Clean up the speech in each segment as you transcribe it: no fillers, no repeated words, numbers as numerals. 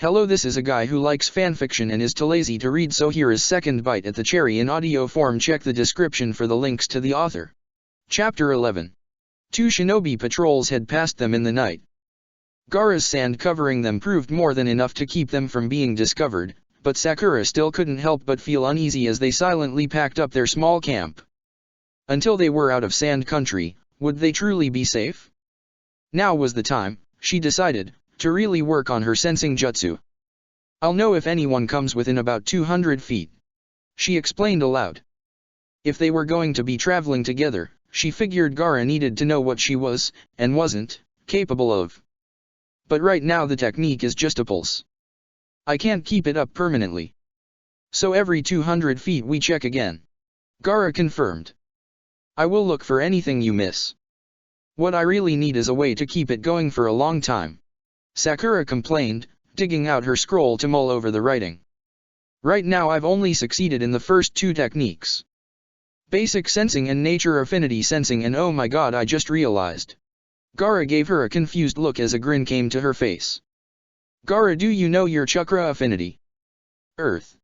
Hello, this is a guy who likes fanfiction and is too lazy to read, so here is second bite at the cherry in audio form. Check the description for the links to the author. Chapter 11. Two shinobi patrols had passed them in the night. Gaara's sand covering them proved more than enough to keep them from being discovered, but Sakura still couldn't help but feel uneasy as they silently packed up their small camp. Until they were out of sand country, would they truly be safe? Now was the time, she decided, to really work on her sensing jutsu. I'll know if anyone comes within about 200 feet. She explained aloud. If they were going to be traveling together, she figured Gaara needed to know what she was, and wasn't, capable of. But right now the technique is just a pulse. I can't keep it up permanently. So every 200 feet we check again. Gaara confirmed. I will look for anything you miss. What I really need is a way to keep it going for a long time. Sakura complained, digging out her scroll to mull over the writing. Right now I've only succeeded in the first two techniques. Basic sensing and nature affinity sensing, and oh my god, I just realized. Gaara gave her a confused look as a grin came to her face. Gaara, do you know your chakra affinity? Earth.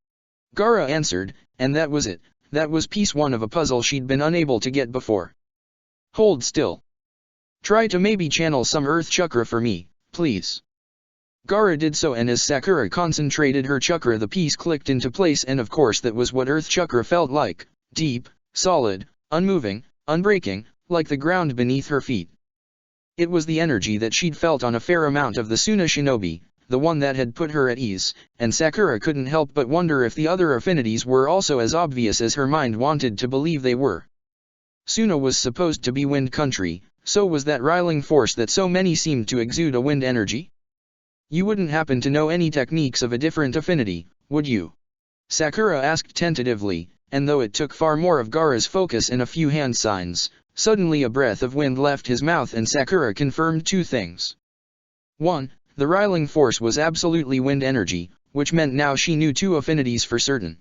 Gaara answered, and that was it. That was piece one of a puzzle she'd been unable to get before. Hold still. Try to maybe channel some earth chakra for me, please. Gaara did so, and as Sakura concentrated her chakra, the piece clicked into place, and of course that was what earth chakra felt like: deep, solid, unmoving, unbreaking, like the ground beneath her feet. It was the energy that she'd felt on a fair amount of the Suna shinobi, the one that had put her at ease, and Sakura couldn't help but wonder if the other affinities were also as obvious as her mind wanted to believe they were. Suna was supposed to be wind country, so was that riling force that so many seemed to exude a wind energy? You wouldn't happen to know any techniques of a different affinity, would you? Sakura asked tentatively, and though it took far more of Gaara's focus and a few hand signs, suddenly a breath of wind left his mouth, and Sakura confirmed two things. 1. The riling force was absolutely wind energy, which meant now she knew two affinities for certain.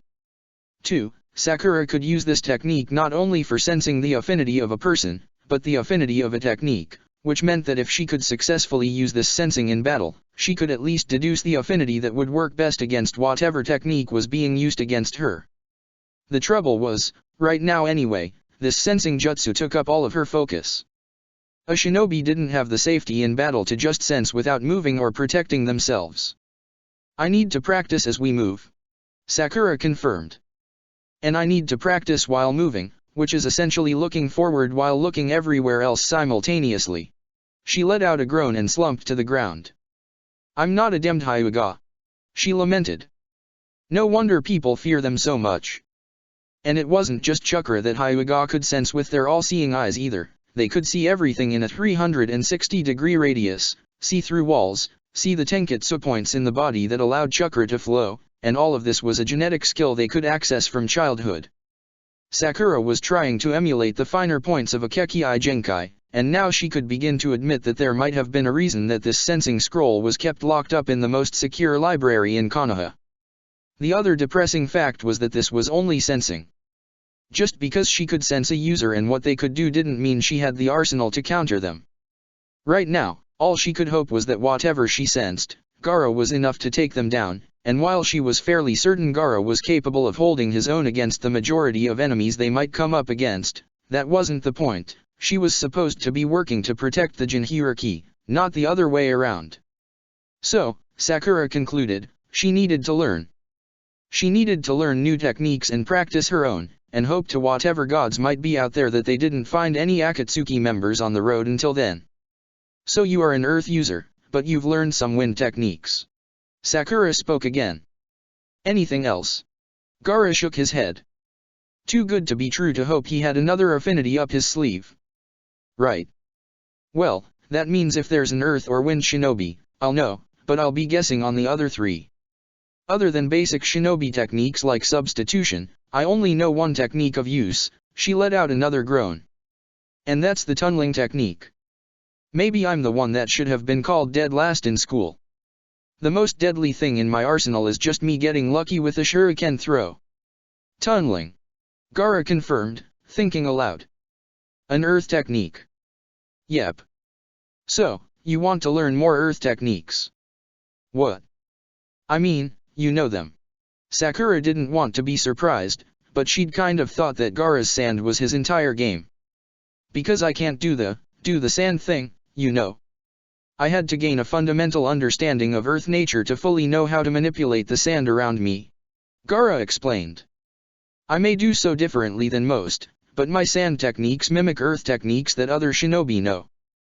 2. Sakura could use this technique not only for sensing the affinity of a person, but the affinity of a technique, which meant that if she could successfully use this sensing in battle, she could at least deduce the affinity that would work best against whatever technique was being used against her. The trouble was, right now anyway, this sensing jutsu took up all of her focus. A shinobi didn't have the safety in battle to just sense without moving or protecting themselves. I need to practice as we move. Sakura confirmed. And I need to practice while moving, which is essentially looking forward while looking everywhere else simultaneously. She let out a groan and slumped to the ground. I'm not a demmed Hyuga. She lamented. No wonder people fear them so much. And it wasn't just chakra that Hyuga could sense with their all-seeing eyes either. They could see everything in a 360-degree radius, see through walls, see the tenketsu points in the body that allowed chakra to flow, and all of this was a genetic skill they could access from childhood. Sakura was trying to emulate the finer points of a Kekkai Genkai, and now she could begin to admit that there might have been a reason that this sensing scroll was kept locked up in the most secure library in Konoha. The other depressing fact was that this was only sensing. Just because she could sense a user and what they could do didn't mean she had the arsenal to counter them. Right now, all she could hope was that whatever she sensed, Gaara was enough to take them down, and while she was fairly certain Gaara was capable of holding his own against the majority of enemies they might come up against, that wasn't the point. She was supposed to be working to protect the Jinhyuriki, not the other way around. So, Sakura concluded, she needed to learn. She needed to learn new techniques and practice her own, and hope to whatever gods might be out there that they didn't find any Akatsuki members on the road until then. So you are an earth user, but you've learned some wind techniques. Sakura spoke again. Anything else? Gaara shook his head. Too good to be true to hope he had another affinity up his sleeve. Right. Well, that means if there's an earth or wind shinobi, I'll know, but I'll be guessing on the other three. Other than basic shinobi techniques like substitution, I only know one technique of use. She let out another groan. And that's the tunneling technique. Maybe I'm the one that should have been called dead last in school. The most deadly thing in my arsenal is just me getting lucky with a shuriken throw. Tunneling. Gaara confirmed, thinking aloud. An earth technique. Yep. So, you want to learn more earth techniques? What? I mean, you know them. Sakura didn't want to be surprised, but she'd kind of thought that Gaara's sand was his entire game. Because I can't do the sand thing, you know. I had to gain a fundamental understanding of Earth nature to fully know how to manipulate the sand around me. Gaara explained. I may do so differently than most, but my sand techniques mimic Earth techniques that other shinobi know.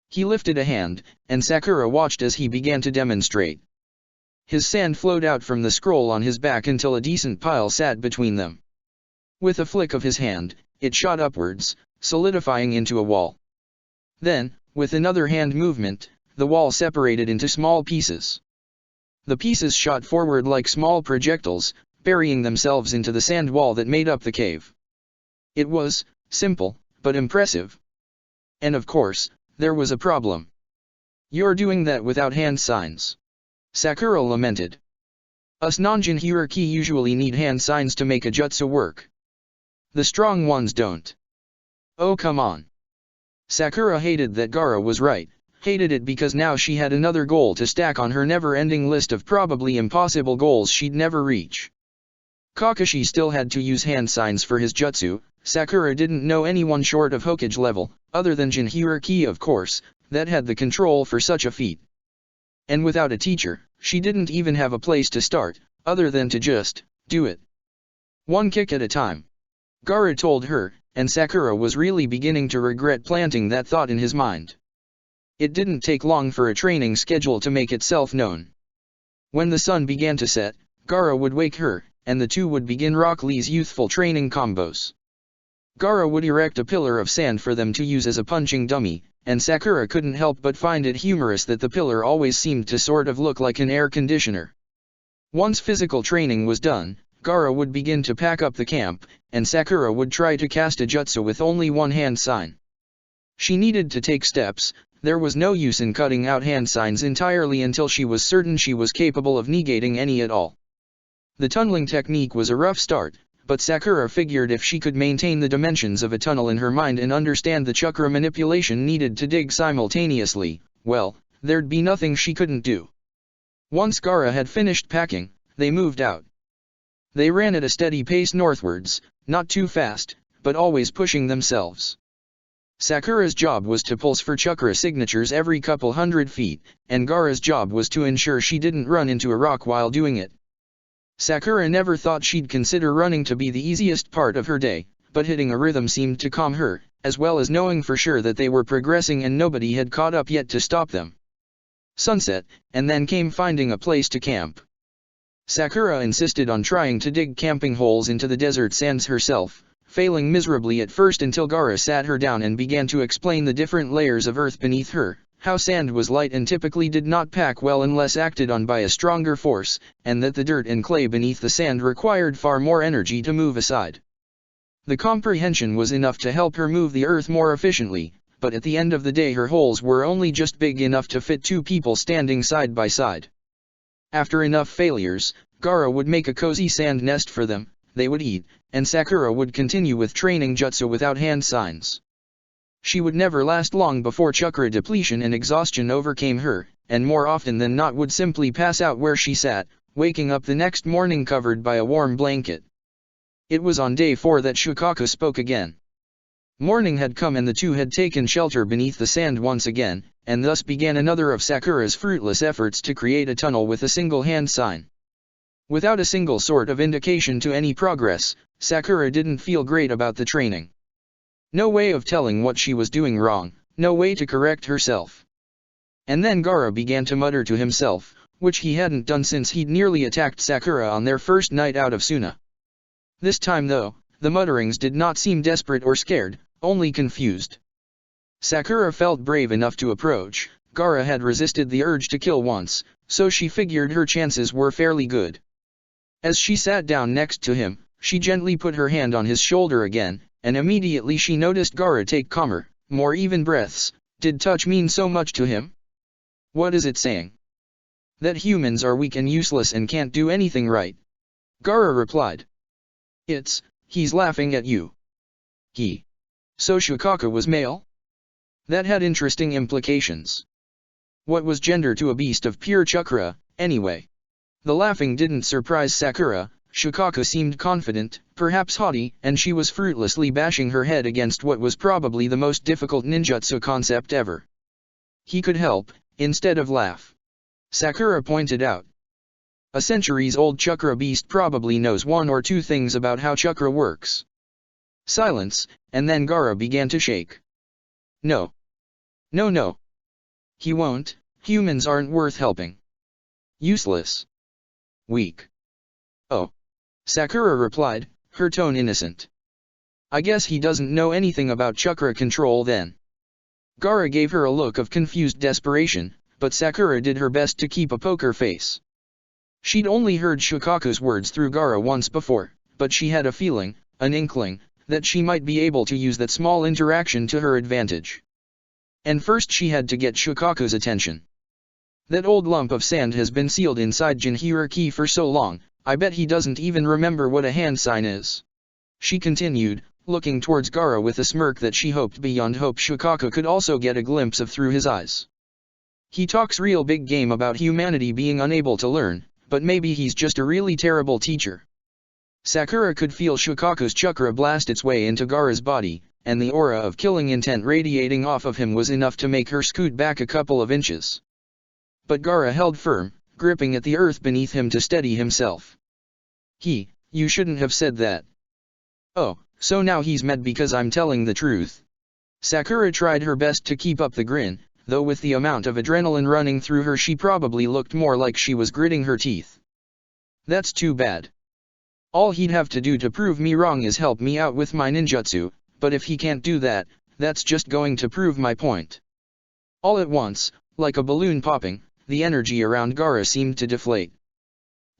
He lifted a hand, and Sakura watched as he began to demonstrate. His sand flowed out from the scroll on his back until a decent pile sat between them. With a flick of his hand, it shot upwards, solidifying into a wall. Then, with another hand movement, the wall separated into small pieces. The pieces shot forward like small projectiles, burying themselves into the sand wall that made up the cave. It was simple, but impressive. And of course, there was a problem. You're doing that without hand signs. Sakura lamented. Us non-Jinhyuriki usually need hand signs to make a jutsu work. The strong ones don't. Oh come on. Sakura hated that Gaara was right, hated it because now she had another goal to stack on her never-ending list of probably impossible goals she'd never reach. Kakashi still had to use hand signs for his jutsu. Sakura didn't know anyone short of Hokage level, other than Jinhyuriki of course, that had the control for such a feat. And without a teacher, she didn't even have a place to start, other than to just do it. One kick at a time. Gaara told her, and Sakura was really beginning to regret planting that thought in his mind. It didn't take long for a training schedule to make itself known. When the sun began to set, Gaara would wake her, and the two would begin Rock Lee's youthful training combos. Gaara would erect a pillar of sand for them to use as a punching dummy, and Sakura couldn't help but find it humorous that the pillar always seemed to sort of look like an air conditioner. Once physical training was done, Gaara would begin to pack up the camp, and Sakura would try to cast a jutsu with only one hand sign. She needed to take steps. There was no use in cutting out hand signs entirely until she was certain she was capable of negating any at all. The tunneling technique was a rough start, but Sakura figured if she could maintain the dimensions of a tunnel in her mind and understand the chakra manipulation needed to dig simultaneously, well, there'd be nothing she couldn't do. Once Gaara had finished packing, they moved out. They ran at a steady pace northwards, not too fast, but always pushing themselves. Sakura's job was to pulse for chakra signatures every couple hundred feet, and Gaara's job was to ensure she didn't run into a rock while doing it. Sakura never thought she'd consider running to be the easiest part of her day, but hitting a rhythm seemed to calm her, as well as knowing for sure that they were progressing and nobody had caught up yet to stop them. Sunset, and then came finding a place to camp. Sakura insisted on trying to dig camping holes into the desert sands herself, failing miserably at first until Gaara sat her down and began to explain the different layers of earth beneath her, how sand was light and typically did not pack well unless acted on by a stronger force, and that the dirt and clay beneath the sand required far more energy to move aside. The comprehension was enough to help her move the earth more efficiently, but at the end of the day her holes were only just big enough to fit two people standing side by side. After enough failures, Gaara would make a cozy sand nest for them, they would eat, and Sakura would continue with training jutsu without hand signs. She would never last long before chakra depletion and exhaustion overcame her, and more often than not would simply pass out where she sat, waking up the next morning covered by a warm blanket. It was on day 4 that Shukaku spoke again. Morning had come and the two had taken shelter beneath the sand once again, and thus began another of Sakura's fruitless efforts to create a tunnel with a single hand sign. Without a single sort of indication to any progress, Sakura didn't feel great about the training. No way of telling what she was doing wrong, no way to correct herself. And then Gaara began to mutter to himself, which he hadn't done since he'd nearly attacked Sakura on their first night out of Suna. This time though, the mutterings did not seem desperate or scared, only confused. Sakura felt brave enough to approach. Gaara had resisted the urge to kill once, so she figured her chances were fairly good. As she sat down next to him, she gently put her hand on his shoulder again, and immediately she noticed Gaara take calmer, more even breaths. Did touch mean so much to him? What is it saying? That humans are weak and useless and can't do anything right. Gaara replied. He's laughing at you. He. So Shukaku was male? That had interesting implications. What was gender to a beast of pure chakra, anyway? The laughing didn't surprise Sakura. Shikako seemed confident, perhaps haughty, and she was fruitlessly bashing her head against what was probably the most difficult ninjutsu concept ever. He could help, instead of laugh. Sakura pointed out. A centuries-old chakra beast probably knows one or two things about how chakra works. Silence, and then Gaara began to shake. No. No, no. He won't. Humans aren't worth helping. Useless. Weak. Oh. Sakura replied, her tone innocent. I guess he doesn't know anything about chakra control then. Gaara gave her a look of confused desperation, but Sakura did her best to keep a poker face. She'd only heard Shikaku's words through Gaara once before, but she had a feeling, an inkling, that she might be able to use that small interaction to her advantage. And first she had to get Shikaku's attention. That old lump of sand has been sealed inside Jinhiriki for so long, I bet he doesn't even remember what a hand sign is. She continued, looking towards Gaara with a smirk that she hoped beyond hope Shikaku could also get a glimpse of through his eyes. He talks real big game about humanity being unable to learn, but maybe he's just a really terrible teacher. Sakura could feel Shikaku's chakra blast its way into Gaara's body, and the aura of killing intent radiating off of him was enough to make her scoot back a couple of inches. But Gaara held firm, gripping at the earth beneath him to steady himself. You shouldn't have said that. Oh, so now he's mad because I'm telling the truth. Sakura tried her best to keep up the grin, though with the amount of adrenaline running through her she probably looked more like she was gritting her teeth. That's too bad. All he'd have to do to prove me wrong is help me out with my ninjutsu, but if he can't do that, that's just going to prove my point. All at once, like a balloon popping, the energy around Gaara seemed to deflate.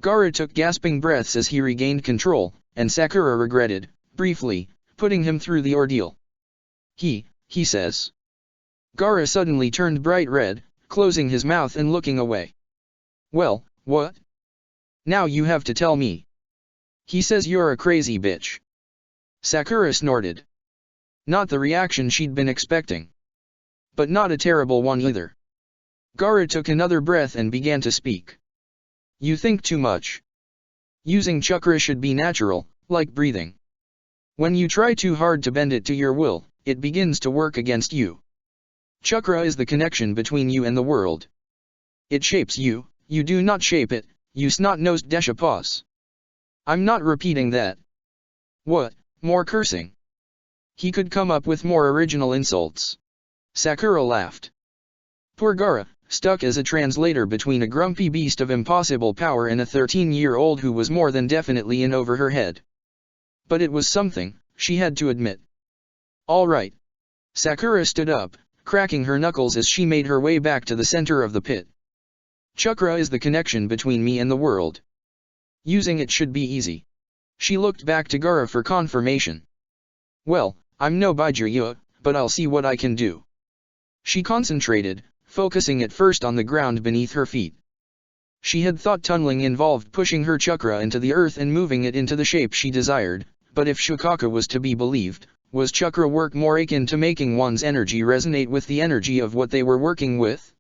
Gaara took gasping breaths as he regained control, and Sakura regretted, briefly, putting him through the ordeal. He says. Gaara suddenly turned bright red, closing his mouth and looking away. Well, what? Now you have to tell me. He says you're a crazy bitch. Sakura snorted. Not the reaction she'd been expecting. But not a terrible one either. Gaara took another breath and began to speak. You think too much. Using chakra should be natural, like breathing. When you try too hard to bend it to your will, it begins to work against you. Chakra is the connection between you and the world. It shapes you, you do not shape it, you snot-nosed deshapaws. I'm not repeating that. What, more cursing? He could come up with more original insults. Sakura laughed. Poor Gaara, stuck as a translator between a grumpy beast of impossible power and a 13-year-old who was more than definitely in over her head. But it was something, she had to admit. All right. Sakura stood up, cracking her knuckles as she made her way back to the center of the pit. Chakra is the connection between me and the world. Using it should be easy. She looked back to Gaara for confirmation. Well, I'm no Baijuya, but I'll see what I can do. She concentrated, focusing at first on the ground beneath her feet. She had thought tunneling involved pushing her chakra into the earth and moving it into the shape she desired, but if Shikaku was to be believed, was chakra work more akin to making one's energy resonate with the energy of what they were working with?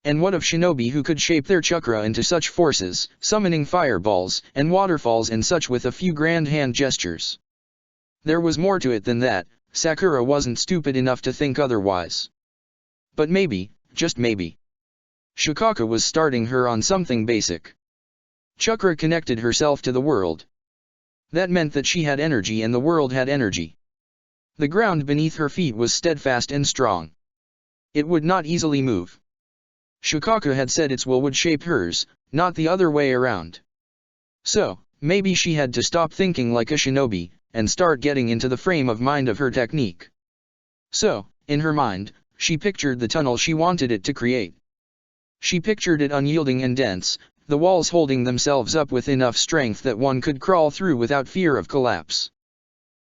And what of shinobi who could shape their chakra into such forces, summoning fireballs and waterfalls and such with a few grand hand gestures? There was more to it than that. Sakura wasn't stupid enough to think otherwise. But maybe, just maybe, Shikaku was starting her on something basic. Chakra connected herself to the world. That meant that she had energy and the world had energy. The ground beneath her feet was steadfast and strong. It would not easily move. Shikaku had said its will would shape hers, not the other way around. So, maybe she had to stop thinking like a shinobi, and start getting into the frame of mind of her technique. So, in her mind, she pictured the tunnel she wanted it to create. She pictured it unyielding and dense, the walls holding themselves up with enough strength that one could crawl through without fear of collapse.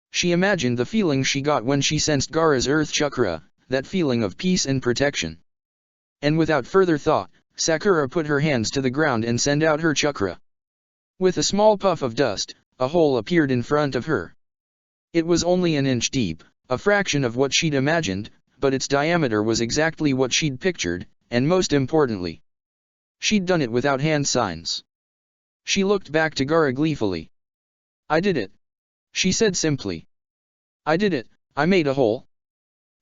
She imagined the feeling she got when she sensed Gaara's earth chakra, that feeling of peace and protection. And without further thought, Sakura put her hands to the ground and sent out her chakra. With a small puff of dust, a hole appeared in front of her. It was only an inch deep, a fraction of what she'd imagined, but its diameter was exactly what she'd pictured, and most importantly, she'd done it without hand signs. She looked back to Gaara gleefully. I did it. She said simply. I did it, I made a hole.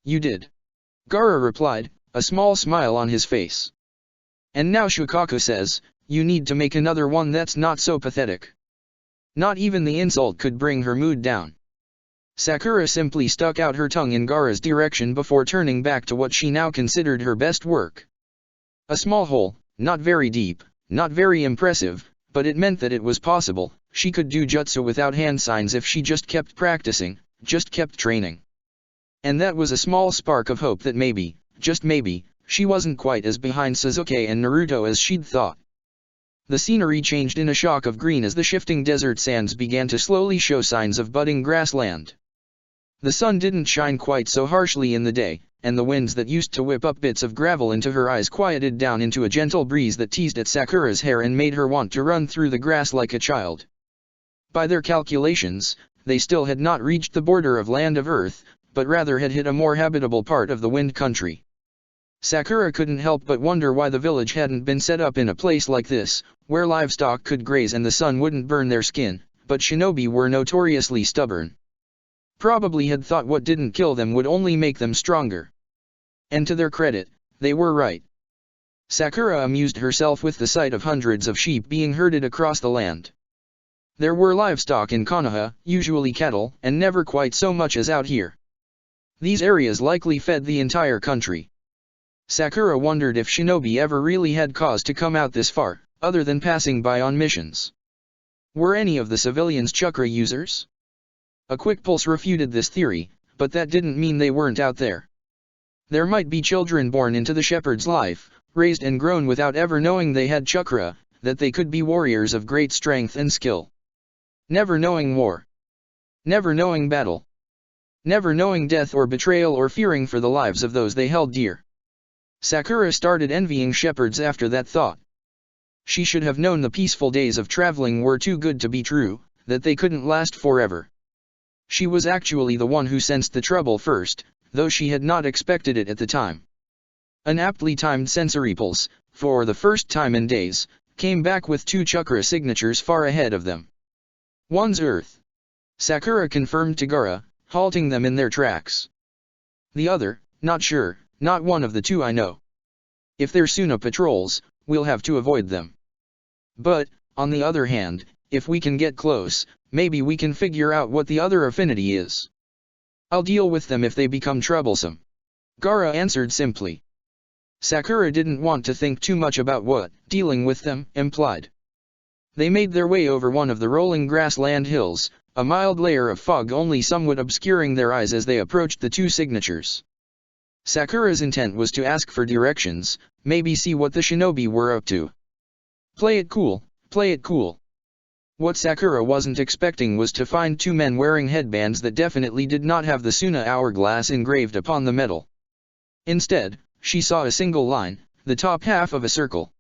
You did. Gaara replied, a small smile on his face. And now Shukaku says, you need to make another one that's not so pathetic. Not even the insult could bring her mood down. Sakura simply stuck out her tongue in Gaara's direction before turning back to what she now considered her best work. A small hole, not very deep, not very impressive, but it meant that it was possible. She could do jutsu without hand signs if she just kept practicing, just kept training. And that was a small spark of hope that maybe, just maybe, she wasn't quite as behind Sasuke and Naruto as she'd thought. The scenery changed in a shock of green as the shifting desert sands began to slowly show signs of budding grassland. The sun didn't shine quite so harshly in the day, and the winds that used to whip up bits of gravel into her eyes quieted down into a gentle breeze that teased at Sakura's hair and made her want to run through the grass like a child. By their calculations, they still had not reached the border of Land of Earth, but rather had hit a more habitable part of the Wind Country. Sakura couldn't help but wonder why the village hadn't been set up in a place like this, where livestock could graze and the sun wouldn't burn their skin, but shinobi were notoriously stubborn. Probably had thought what didn't kill them would only make them stronger. And to their credit, they were right. Sakura amused herself with the sight of hundreds of sheep being herded across the land. There were livestock in Konoha, usually cattle, and never quite so much as out here. These areas likely fed the entire country. Sakura wondered if shinobi ever really had cause to come out this far, other than passing by on missions. Were any of the civilians chakra users? A quick pulse refuted this theory, but that didn't mean they weren't out there. There might be children born into the shepherd's life, raised and grown without ever knowing they had chakra, that they could be warriors of great strength and skill. Never knowing war. Never knowing battle. Never knowing death or betrayal or fearing for the lives of those they held dear. Sakura started envying shepherds after that thought. She should have known the peaceful days of traveling were too good to be true, that they couldn't last forever. She was actually the one who sensed the trouble first, though she had not expected it at the time. An aptly timed sensory pulse, for the first time in days, came back with 2 chakra signatures far ahead of them. One's Earth. Sakura confirmed to Gaara, halting them in their tracks. The other, not sure, not one of the 2 I know. If they're Suna patrols, we'll have to avoid them. But, on the other hand, if we can get close, maybe we can figure out what the other affinity is. I'll deal with them if they become troublesome. Gaara answered simply. Sakura didn't want to think too much about what dealing with them implied. They made their way over one of the rolling grassland hills, a mild layer of fog only somewhat obscuring their eyes as they approached the 2 signatures. Sakura's intent was to ask for directions, maybe see what the shinobi were up to. Play it cool, play it cool. What Sakura wasn't expecting was to find 2 men wearing headbands that definitely did not have the Suna hourglass engraved upon the metal. Instead, she saw a single line, the top half of a circle.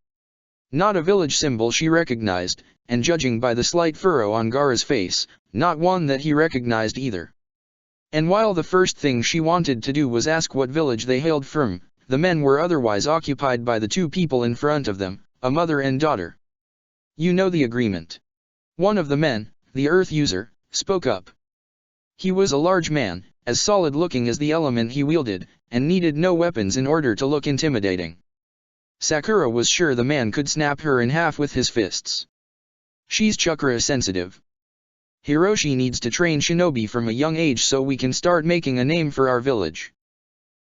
Not a village symbol she recognized, and judging by the slight furrow on Gaara's face, not one that he recognized either. And while the first thing she wanted to do was ask what village they hailed from, the men were otherwise occupied by the 2 people in front of them, a mother and daughter. You know the agreement. One of the men, the Earth user, spoke up. He was a large man, as solid-looking as the element he wielded, and needed no weapons in order to look intimidating. Sakura was sure the man could snap her in half with his fists. She's chakra sensitive. Hiroshi needs to train shinobi from a young age so we can start making a name for our village.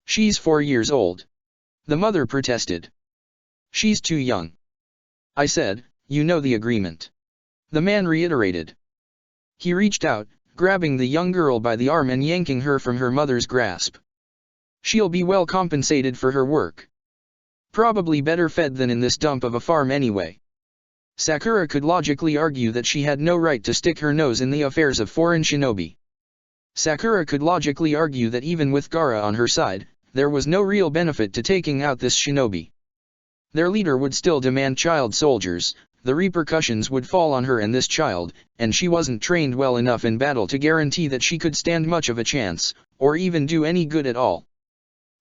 She's 4 years old. The mother protested. She's too young. I said, you know the agreement. The man reiterated. He reached out, grabbing the young girl by the arm and yanking her from her mother's grasp. She'll be well compensated for her work. Probably better fed than in this dump of a farm anyway. Sakura could logically argue that she had no right to stick her nose in the affairs of foreign shinobi. Sakura could logically argue that even with Gaara on her side, there was no real benefit to taking out this shinobi. Their leader would still demand child soldiers, the repercussions would fall on her and this child, and she wasn't trained well enough in battle to guarantee that she could stand much of a chance, or even do any good at all.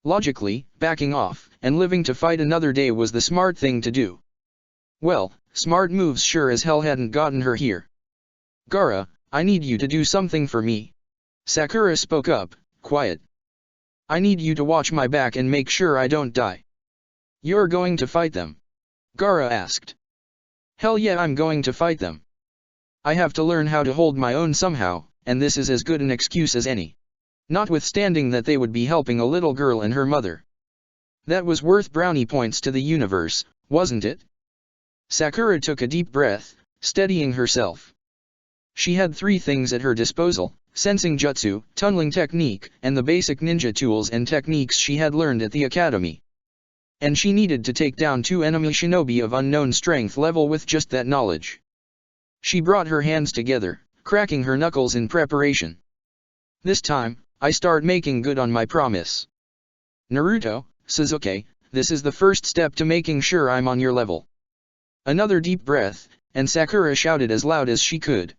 Logically, backing off, and living to fight another day was the smart thing to do. Well, smart moves sure as hell hadn't gotten her here. Gaara, I need you to do something for me. Sakura spoke up, quiet. I need you to watch my back and make sure I don't die. You're going to fight them? Gaara asked. Hell yeah, I'm going to fight them. I have to learn how to hold my own somehow, and this is as good an excuse as any. Notwithstanding that they would be helping a little girl and her mother. That was worth brownie points to the universe, wasn't it? Sakura took a deep breath, steadying herself. She had 3 things at her disposal: sensing jutsu, tunneling technique, and the basic ninja tools and techniques she had learned at the academy. And she needed to take down 2 enemy shinobi of unknown strength level with just that knowledge. She brought her hands together, cracking her knuckles in preparation. This time, I start making good on my promise. Naruto, Sasuke, this is the first step to making sure I'm on your level. Another deep breath, and Sakura shouted as loud as she could.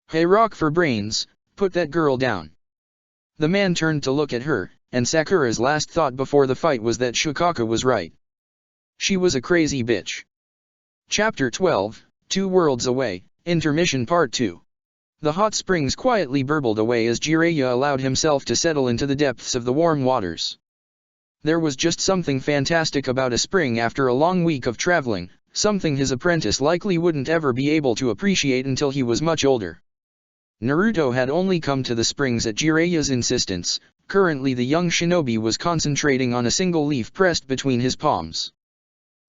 Hey Rock for brains, put that girl down. The man turned to look at her, and Sakura's last thought before the fight was that Shikaka was right. She was a crazy bitch. Chapter 12, 2 Worlds Away, Intermission Part 2. The hot springs quietly burbled away as Jiraiya allowed himself to settle into the depths of the warm waters. There was just something fantastic about a spring after a long week of traveling, something his apprentice likely wouldn't ever be able to appreciate until he was much older. Naruto had only come to the springs at Jiraiya's insistence. Currently the young shinobi was concentrating on a single leaf pressed between his palms.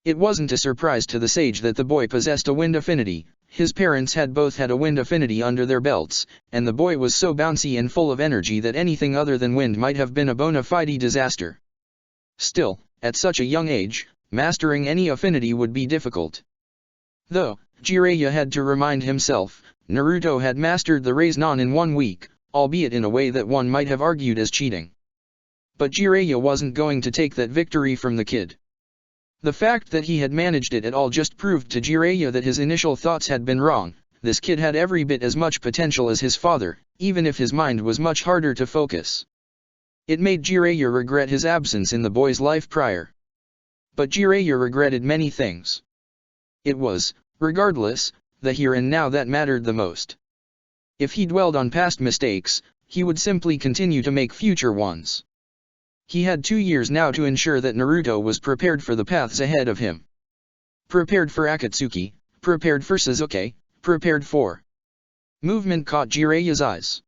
It wasn't a surprise to the sage that the boy possessed a wind affinity. His parents had both had a wind affinity under their belts, and the boy was so bouncy and full of energy that anything other than wind might have been a bona fide disaster. Still, at such a young age, mastering any affinity would be difficult. Though, Jiraiya had to remind himself, Naruto had mastered the Rasengan in 1 week, albeit in a way that one might have argued as cheating. But Jiraiya wasn't going to take that victory from the kid. The fact that he had managed it at all just proved to Jiraiya that his initial thoughts had been wrong. This kid had every bit as much potential as his father, even if his mind was much harder to focus. It made Jiraiya regret his absence in the boy's life prior. But Jiraiya regretted many things. It was, regardless, the here and now that mattered the most. If he dwelled on past mistakes, he would simply continue to make future ones. He had 2 years now to ensure that Naruto was prepared for the paths ahead of him. Prepared for Akatsuki, prepared for Sasuke, prepared for... Movement caught Jiraiya's eyes.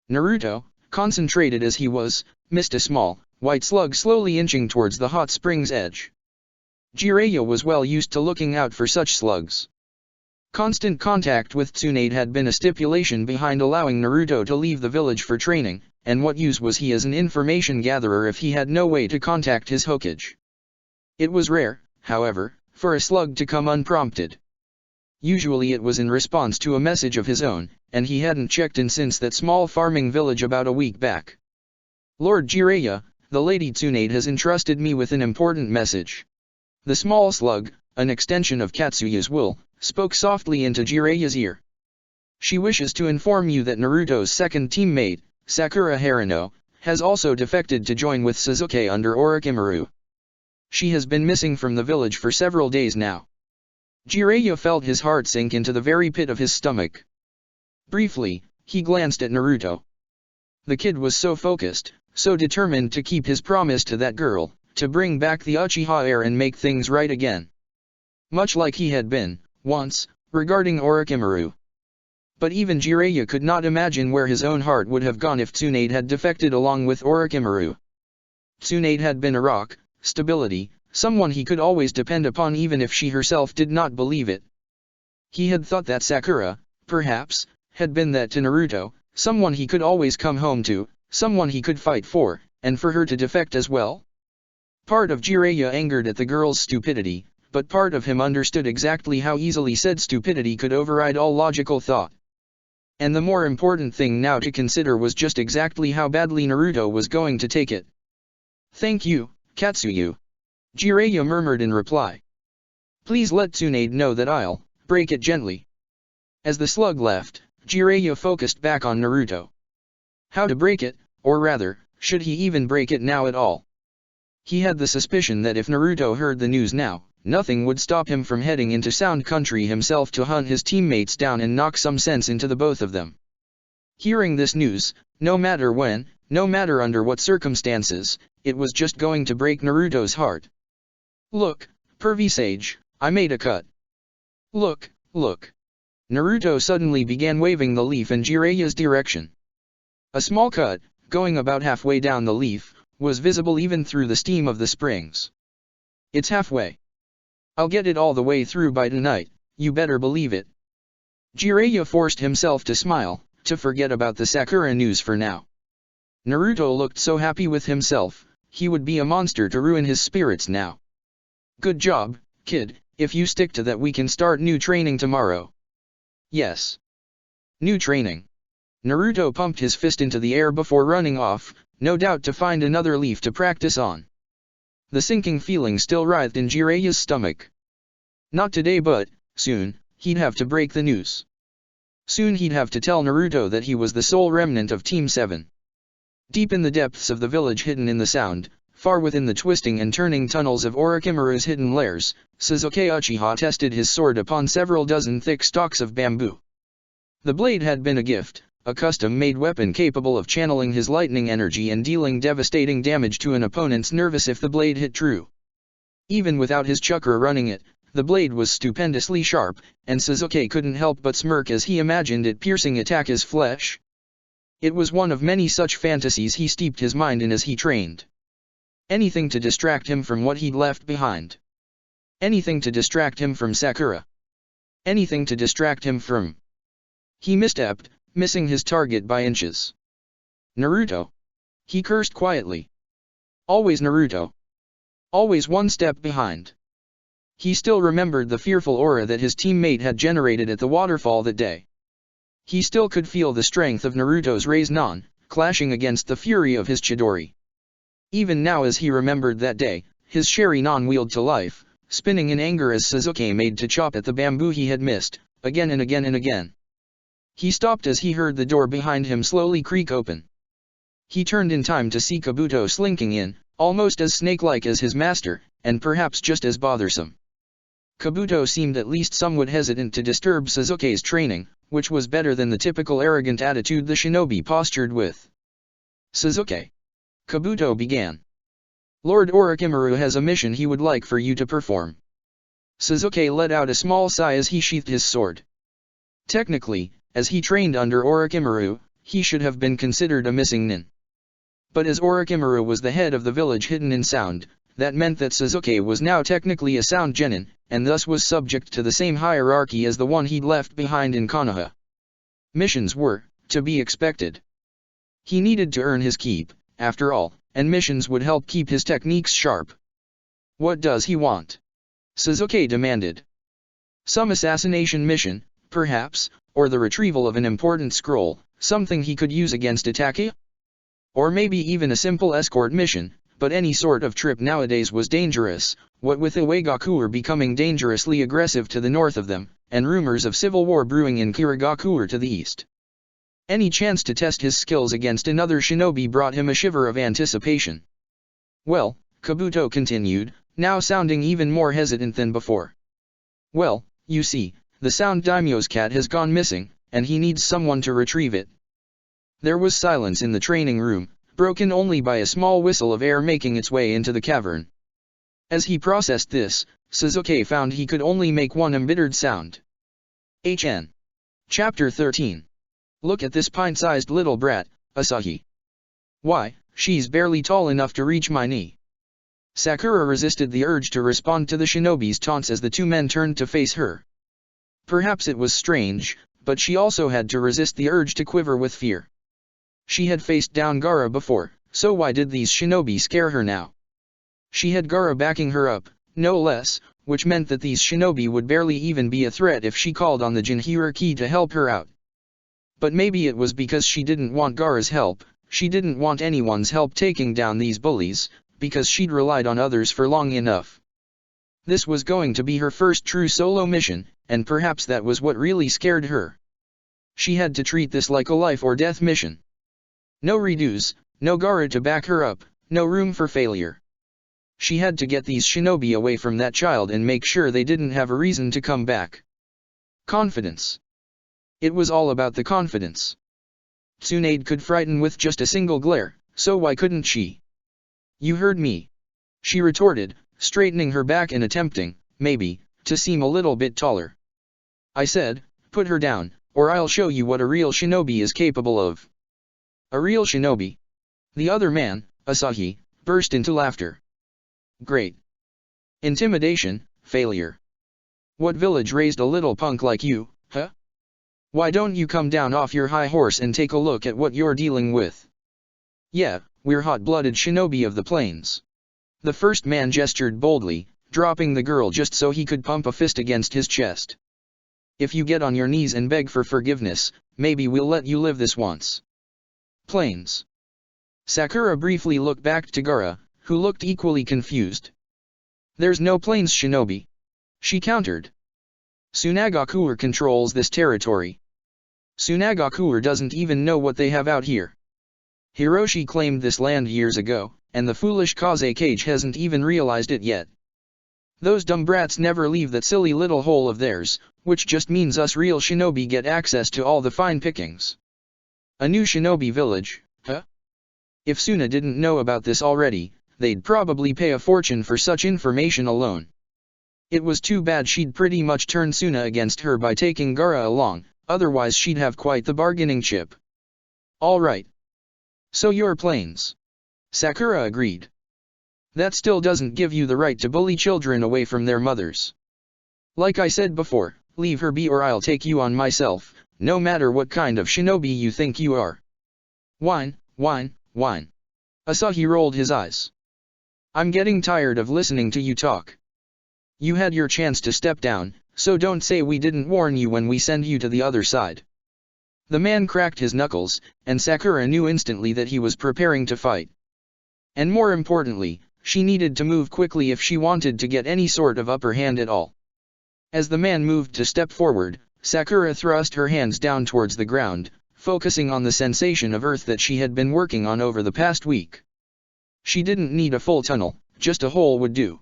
Naruto, concentrated as he was, missed a small, white slug slowly inching towards the hot spring's edge. Jiraiya was well used to looking out for such slugs. Constant contact with Tsunade had been a stipulation behind allowing Naruto to leave the village for training, and what use was he as an information gatherer if he had no way to contact his Hokage? It was rare, however, for a slug to come unprompted. Usually it was in response to a message of his own, and he hadn't checked in since that small farming village about a week back. Lord Jiraiya, the Lady Tsunade has entrusted me with an important message. The small slug, an extension of Katsuya's will, spoke softly into Jiraiya's ear. She wishes to inform you that Naruto's second teammate, Sakura Haruno, has also defected to join with Sasuke under Orochimaru. She has been missing from the village for several days now. Jiraiya felt his heart sink into the very pit of his stomach. Briefly, he glanced at Naruto. The kid was so focused, so determined to keep his promise to that girl, to bring back the Uchiha heir and make things right again. Much like he had been, once, regarding Orochimaru. But even Jiraiya could not imagine where his own heart would have gone if Tsunade had defected along with Orochimaru. Tsunade had been a rock, stability, someone he could always depend upon even if she herself did not believe it. He had thought that Sakura, perhaps, had been that to Naruto, someone he could always come home to, someone he could fight for, and for her to defect as well? Part of Jiraiya angered at the girl's stupidity, but part of him understood exactly how easily said stupidity could override all logical thought. And the more important thing now to consider was just exactly how badly Naruto was going to take it. Thank you, Katsuyu. Jiraiya murmured in reply. Please let Tsunade know that I'll break it gently. As the slug left, Jiraiya focused back on Naruto. How to break it, or rather, should he even break it now at all? He had the suspicion that if Naruto heard the news now, Nothing would stop him from heading into Sound Country himself to hunt his teammates down and knock some sense into the both of them. Hearing this news, no matter when, no matter under what circumstances, it was just going to break Naruto's heart. "Look, pervy sage, I made a cut. Look, look." Naruto suddenly began waving the leaf in Jiraiya's direction. A small cut, going about halfway down the leaf, was visible even through the steam of the springs. "It's halfway. I'll get it all the way through by tonight, you better believe it." Jiraiya forced himself to smile, to forget about the Sakura news for now. Naruto looked so happy with himself, he would be a monster to ruin his spirits now. "Good job, kid, if you stick to that we can start new training tomorrow." "Yes. New training." Naruto pumped his fist into the air before running off, no doubt to find another leaf to practice on. The sinking feeling still writhed in Jiraiya's stomach. Not today, but soon, he'd have to break the news. Soon he'd have to tell Naruto that he was the sole remnant of Team 7. Deep in the depths of the village hidden in the Sound, far within the twisting and turning tunnels of Orochimaru's hidden lairs, Sasuke Uchiha tested his sword upon several dozen thick stalks of bamboo. The blade had been a gift, a custom-made weapon capable of channeling his lightning energy and dealing devastating damage to an opponent's nervous if the blade hit true. Even without his chakra running it, the blade was stupendously sharp, and Sasuke couldn't help but smirk as he imagined it piercing Itachi's flesh. It was one of many such fantasies he steeped his mind in as he trained. Anything to distract him from what he'd left behind. Anything to distract him from Sakura. Anything to distract him from... He misstepped, missing his target by inches. "Naruto!" He cursed quietly. Always Naruto. Always one step behind. He still remembered the fearful aura that his teammate had generated at the waterfall that day. He still could feel the strength of Naruto's Rasengan, clashing against the fury of his Chidori. Even now as he remembered that day, his Sharingan wheeled to life, spinning in anger as Sasuke made to chop at the bamboo he had missed, again and again and again. He stopped as he heard the door behind him slowly creak open. He turned in time to see Kabuto slinking in, almost as snake-like as his master, and perhaps just as bothersome. Kabuto seemed at least somewhat hesitant to disturb Sasuke's training, which was better than the typical arrogant attitude the shinobi postured with. "Sasuke," Kabuto began. "Lord Orochimaru has a mission he would like for you to perform." Sasuke let out a small sigh as he sheathed his sword. Technically, as he trained under Orochimaru, he should have been considered a missing nin. But as Orochimaru was the head of the village hidden in Sound, that meant that Sasuke was now technically a Sound Genin, and thus was subject to the same hierarchy as the one he'd left behind in Konoha. Missions were, to be expected. He needed to earn his keep, after all, and missions would help keep his techniques sharp. "What does he want?" Sasuke demanded. "Some assassination mission, perhaps, or the retrieval of an important scroll, something he could use against Itachi? Or maybe even a simple escort mission, but any sort of trip nowadays was dangerous, what with Iwagakure becoming dangerously aggressive to the north of them, and rumors of civil war brewing in Kirigakure to the east. Any chance to test his skills against another shinobi brought him a shiver of anticipation. "Well," Kabuto continued, now sounding even more hesitant than before. "Well, you see, the Sound Daimyo's cat has gone missing, and he needs someone to retrieve it." There was silence in the training room, broken only by a small whistle of air making its way into the cavern. As he processed this, Sasuke found he could only make one embittered sound. HN. Chapter 13. "Look at this pint-sized little brat, Asahi. Why, she's barely tall enough to reach my knee." Sakura resisted the urge to respond to the shinobi's taunts as the two men turned to face her. Perhaps it was strange, but she also had to resist the urge to quiver with fear. She had faced down Gaara before, so why did these shinobi scare her now? She had Gaara backing her up, no less, which meant that these shinobi would barely even be a threat if she called on the Jinchuriki to help her out. But maybe it was because she didn't want Gaara's help, she didn't want anyone's help taking down these bullies, because she'd relied on others for long enough. This was going to be her first true solo mission, and perhaps that was what really scared her. She had to treat this like a life-or-death mission. No redos, no Gaara to back her up, no room for failure. She had to get these shinobi away from that child and make sure they didn't have a reason to come back. Confidence. It was all about the confidence. Tsunade could frighten with just a single glare, so why couldn't she? You heard me. She retorted, straightening her back and attempting, maybe, to seem a little bit taller. I said, put her down, or I'll show you what a real shinobi is capable of. A real shinobi? The other man, Asahi, burst into laughter. Great. Intimidation, failure. What village raised a little punk like you, huh? Why don't you come down off your high horse and take a look at what you're dealing with? Yeah, we're hot-blooded shinobi of the plains. The first man gestured boldly, dropping the girl just so he could pump a fist against his chest. If you get on your knees and beg for forgiveness, maybe we'll let you live this once. Plains. Sakura briefly looked back to Gaara, who looked equally confused. There's no plains shinobi. She countered. Tsunagakuer controls this territory. Tsunagakuer doesn't even know what they have out here. Hiroshi claimed this land years ago, and the foolish Kaze Cage hasn't even realized it yet. Those dumb brats never leave that silly little hole of theirs, which just means us real shinobi get access to all the fine pickings. A new shinobi village, huh? If Suna didn't know about this already, they'd probably pay a fortune for such information alone. It was too bad she'd pretty much turned Suna against her by taking Gaara along, otherwise she'd have quite the bargaining chip. Alright. So you're plains. Sakura agreed. That still doesn't give you the right to bully children away from their mothers. Like I said before, leave her be or I'll take you on myself, no matter what kind of shinobi you think you are. Whine, whine, whine. Asahi rolled his eyes. I'm getting tired of listening to you talk. You had your chance to step down, so don't say we didn't warn you when we send you to the other side. The man cracked his knuckles, and Sakura knew instantly that he was preparing to fight. And more importantly, she needed to move quickly if she wanted to get any sort of upper hand at all. As the man moved to step forward, Sakura thrust her hands down towards the ground, focusing on the sensation of earth that she had been working on over the past week. She didn't need a full tunnel, just a hole would do.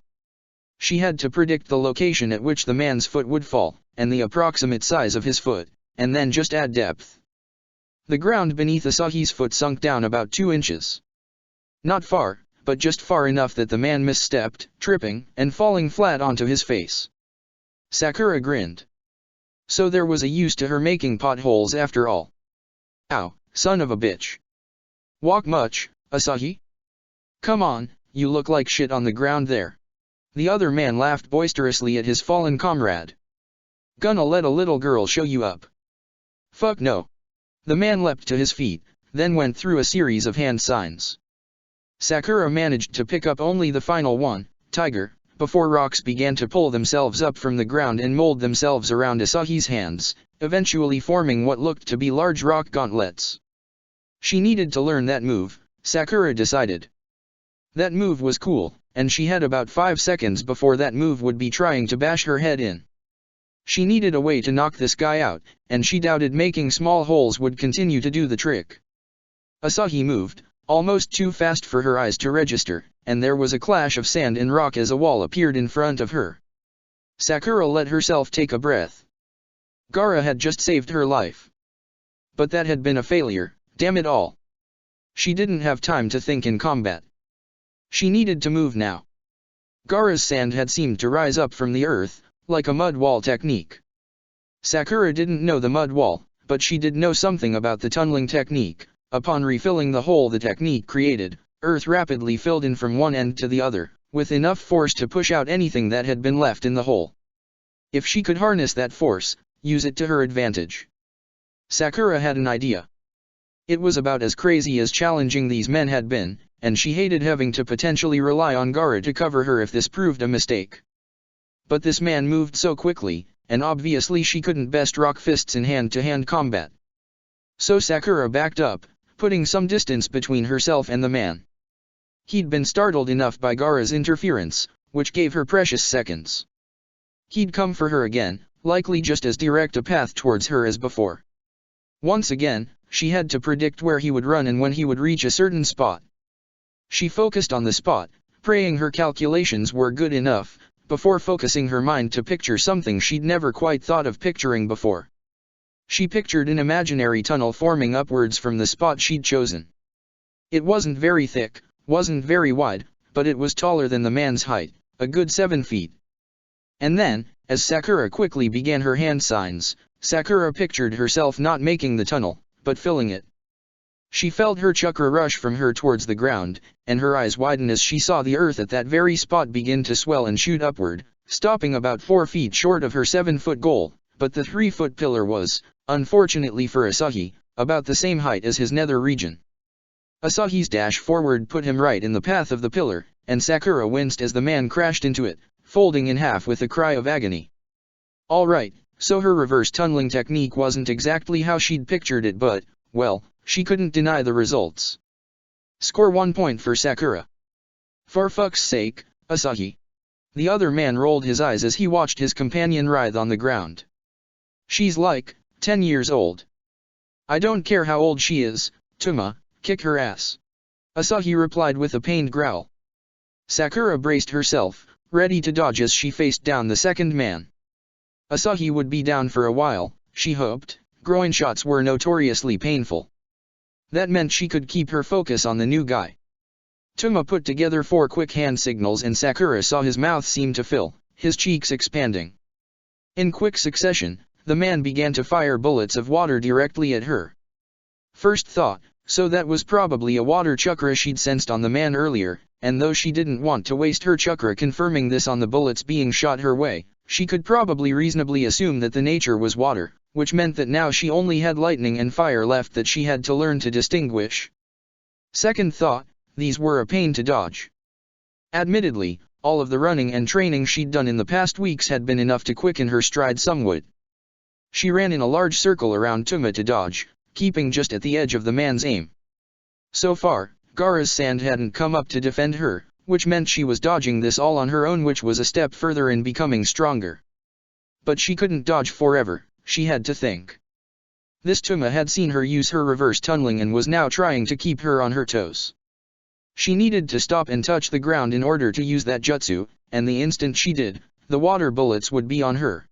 She had to predict the location at which the man's foot would fall, and the approximate size of his foot, and then just add depth. The ground beneath Asahi's foot sunk down about 2 inches. Not far, but just far enough that the man misstepped, tripping, and falling flat onto his face. Sakura grinned. So there was a use to her making potholes after all. Ow, son of a bitch. Walk much, Asahi? Come on, you look like shit on the ground there. The other man laughed boisterously at his fallen comrade. Gonna let a little girl show you up? Fuck no. The man leapt to his feet, then went through a series of hand signs. Sakura managed to pick up only the final one, tiger, before rocks began to pull themselves up from the ground and mold themselves around Asahi's hands, eventually forming what looked to be large rock gauntlets. She needed to learn that move, Sakura decided. That move was cool, and she had about 5 seconds before that move would be trying to bash her head in. She needed a way to knock this guy out, and she doubted making small holes would continue to do the trick. Asahi moved, almost too fast for her eyes to register, and there was a clash of sand and rock as a wall appeared in front of her. Sakura let herself take a breath. Gaara had just saved her life. But that had been a failure, damn it all. She didn't have time to think in combat. She needed to move now. Gaara's sand had seemed to rise up from the earth, like a mud wall technique. Sakura didn't know the mud wall, but she did know something about the tunneling technique. Upon refilling the hole the technique created, earth rapidly filled in from one end to the other, with enough force to push out anything that had been left in the hole. If she could harness that force, use it to her advantage. Sakura had an idea. It was about as crazy as challenging these men had been, and she hated having to potentially rely on Gaara to cover her if this proved a mistake. But this man moved so quickly, and obviously she couldn't best rock fists in hand-to-hand combat. So Sakura backed up, putting some distance between herself and the man. He'd been startled enough by Gaara's interference, which gave her precious seconds. He'd come for her again, likely just as direct a path towards her as before. Once again, she had to predict where he would run and when he would reach a certain spot. She focused on the spot, praying her calculations were good enough, before focusing her mind to picture something she'd never quite thought of picturing before. She pictured an imaginary tunnel forming upwards from the spot she'd chosen. It wasn't very thick, wasn't very wide, but it was taller than the man's height, a good 7 feet. And then, as Sakura quickly began her hand signs, Sakura pictured herself not making the tunnel, but filling it. She felt her chakra rush from her towards the ground, and her eyes widen as she saw the earth at that very spot begin to swell and shoot upward, stopping about 4 feet short of her 7-foot goal, but the 3-foot pillar was, unfortunately for Asahi, about the same height as his nether region. Asahi's dash forward put him right in the path of the pillar, and Sakura winced as the man crashed into it, folding in half with a cry of agony. Alright, so her reverse tunneling technique wasn't exactly how she'd pictured it, but, well, she couldn't deny the results. Score 1 point for Sakura. For fuck's sake, Asahi. The other man rolled his eyes as he watched his companion writhe on the ground. She's like 10 years old. I don't care how old she is, Tuma, kick her ass. Asahi replied with a pained growl. Sakura braced herself, ready to dodge as she faced down the second man. Asahi would be down for a while, she hoped. Groin shots were notoriously painful. That meant she could keep her focus on the new guy. Tuma put together 4 quick hand signals and Sakura saw his mouth seem to fill, his cheeks expanding. In quick succession, the man began to fire bullets of water directly at her. First thought, so that was probably a water chakra she'd sensed on the man earlier, and though she didn't want to waste her chakra confirming this on the bullets being shot her way, she could probably reasonably assume that the nature was water, which meant that now she only had lightning and fire left that she had to learn to distinguish. Second thought, these were a pain to dodge. Admittedly, all of the running and training she'd done in the past weeks had been enough to quicken her stride somewhat. She ran in a large circle around Tuma to dodge, keeping just at the edge of the man's aim. So far, Gaara's sand hadn't come up to defend her, which meant she was dodging this all on her own, which was a step further in becoming stronger. But she couldn't dodge forever. She had to think. This Tuma had seen her use her reverse tunneling and was now trying to keep her on her toes. She needed to stop and touch the ground in order to use that jutsu, and the instant she did, the water bullets would be on her.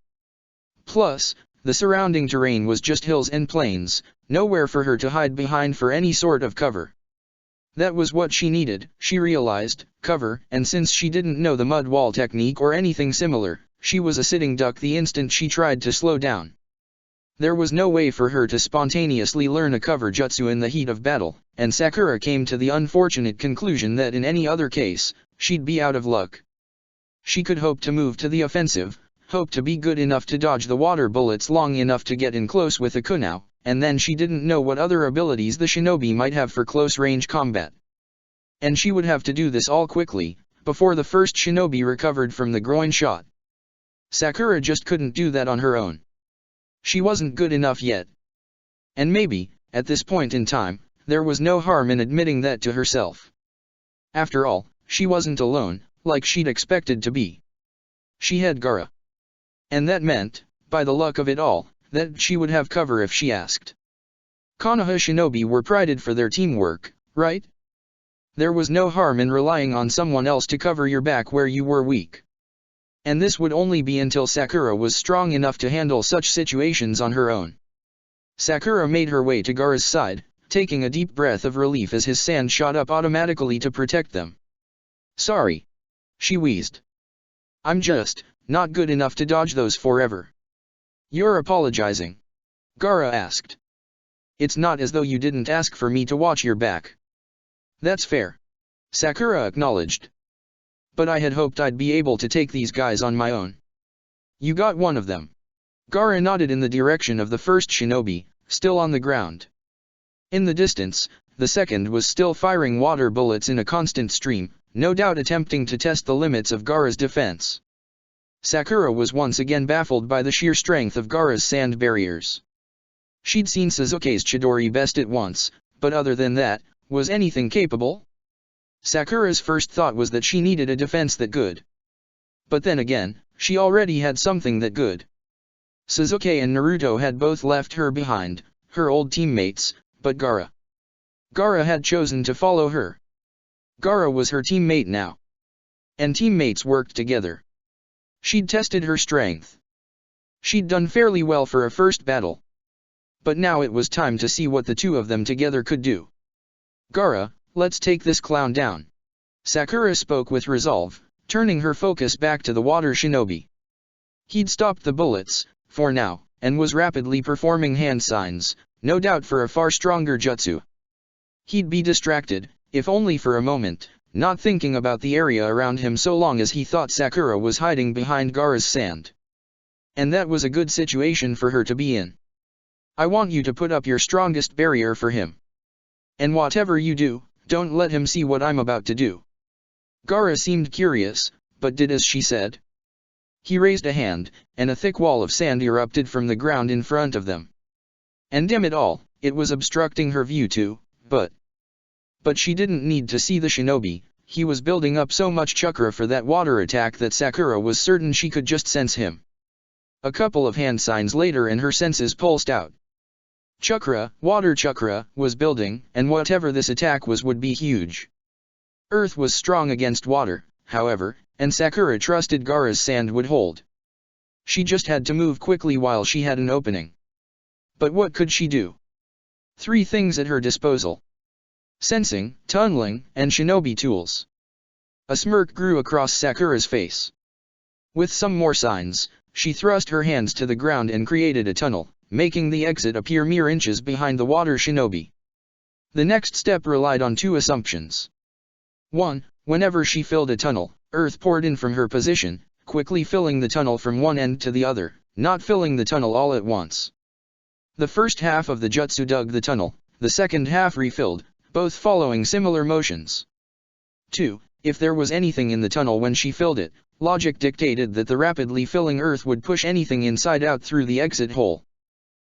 Plus, the surrounding terrain was just hills and plains, nowhere for her to hide behind for any sort of cover. That was what she needed, she realized, cover, and since she didn't know the mud wall technique or anything similar, she was a sitting duck the instant she tried to slow down. There was no way for her to spontaneously learn a cover jutsu in the heat of battle, and Sakura came to the unfortunate conclusion that in any other case, she'd be out of luck. She could hope to move to the offensive, hope to be good enough to dodge the water bullets long enough to get in close with a kunai, and then she didn't know what other abilities the shinobi might have for close-range combat. And she would have to do this all quickly, before the first shinobi recovered from the groin shot. Sakura just couldn't do that on her own. She wasn't good enough yet. And maybe, at this point in time, there was no harm in admitting that to herself. After all, she wasn't alone, like she'd expected to be. She had Gaara. And that meant, by the luck of it all, that she would have cover if she asked. Konoha shinobi were prided for their teamwork, right? There was no harm in relying on someone else to cover your back where you were weak. And this would only be until Sakura was strong enough to handle such situations on her own. Sakura made her way to Gaara's side, taking a deep breath of relief as his sand shot up automatically to protect them. Sorry. She wheezed. I'm just not good enough to dodge those forever. You're apologizing? Gaara asked. It's not as though you didn't ask for me to watch your back. That's fair. Sakura acknowledged. But I had hoped I'd be able to take these guys on my own. You got one of them. Gaara nodded in the direction of the first shinobi, still on the ground. In the distance, the second was still firing water bullets in a constant stream, no doubt attempting to test the limits of Gaara's defense. Sakura was once again baffled by the sheer strength of Gaara's sand barriers. She'd seen Sasuke's Chidori best at once, but other than that, was anything capable? Sakura's first thought was that she needed a defense that good. But then again, she already had something that good. Sasuke and Naruto had both left her behind, her old teammates, but Gaara. Gaara had chosen to follow her. Gaara was her teammate now. and teammates worked together. She'd tested her strength. She'd done fairly well for a first battle. But now it was time to see what the two of them together could do. "Gaara, let's take this clown down." Sakura spoke with resolve, turning her focus back to the water shinobi. He'd stopped the bullets, for now, and was rapidly performing hand signs, no doubt for a far stronger jutsu. He'd be distracted, if only for a moment, not thinking about the area around him so long as he thought Sakura was hiding behind Gaara's sand. And that was a good situation for her to be in. "I want you to put up your strongest barrier for him. And whatever you do, don't let him see what I'm about to do." Gaara seemed curious, but did as she said. He raised a hand, and a thick wall of sand erupted from the ground in front of them. And damn it all, it was obstructing her view too, but she didn't need to see the shinobi. He was building up so much chakra for that water attack that Sakura was certain she could just sense him. A couple of hand signs later and her senses pulsed out. Chakra, water chakra, was building, and whatever this attack was would be huge. Earth was strong against water, however, and Sakura trusted Gaara's sand would hold. She just had to move quickly while she had an opening. But what could she do? 3 things at her disposal: sensing, tunneling, and shinobi tools. A smirk grew across Sakura's face. With some more signs, she thrust her hands to the ground and created a tunnel, making the exit appear mere inches behind the water shinobi. The next step relied on 2 assumptions. 1. Whenever she filled a tunnel, earth poured in from her position, quickly filling the tunnel from one end to the other, not filling the tunnel all at once. The first half of the jutsu dug the tunnel, the second half refilled, both following similar motions. 2. If there was anything in the tunnel when she filled it, logic dictated that the rapidly filling earth would push anything inside out through the exit hole.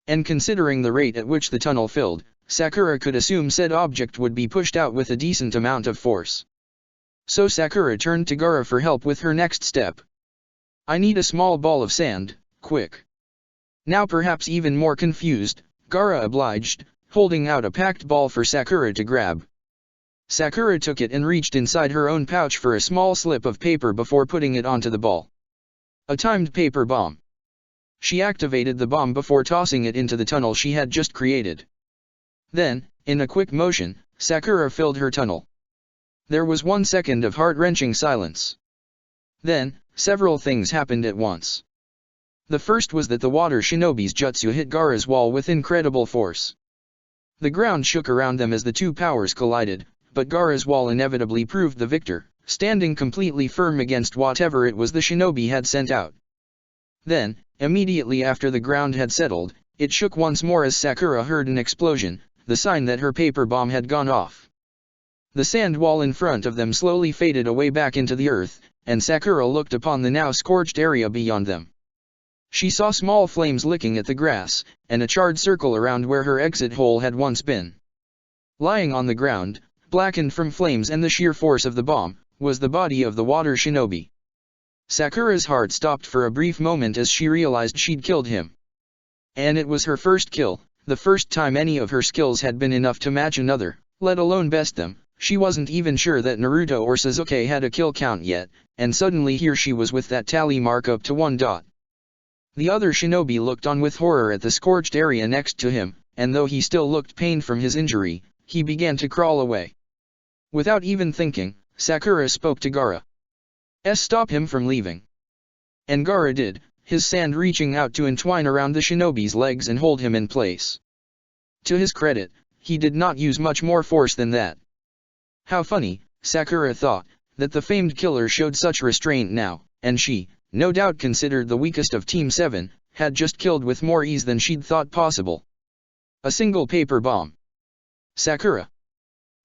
And considering the rate at which the tunnel filled, Sakura could assume said object would be pushed out with a decent amount of force. So Sakura turned to Gaara for help with her next step. "I need a small ball of sand, quick." Now perhaps even more confused, Gaara obliged, holding out a packed ball for Sakura to grab. Sakura took it and reached inside her own pouch for a small slip of paper before putting it onto the ball. A timed paper bomb. She activated the bomb before tossing it into the tunnel she had just created. Then, in a quick motion, Sakura filled her tunnel. There was 1 second of heart-wrenching silence. Then, several things happened at once. The first was that the water shinobi's jutsu hit Gaara's wall with incredible force. The ground shook around them as the 2 powers collided, but Gaara's wall inevitably proved the victor, standing completely firm against whatever it was the shinobi had sent out. Then, immediately after the ground had settled, it shook once more as Sakura heard an explosion, the sign that her paper bomb had gone off. The sand wall in front of them slowly faded away back into the earth, and Sakura looked upon the now scorched area beyond them. She saw small flames licking at the grass, and a charred circle around where her exit hole had once been. Lying on the ground, blackened from flames and the sheer force of the bomb, was the body of the water shinobi. Sakura's heart stopped for a brief moment as she realized she'd killed him. And it was her first kill, the first time any of her skills had been enough to match another, let alone best them. She wasn't even sure that Naruto or Sasuke had a kill count yet, and suddenly here she was with that tally mark up to 1. The other shinobi looked on with horror at the scorched area next to him, and though he still looked pained from his injury, he began to crawl away. Without even thinking, Sakura spoke to Gaara. "Stop him from leaving." And Gaara did, his sand reaching out to entwine around the shinobi's legs and hold him in place. To his credit, he did not use much more force than that. How funny, Sakura thought, that the famed killer showed such restraint now, and she, no doubt considered the weakest of Team 7, had just killed with more ease than she'd thought possible. A single paper bomb. Sakura.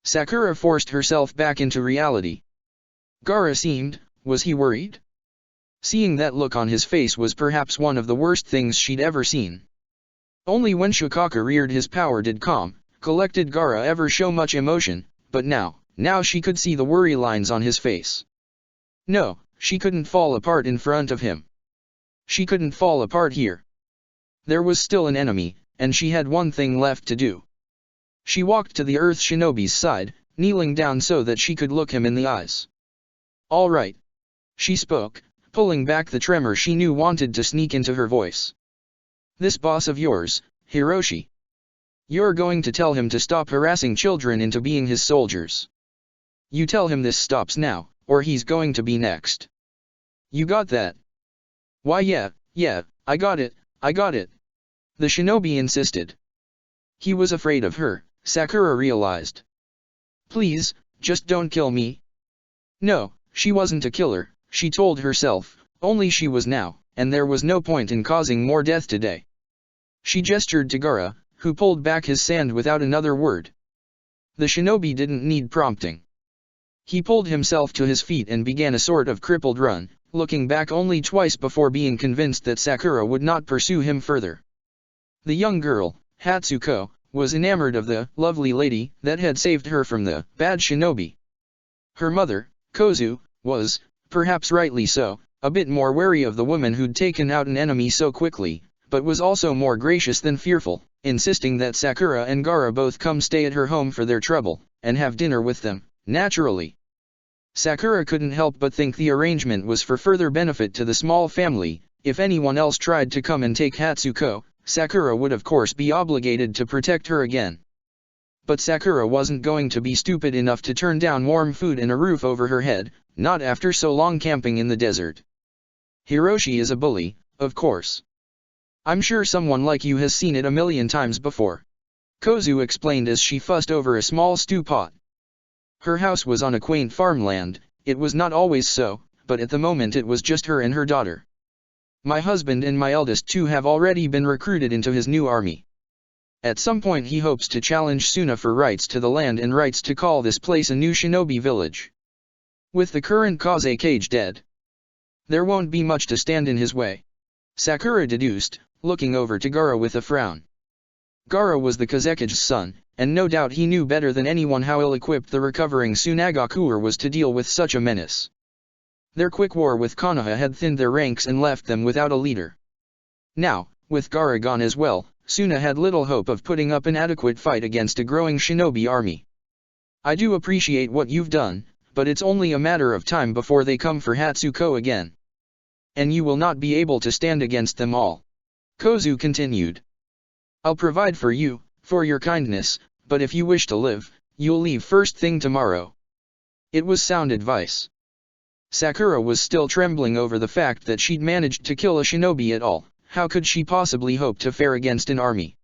Sakura forced herself back into reality. Gaara seemed, was he worried? Seeing that look on his face was perhaps one of the worst things she'd ever seen. Only when Shikaka reared his power did calm, collected Gaara ever show much emotion, but now she could see the worry lines on his face. No, she couldn't fall apart in front of him. She couldn't fall apart here. There was still an enemy, and she had one thing left to do. She walked to the Earth Shinobi's side, kneeling down so that she could look him in the eyes. "All right, She spoke, pulling back the tremor she knew wanted to sneak into her voice. This boss of yours, Hiroshi. You're going to tell him to stop harassing children into being his soldiers. You tell him this stops now, or he's going to be next. You got that? Why yeah, I got it. The shinobi insisted. He was afraid of her, Sakura realized. Please, just don't kill me. No, she wasn't a killer, she told herself, only she was now, and there was no point in causing more death today. She gestured to Gaara, who pulled back his sand without another word. The shinobi didn't need prompting. He pulled himself to his feet and began a sort of crippled run, looking back only twice before being convinced that Sakura would not pursue him further. The young girl, Hatsuko, was enamored of the lovely lady that had saved her from the bad shinobi. Her mother, Kozu, was, perhaps rightly so, a bit more wary of the woman who'd taken out an enemy so quickly, but was also more gracious than fearful, insisting that Sakura and Gaara both come stay at her home for their trouble, and have dinner with them, naturally. Sakura couldn't help but think the arrangement was for further benefit to the small family. If anyone else tried to come and take Hatsuko, Sakura would of course be obligated to protect her again. But Sakura wasn't going to be stupid enough to turn down warm food and a roof over her head, not after so long camping in the desert. Hiroshi is a bully, of course. I'm sure someone like you has seen it a million times before. Kozu explained as she fussed over a small stew pot. Her house was on a quaint farmland. It was not always so, but at the moment it was just her and her daughter. My husband and my eldest two have already been recruited into his new army. At some point he hopes to challenge Suna for rights to the land and rights to call this place a new shinobi village. With the current Kaze Cage dead, there won't be much to stand in his way. Sakura deduced, looking over to Gaara with a frown. Gaara was the Kazekige's son, and no doubt he knew better than anyone how ill-equipped the recovering Tsunagakure was to deal with such a menace. Their quick war with Konoha had thinned their ranks and left them without a leader. Now, with Gaara gone as well, Suna had little hope of putting up an adequate fight against a growing shinobi army. I do appreciate what you've done, but it's only a matter of time before they come for Hatsuko again. And you will not be able to stand against them all. Kozu continued. I'll provide for you, for your kindness, but if you wish to live, you'll leave first thing tomorrow. It was sound advice. Sakura was still trembling over the fact that she'd managed to kill a shinobi at all. How could she possibly hope to fare against an army?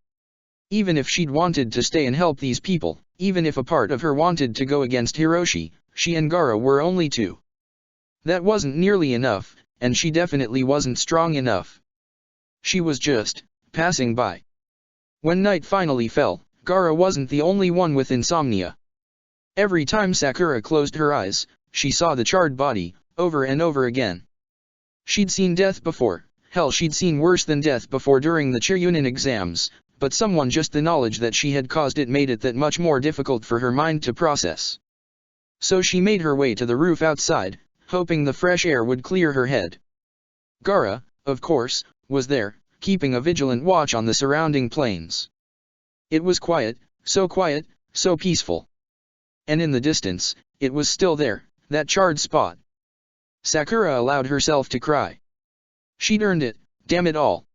Even if she'd wanted to stay and help these people, even if a part of her wanted to go against Hiroshi, she and Gaara were only two. That wasn't nearly enough, and she definitely wasn't strong enough. She was just passing by. When night finally fell, Gaara wasn't the only one with insomnia. Every time Sakura closed her eyes, she saw the charred body, over and over again. She'd seen death before. Hell, she'd seen worse than death before during the Chunin exams, but just the knowledge that she had caused it made it that much more difficult for her mind to process. So she made her way to the roof outside, hoping the fresh air would clear her head. Gaara, of course, was there, keeping a vigilant watch on the surrounding plains. It was quiet, so peaceful. And in the distance, it was still there, that charred spot. Sakura allowed herself to cry. She'd earned it, damn it all.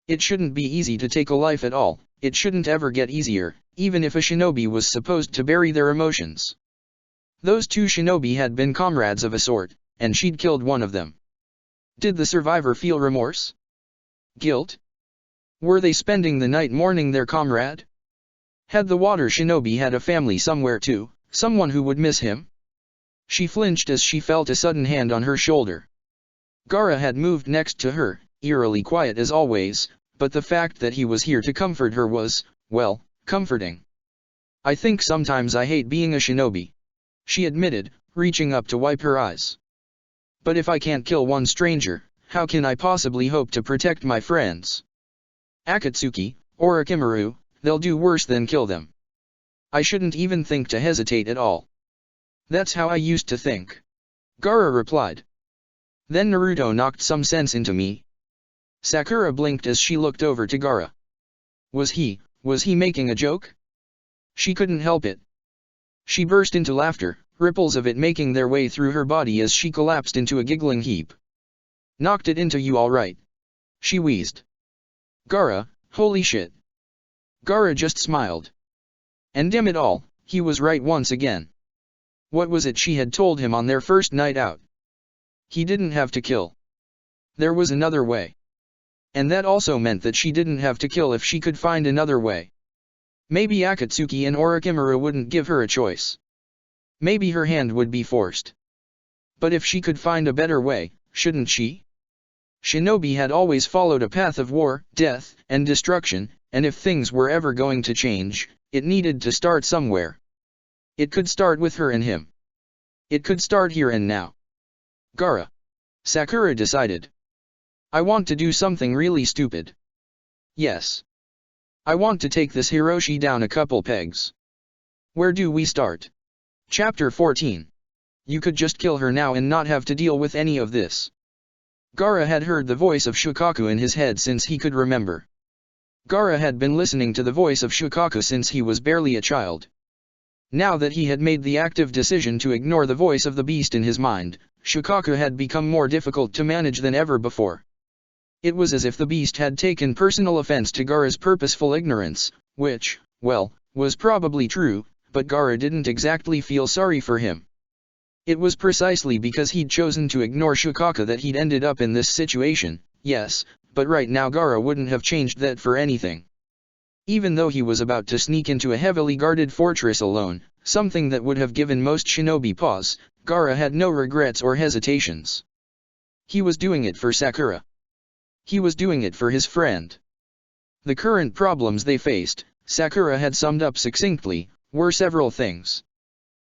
It shouldn't be easy to take a life at all, it shouldn't ever get easier, even if a shinobi was supposed to bury their emotions. Those two shinobi had been comrades of a sort, and she'd killed one of them. Did the survivor feel remorse? Guilt? Were they spending the night mourning their comrade? Had the water shinobi had a family somewhere too, someone who would miss him? She flinched as she felt a sudden hand on her shoulder. Gaara had moved next to her, eerily quiet as always, but the fact that he was here to comfort her was, well, comforting. I think sometimes I hate being a shinobi, she admitted, reaching up to wipe her eyes. But if I can't kill one stranger, how can I possibly hope to protect my friends? Akatsuki, or Orochimaru, they'll do worse than kill them. I shouldn't even think to hesitate at all. That's how I used to think. Gaara replied. Then Naruto knocked some sense into me. Sakura blinked as she looked over to Gaara. Was he making a joke? She couldn't help it. She burst into laughter, ripples of it making their way through her body as she collapsed into a giggling heap. "Knocked it into you all right," she wheezed. "Gaara, holy shit." Gaara just smiled. And damn it all, he was right once again. What was it she had told him on their first night out? He didn't have to kill. There was another way. And that also meant that she didn't have to kill if she could find another way. Maybe Akatsuki and Orochimaru wouldn't give her a choice. Maybe her hand would be forced. But if she could find a better way, shouldn't she? Shinobi had always followed a path of war, death, and destruction, and if things were ever going to change, it needed to start somewhere. It could start with her and him. It could start here and now. "Gaara," Sakura decided. "I want to do something really stupid. Yes. I want to take this Hiroshi down a couple pegs. Where do we start?" Chapter 14. You could just kill her now and not have to deal with any of this. Gaara had heard the voice of Shukaku in his head since he could remember. Gaara had been listening to the voice of Shukaku since he was barely a child. Now that he had made the active decision to ignore the voice of the beast in his mind, Shukaku had become more difficult to manage than ever before. It was as if the beast had taken personal offense to Gaara's purposeful ignorance, which, well, was probably true, but Gaara didn't exactly feel sorry for him. It was precisely because he'd chosen to ignore Shukaku that he'd ended up in this situation, yes, but right now Gaara wouldn't have changed that for anything. Even though he was about to sneak into a heavily guarded fortress alone, something that would have given most shinobi pause, Gaara had no regrets or hesitations. He was doing it for Sakura. He was doing it for his friend. The current problems they faced, Sakura had summed up succinctly, were several things.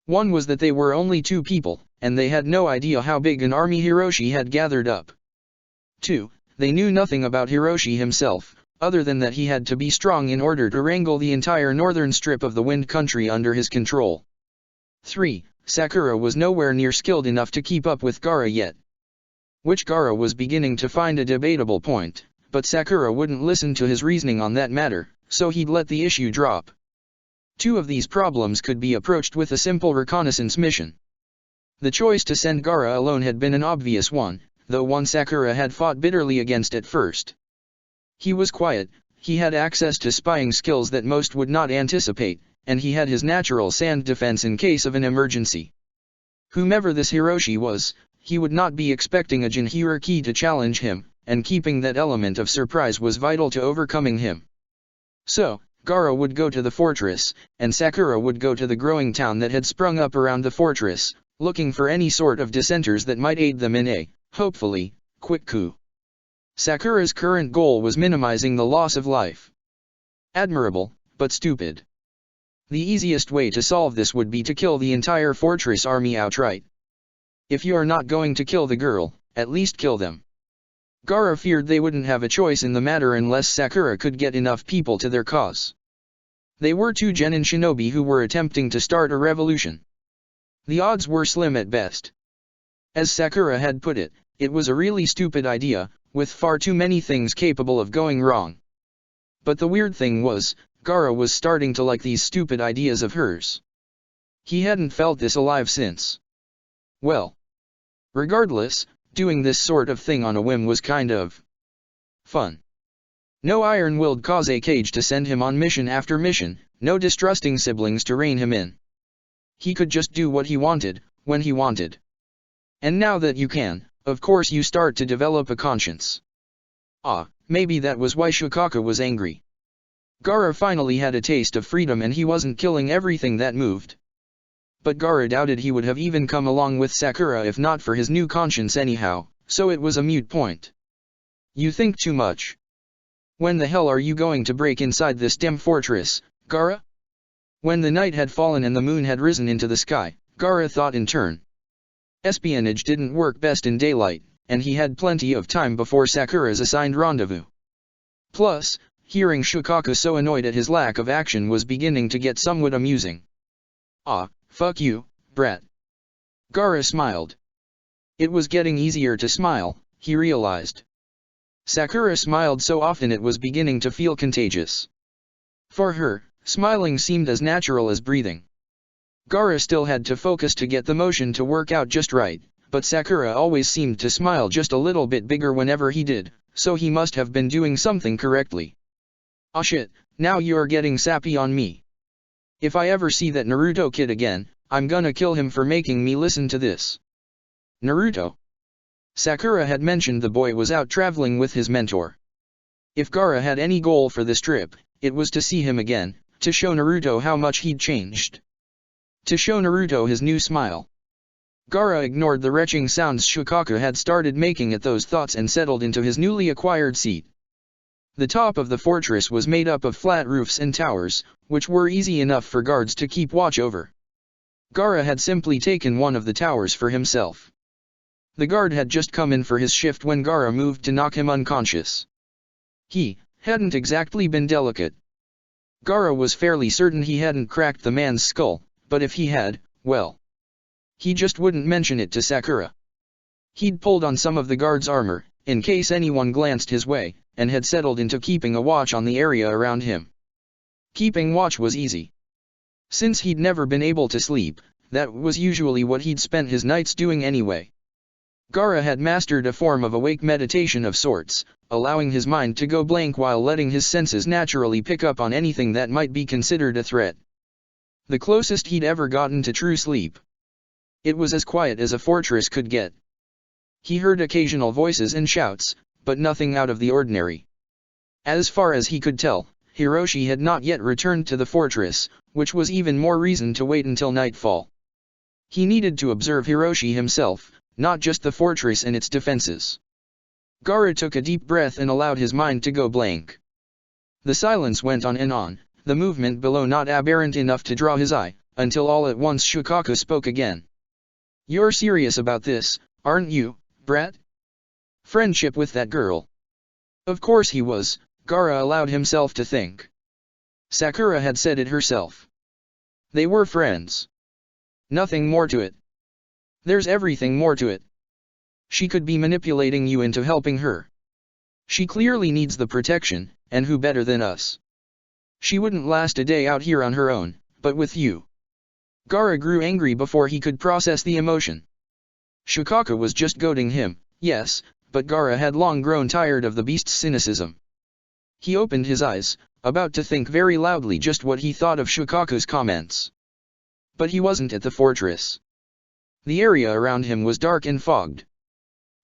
One was that they were only 2 people, and they had no idea how big an army Hiroshi had gathered up. 2. They knew nothing about Hiroshi himself, other than that he had to be strong in order to wrangle the entire northern strip of the Wind Country under his control. 3. Sakura was nowhere near skilled enough to keep up with Gaara yet. Which Gaara was beginning to find a debatable point, but Sakura wouldn't listen to his reasoning on that matter, so he'd let the issue drop. 2 of these problems could be approached with a simple reconnaissance mission. The choice to send Gaara alone had been an obvious one, though one Sakura had fought bitterly against at first. He was quiet, he had access to spying skills that most would not anticipate, and he had his natural sand defense in case of an emergency. Whomever this Hiroshi was, he would not be expecting a Jinchuriki to challenge him, and keeping that element of surprise was vital to overcoming him. So, Gaara would go to the fortress, and Sakura would go to the growing town that had sprung up around the fortress, looking for any sort of dissenters that might aid them in a, hopefully, quick coup. Sakura's current goal was minimizing the loss of life. Admirable, but stupid. The easiest way to solve this would be to kill the entire fortress army outright. If you are not going to kill the girl, at least kill them. Gaara feared they wouldn't have a choice in the matter unless Sakura could get enough people to their cause. They were 2 genin shinobi who were attempting to start a revolution. The odds were slim at best. As Sakura had put it, it was a really stupid idea, with far too many things capable of going wrong. But the weird thing was, Gaara was starting to like these stupid ideas of hers. He hadn't felt this alive since. Well. Regardless, doing this sort of thing on a whim was kind of fun. No iron-willed Kazekage to send him on mission after mission, no distrusting siblings to rein him in. He could just do what he wanted, when he wanted. And now that you can, of course you start to develop a conscience. Maybe that was why Shukaku was angry. Gaara finally had a taste of freedom and he wasn't killing everything that moved. But Gaara doubted he would have even come along with Sakura if not for his new conscience anyhow, so it was a moot point. You think too much. When the hell are you going to break inside this damn fortress, Gaara? When the night had fallen and the moon had risen into the sky, Gaara thought in turn. Espionage didn't work best in daylight, and he had plenty of time before Sakura's assigned rendezvous. Plus, hearing Shukaku so annoyed at his lack of action was beginning to get somewhat amusing. Fuck you, brat. Gaara smiled. It was getting easier to smile, he realized. Sakura smiled so often it was beginning to feel contagious. For her, smiling seemed as natural as breathing. Gaara still had to focus to get the motion to work out just right, but Sakura always seemed to smile just a little bit bigger whenever he did, so he must have been doing something correctly. Ah shit, now you're getting sappy on me. If I ever see that Naruto kid again, I'm gonna kill him for making me listen to this. Naruto. Sakura had mentioned the boy was out traveling with his mentor. If Gaara had any goal for this trip, it was to see him again, to show Naruto how much he'd changed. To show Naruto his new smile. Gaara ignored the retching sounds Shukaku had started making at those thoughts and settled into his newly acquired seat. The top of the fortress was made up of flat roofs and towers, which were easy enough for guards to keep watch over. Gaara had simply taken one of the towers for himself. The guard had just come in for his shift when Gaara moved to knock him unconscious. He hadn't exactly been delicate. Gaara was fairly certain he hadn't cracked the man's skull, but if he had, well, he just wouldn't mention it to Sakura. He'd pulled on some of the guard's armor, in case anyone glanced his way, and had settled into keeping a watch on the area around him. Keeping watch was easy. Since he'd never been able to sleep, that was usually what he'd spent his nights doing anyway. Gaara had mastered a form of awake meditation of sorts, allowing his mind to go blank while letting his senses naturally pick up on anything that might be considered a threat. The closest he'd ever gotten to true sleep. It was as quiet as a fortress could get. He heard occasional voices and shouts, but nothing out of the ordinary. As far as he could tell, Hiroshi had not yet returned to the fortress, which was even more reason to wait until nightfall. He needed to observe Hiroshi himself, not just the fortress and its defenses. Gaara took a deep breath and allowed his mind to go blank. The silence went on and on, the movement below not aberrant enough to draw his eye, until all at once Shukaku spoke again. "You're serious about this, aren't you, brat? Friendship with that girl?" Of course he was, Gaara allowed himself to think. Sakura had said it herself. They were friends. Nothing more to it. There's everything more to it. She could be manipulating you into helping her. She clearly needs the protection, and who better than us? She wouldn't last a day out here on her own, but with you. Gaara grew angry before he could process the emotion. Shukaku was just goading him, yes, but Gaara had long grown tired of the beast's cynicism. He opened his eyes, about to think very loudly just what he thought of Shukaku's comments. But he wasn't at the fortress. The area around him was dark and fogged.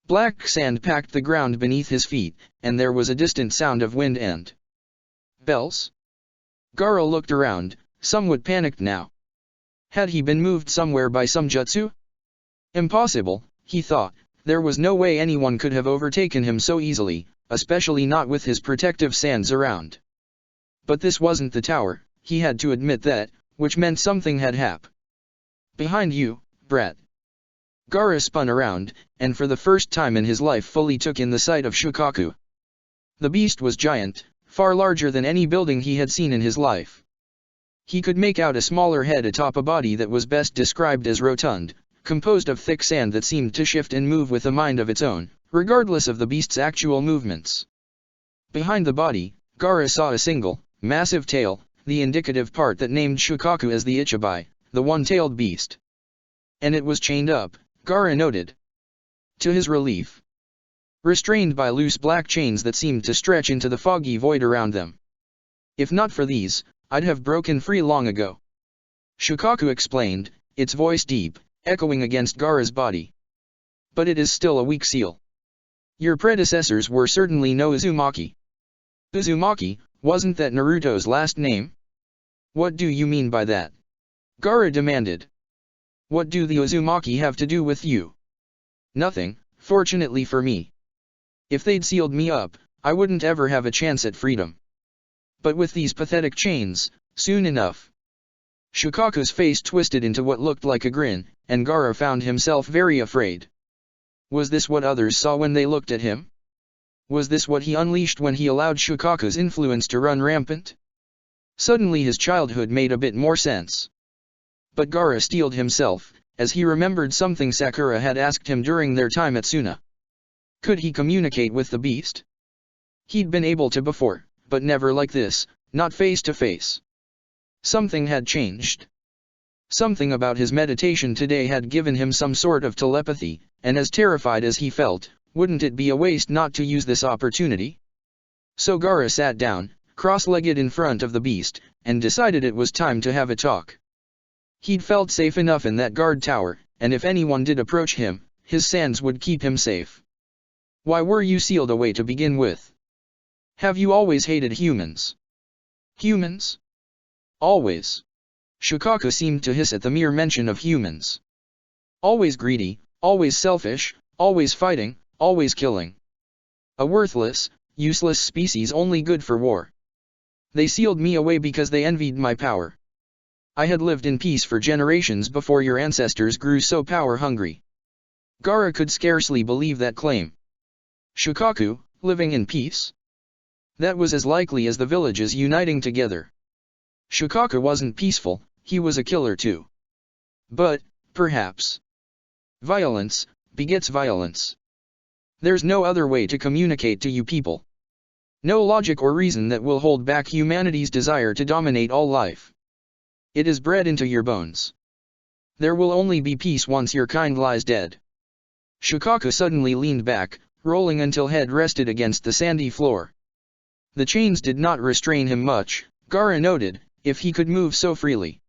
Black sand packed the ground beneath his feet, and there was a distant sound of wind and bells. Gaara looked around, somewhat panicked now. Had he been moved somewhere by some jutsu? Impossible, he thought, there was no way anyone could have overtaken him so easily, especially not with his protective sands around. But this wasn't the tower, he had to admit that, which meant something had happened. "Behind you, brat." Gaara spun around, and for the first time in his life fully took in the sight of Shukaku. The beast was giant, far larger than any building he had seen in his life. He could make out a smaller head atop a body that was best described as rotund, composed of thick sand that seemed to shift and move with a mind of its own, regardless of the beast's actual movements. Behind the body, Gaara saw a single, massive tail, the indicative part that named Shukaku as the Ichibai, the one-tailed beast. And it was chained up, Gaara noted. To his relief. Restrained by loose black chains that seemed to stretch into the foggy void around them. "If not for these, I'd have broken free long ago," Shukaku explained, its voice deep, echoing against Gaara's body. "But it is still a weak seal. Your predecessors were certainly no Uzumaki." "Uzumaki, wasn't that Naruto's last name?" "What do you mean by that?" Gaara demanded. "What do the Uzumaki have to do with you?" "Nothing, fortunately for me. If they'd sealed me up, I wouldn't ever have a chance at freedom. But with these pathetic chains, soon enough." Shukaku's face twisted into what looked like a grin, and Gaara found himself very afraid. Was this what others saw when they looked at him? Was this what he unleashed when he allowed Shukaku's influence to run rampant? Suddenly his childhood made a bit more sense. But Gaara steeled himself, as he remembered something Sakura had asked him during their time at Suna. Could he communicate with the beast? He'd been able to before, but never like this, not face to face. Something had changed. Something about his meditation today had given him some sort of telepathy, and as terrified as he felt, wouldn't it be a waste not to use this opportunity? So Gaara sat down, cross-legged in front of the beast, and decided it was time to have a talk. He'd felt safe enough in that guard tower, and if anyone did approach him, his sands would keep him safe. Why were you sealed away to begin with? Have you always hated humans? Humans? Always. Shukaku seemed to hiss at the mere mention of humans. Always greedy, always selfish, always fighting, always killing. A worthless, useless species only good for war. They sealed me away because they envied my power. I had lived in peace for generations before your ancestors grew so power-hungry. Gaara could scarcely believe that claim. Shukaku, living in peace? That was as likely as the villages uniting together. Shukaku wasn't peaceful, he was a killer too. But, perhaps, violence begets violence. There's no other way to communicate to you people. No logic or reason that will hold back humanity's desire to dominate all life. It is bred into your bones. There will only be peace once your kind lies dead. Shukaku suddenly leaned back, rolling until head rested against the sandy floor. The chains did not restrain him much, Gaara noted, if he could move so freely.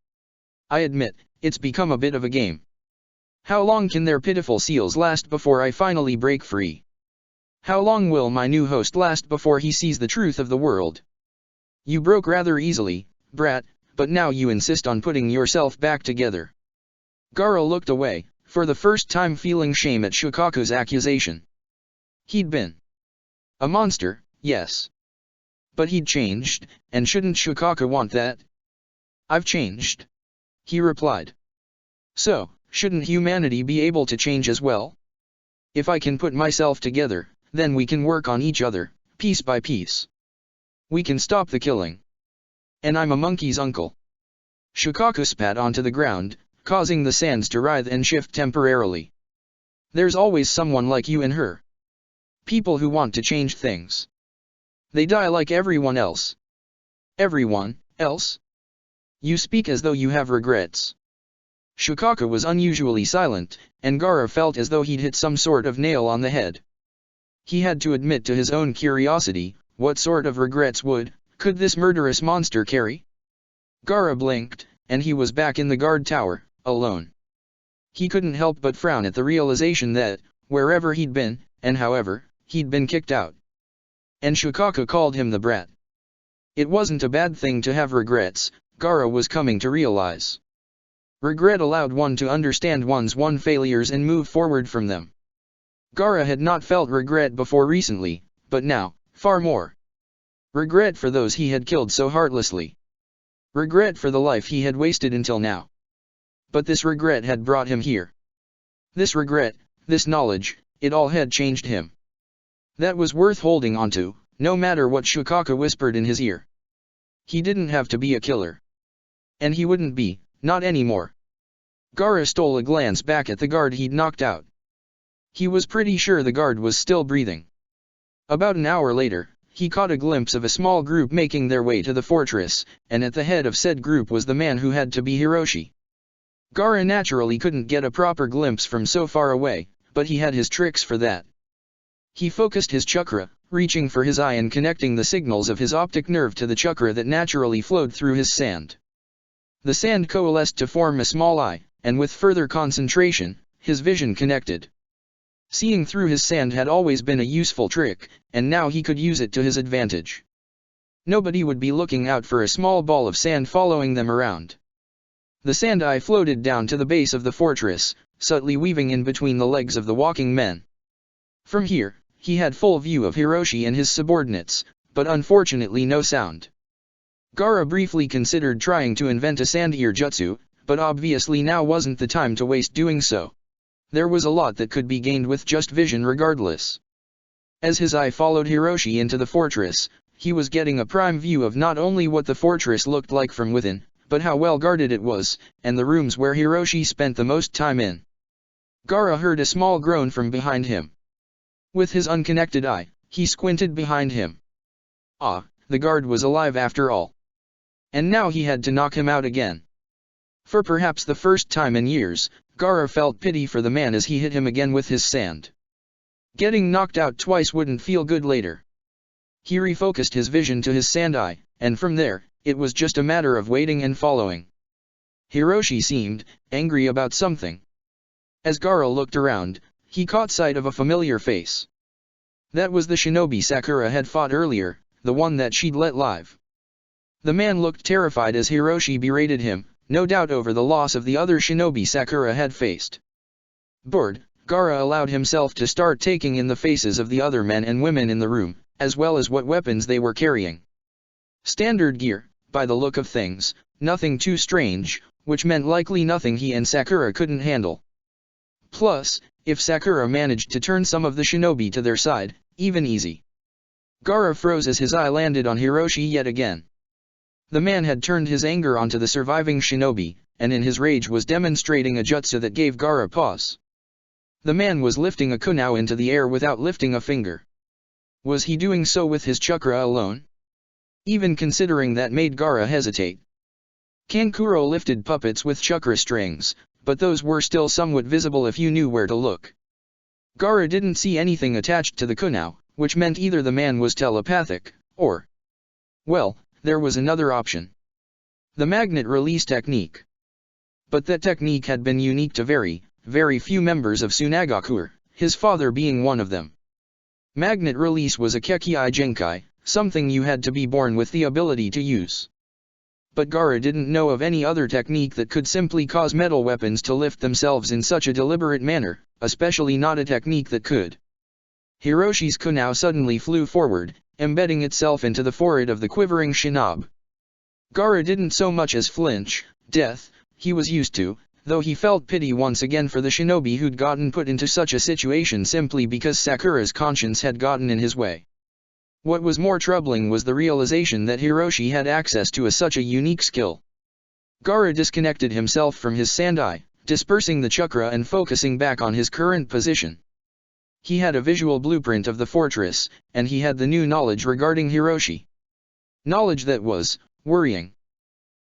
I admit, it's become a bit of a game. How long can their pitiful seals last before I finally break free? How long will my new host last before he sees the truth of the world? You broke rather easily, brat, but now you insist on putting yourself back together. Gaara looked away, for the first time feeling shame at Shukaku's accusation. He'd been a monster, yes. But he'd changed, and shouldn't Shukaku want that? I've changed, he replied. So, shouldn't humanity be able to change as well? If I can put myself together, then we can work on each other, piece by piece. We can stop the killing. And I'm a monkey's uncle. Shukaku spat onto the ground, causing the sands to writhe and shift temporarily. There's always someone like you in her. People who want to change things. They die like everyone else. Everyone else? You speak as though you have regrets. Shukaku was unusually silent, and Gaara felt as though he'd hit some sort of nail on the head. He had to admit to his own curiosity, what sort of regrets could this murderous monster carry? Gaara blinked, and he was back in the guard tower, alone. He couldn't help but frown at the realization that, wherever he'd been, and however, he'd been kicked out. And Shukaku called him the brat. It wasn't a bad thing to have regrets, Gaara was coming to realize. Regret allowed one to understand one's failures and move forward from them. Gaara had not felt regret before recently, but now, far more. Regret for those he had killed so heartlessly. Regret for the life he had wasted until now. But this regret had brought him here. This regret, this knowledge, it all had changed him. That was worth holding onto, no matter what Shukaku whispered in his ear. He didn't have to be a killer. And he wouldn't be, not anymore. Gaara stole a glance back at the guard he'd knocked out. He was pretty sure the guard was still breathing. About an hour later, he caught a glimpse of a small group making their way to the fortress, and at the head of said group was the man who had to be Hiroshi. Gaara naturally couldn't get a proper glimpse from so far away, but he had his tricks for that. He focused his chakra, reaching for his eye and connecting the signals of his optic nerve to the chakra that naturally flowed through his sand. The sand coalesced to form a small eye, and with further concentration, his vision connected. Seeing through his sand had always been a useful trick, and now he could use it to his advantage. Nobody would be looking out for a small ball of sand following them around. The sand eye floated down to the base of the fortress, subtly weaving in between the legs of the walking men. From here, he had full view of Hiroshi and his subordinates, but unfortunately no sound. Gaara briefly considered trying to invent a sand ear jutsu, but obviously now wasn't the time to waste doing so. There was a lot that could be gained with just vision regardless. As his eye followed Hiroshi into the fortress, he was getting a prime view of not only what the fortress looked like from within, but how well guarded it was, and the rooms where Hiroshi spent the most time in. Gaara heard a small groan from behind him. With his unconnected eye, he squinted behind him. Ah, the guard was alive after all. And now he had to knock him out again. For perhaps the first time in years, Gaara felt pity for the man as he hit him again with his sand. Getting knocked out twice wouldn't feel good later. He refocused his vision to his sand eye, and from there, it was just a matter of waiting and following. Hiroshi seemed angry about something. As Gaara looked around, he caught sight of a familiar face. That was the shinobi Sakura had fought earlier, the one that she'd let live. The man looked terrified as Hiroshi berated him, no doubt over the loss of the other shinobi Sakura had faced. Bored, Gaara allowed himself to start taking in the faces of the other men and women in the room, as well as what weapons they were carrying. Standard gear, by the look of things, nothing too strange, which meant likely nothing he and Sakura couldn't handle. Plus, if Sakura managed to turn some of the shinobi to their side, even easy. Gaara froze as his eye landed on Hiroshi yet again. The man had turned his anger onto the surviving shinobi, and in his rage was demonstrating a jutsu that gave Gaara pause. The man was lifting a kunai into the air without lifting a finger. Was he doing so with his chakra alone? Even considering that made Gaara hesitate. Kankuro lifted puppets with chakra strings, but those were still somewhat visible if you knew where to look. Gaara didn't see anything attached to the kunai, which meant either the man was telepathic, or... well, there was another option. The magnet release technique. But that technique had been unique to very few members of Tsunagakure, his father being one of them. Magnet release was a Kekkei Genkai, something you had to be born with the ability to use. But Gaara didn't know of any other technique that could simply cause metal weapons to lift themselves in such a deliberate manner, especially not a technique that could. Hiroshi's kunai suddenly flew forward, embedding itself into the forehead of the quivering shinobi. Gaara didn't so much as flinch. Death, he was used to, though he felt pity once again for the shinobi who'd gotten put into such a situation simply because Sakura's conscience had gotten in his way. What was more troubling was the realization that Hiroshi had access to such a unique skill. Gaara disconnected himself from his sandai, dispersing the chakra and focusing back on his current position. He had a visual blueprint of the fortress, and he had the new knowledge regarding Hiroshi. Knowledge that was worrying.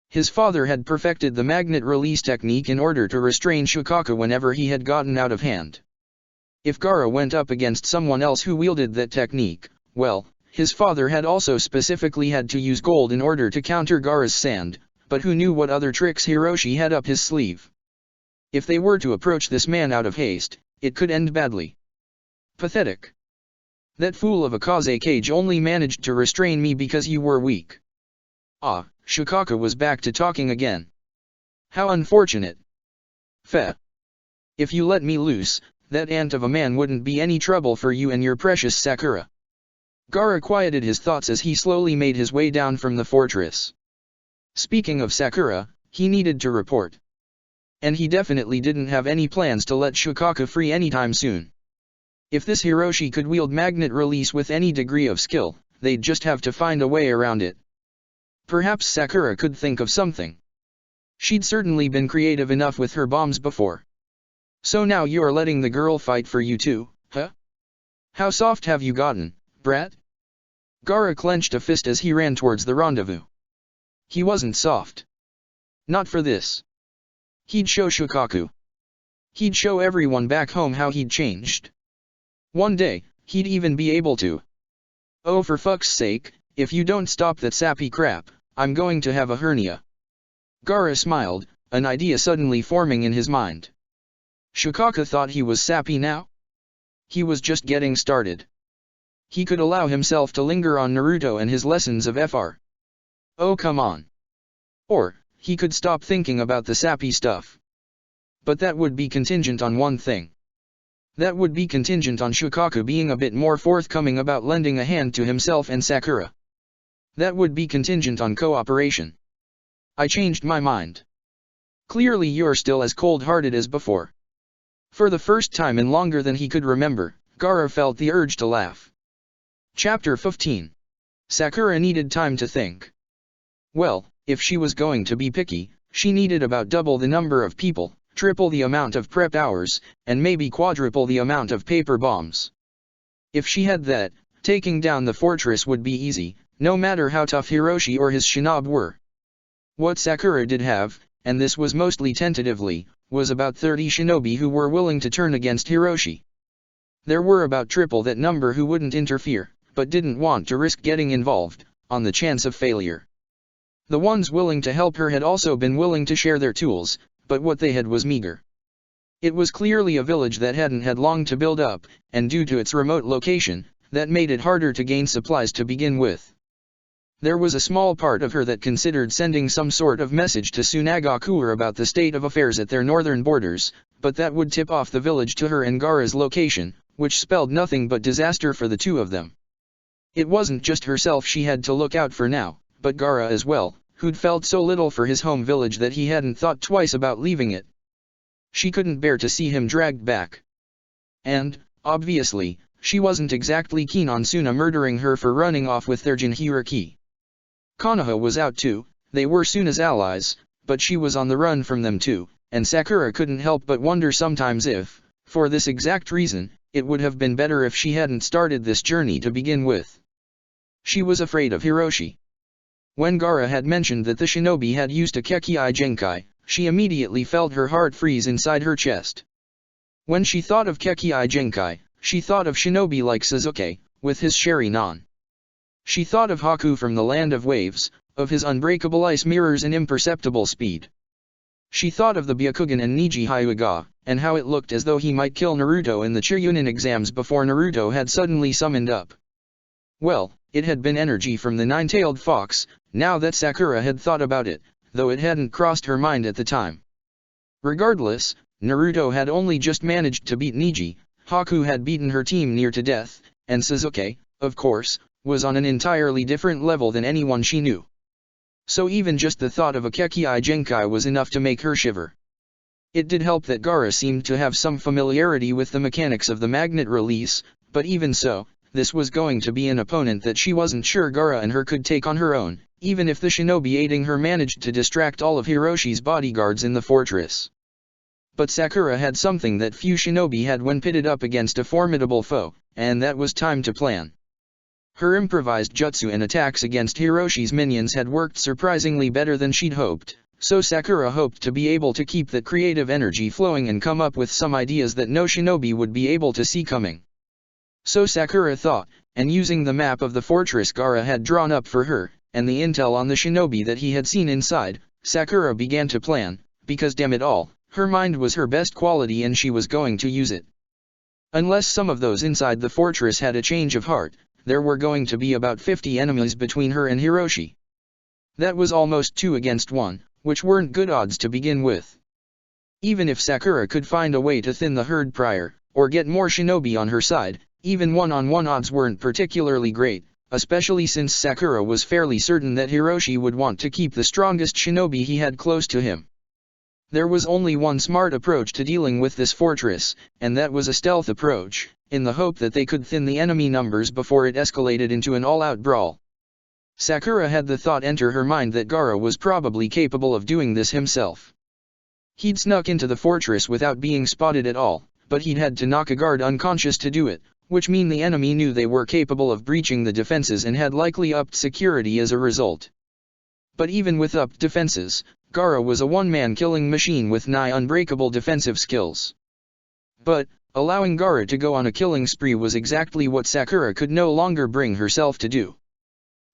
His father had perfected the magnet release technique in order to restrain Shukaku whenever he had gotten out of hand. If Gaara went up against someone else who wielded that technique, well, his father had also specifically had to use gold in order to counter Gaara's sand, but who knew what other tricks Hiroshi had up his sleeve. If they were to approach this man out of haste, it could end badly. Pathetic. That fool of a Kazekage only managed to restrain me because you were weak. Ah, Shukaku was back to talking again. How unfortunate. Feh. If you let me loose, that ant of a man wouldn't be any trouble for you and your precious Sakura. Gaara quieted his thoughts as he slowly made his way down from the fortress. Speaking of Sakura, he needed to report. And he definitely didn't have any plans to let Shukaku free anytime soon. If this Hiroshi could wield magnet release with any degree of skill, they'd just have to find a way around it. Perhaps Sakura could think of something. She'd certainly been creative enough with her bombs before. So now you're letting the girl fight for you too, huh? How soft have you gotten, brat? Gaara clenched a fist as he ran towards the rendezvous. He wasn't soft. Not for this. He'd show Shukaku. He'd show everyone back home how he'd changed. One day, he'd even be able to. Oh, for fuck's sake, if you don't stop that sappy crap, I'm going to have a hernia. Gaara smiled, an idea suddenly forming in his mind. Shukaku thought he was sappy now? He was just getting started. He could allow himself to linger on Naruto and his lessons of FR. Oh, come on. Or, he could stop thinking about the sappy stuff. But that would be contingent on one thing. That would be contingent on Shukaku being a bit more forthcoming about lending a hand to himself and Sakura. That would be contingent on cooperation. I changed my mind. Clearly you're still as cold-hearted as before. For the first time in longer than he could remember, Gaara felt the urge to laugh. Chapter 15. Sakura needed time to think. Well, if she was going to be picky, she needed about double the number of people, triple the amount of prep hours, and maybe quadruple the amount of paper bombs. If she had that, taking down the fortress would be easy, no matter how tough Hiroshi or his shinobi were. What Sakura did have, and this was mostly tentatively, was about 30 shinobi who were willing to turn against Hiroshi. There were about triple that number who wouldn't interfere, but didn't want to risk getting involved, on the chance of failure. The ones willing to help her had also been willing to share their tools, but what they had was meager. It was clearly a village that hadn't had long to build up, and due to its remote location, that made it harder to gain supplies to begin with. There was a small part of her that considered sending some sort of message to Tsunagakuer about the state of affairs at their northern borders, but that would tip off the village to her and Gaara's location, which spelled nothing but disaster for the two of them. It wasn't just herself she had to look out for now, but Gaara as well, who'd felt so little for his home village that he hadn't thought twice about leaving it. She couldn't bear to see him dragged back. And, obviously, she wasn't exactly keen on Suna murdering her for running off with their Jinhiriki. Konoha was out too, they were Suna's allies, but she was on the run from them too, and Sakura couldn't help but wonder sometimes if, for this exact reason, it would have been better if she hadn't started this journey to begin with. She was afraid of Hiroshi. When Gaara had mentioned that the shinobi had used a Kekii Genkai, she immediately felt her heart freeze inside her chest. When she thought of Kekii Genkai, she thought of shinobi like Sasuke, with his Sharingan. She thought of Haku from the Land of Waves, of his unbreakable ice mirrors and imperceptible speed. She thought of the Byakugan and Niji Hyuga, and how it looked as though he might kill Naruto in the Chunin exams before Naruto had suddenly summoned up. Well, it had been energy from the nine-tailed fox, now that Sakura had thought about it, though it hadn't crossed her mind at the time. Regardless, Naruto had only just managed to beat Niji, Haku had beaten her team near to death, and Sasuke, of course, was on an entirely different level than anyone she knew. So even just the thought of a Kekii Genkai was enough to make her shiver. It did help that Gaara seemed to have some familiarity with the mechanics of the magnet release, but even so, this was going to be an opponent that she wasn't sure Gaara and her could take on her own, even if the shinobi aiding her managed to distract all of Hiroshi's bodyguards in the fortress. But Sakura had something that few shinobi had when pitted up against a formidable foe, and that was time to plan. Her improvised jutsu and attacks against Hiroshi's minions had worked surprisingly better than she'd hoped, so Sakura hoped to be able to keep that creative energy flowing and come up with some ideas that no shinobi would be able to see coming. So Sakura thought, and using the map of the fortress Gaara had drawn up for her, and the intel on the shinobi that he had seen inside, Sakura began to plan, because damn it all, her mind was her best quality and she was going to use it. Unless some of those inside the fortress had a change of heart, there were going to be about 50 enemies between her and Hiroshi. That was almost 2 against 1, which weren't good odds to begin with. Even if Sakura could find a way to thin the herd prior, or get more shinobi on her side, even one-on-one odds weren't particularly great, especially since Sakura was fairly certain that Hiroshi would want to keep the strongest shinobi he had close to him. There was only one smart approach to dealing with this fortress, and that was a stealth approach, in the hope that they could thin the enemy numbers before it escalated into an all-out brawl. Sakura had the thought enter her mind that Gaara was probably capable of doing this himself. He'd snuck into the fortress without being spotted at all, but he'd had to knock a guard unconscious to do it, which meant the enemy knew they were capable of breaching the defenses and had likely upped security as a result. But even with upped defenses, Gaara was a one-man killing machine with nigh unbreakable defensive skills. But, allowing Gaara to go on a killing spree was exactly what Sakura could no longer bring herself to do.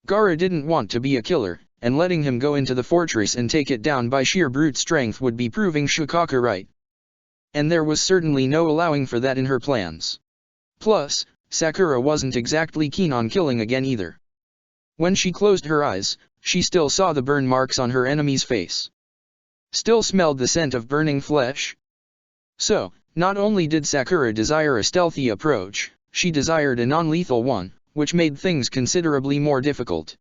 Gaara didn't want to be a killer, and letting him go into the fortress and take it down by sheer brute strength would be proving Shikaka right. And there was certainly no allowing for that in her plans. Plus, Sakura wasn't exactly keen on killing again either. When she closed her eyes, she still saw the burn marks on her enemy's face. Still smelled the scent of burning flesh. So, not only did Sakura desire a stealthy approach, she desired a non-lethal one, which made things considerably more difficult.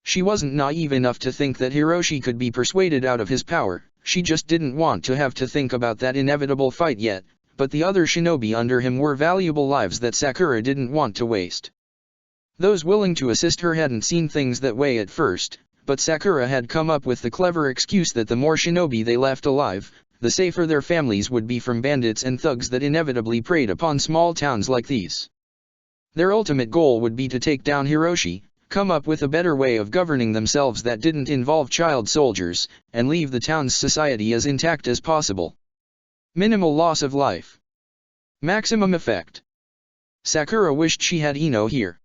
She wasn't naive enough to think that Hiroshi could be persuaded out of his power, she just didn't want to have to think about that inevitable fight yet, but the other shinobi under him were valuable lives that Sakura didn't want to waste. Those willing to assist her hadn't seen things that way at first, but Sakura had come up with the clever excuse that the more shinobi they left alive, the safer their families would be from bandits and thugs that inevitably preyed upon small towns like these. Their ultimate goal would be to take down Hiroshi, come up with a better way of governing themselves that didn't involve child soldiers, and leave the town's society as intact as possible. Minimal loss of life. Maximum effect. Sakura wished she had Ino here.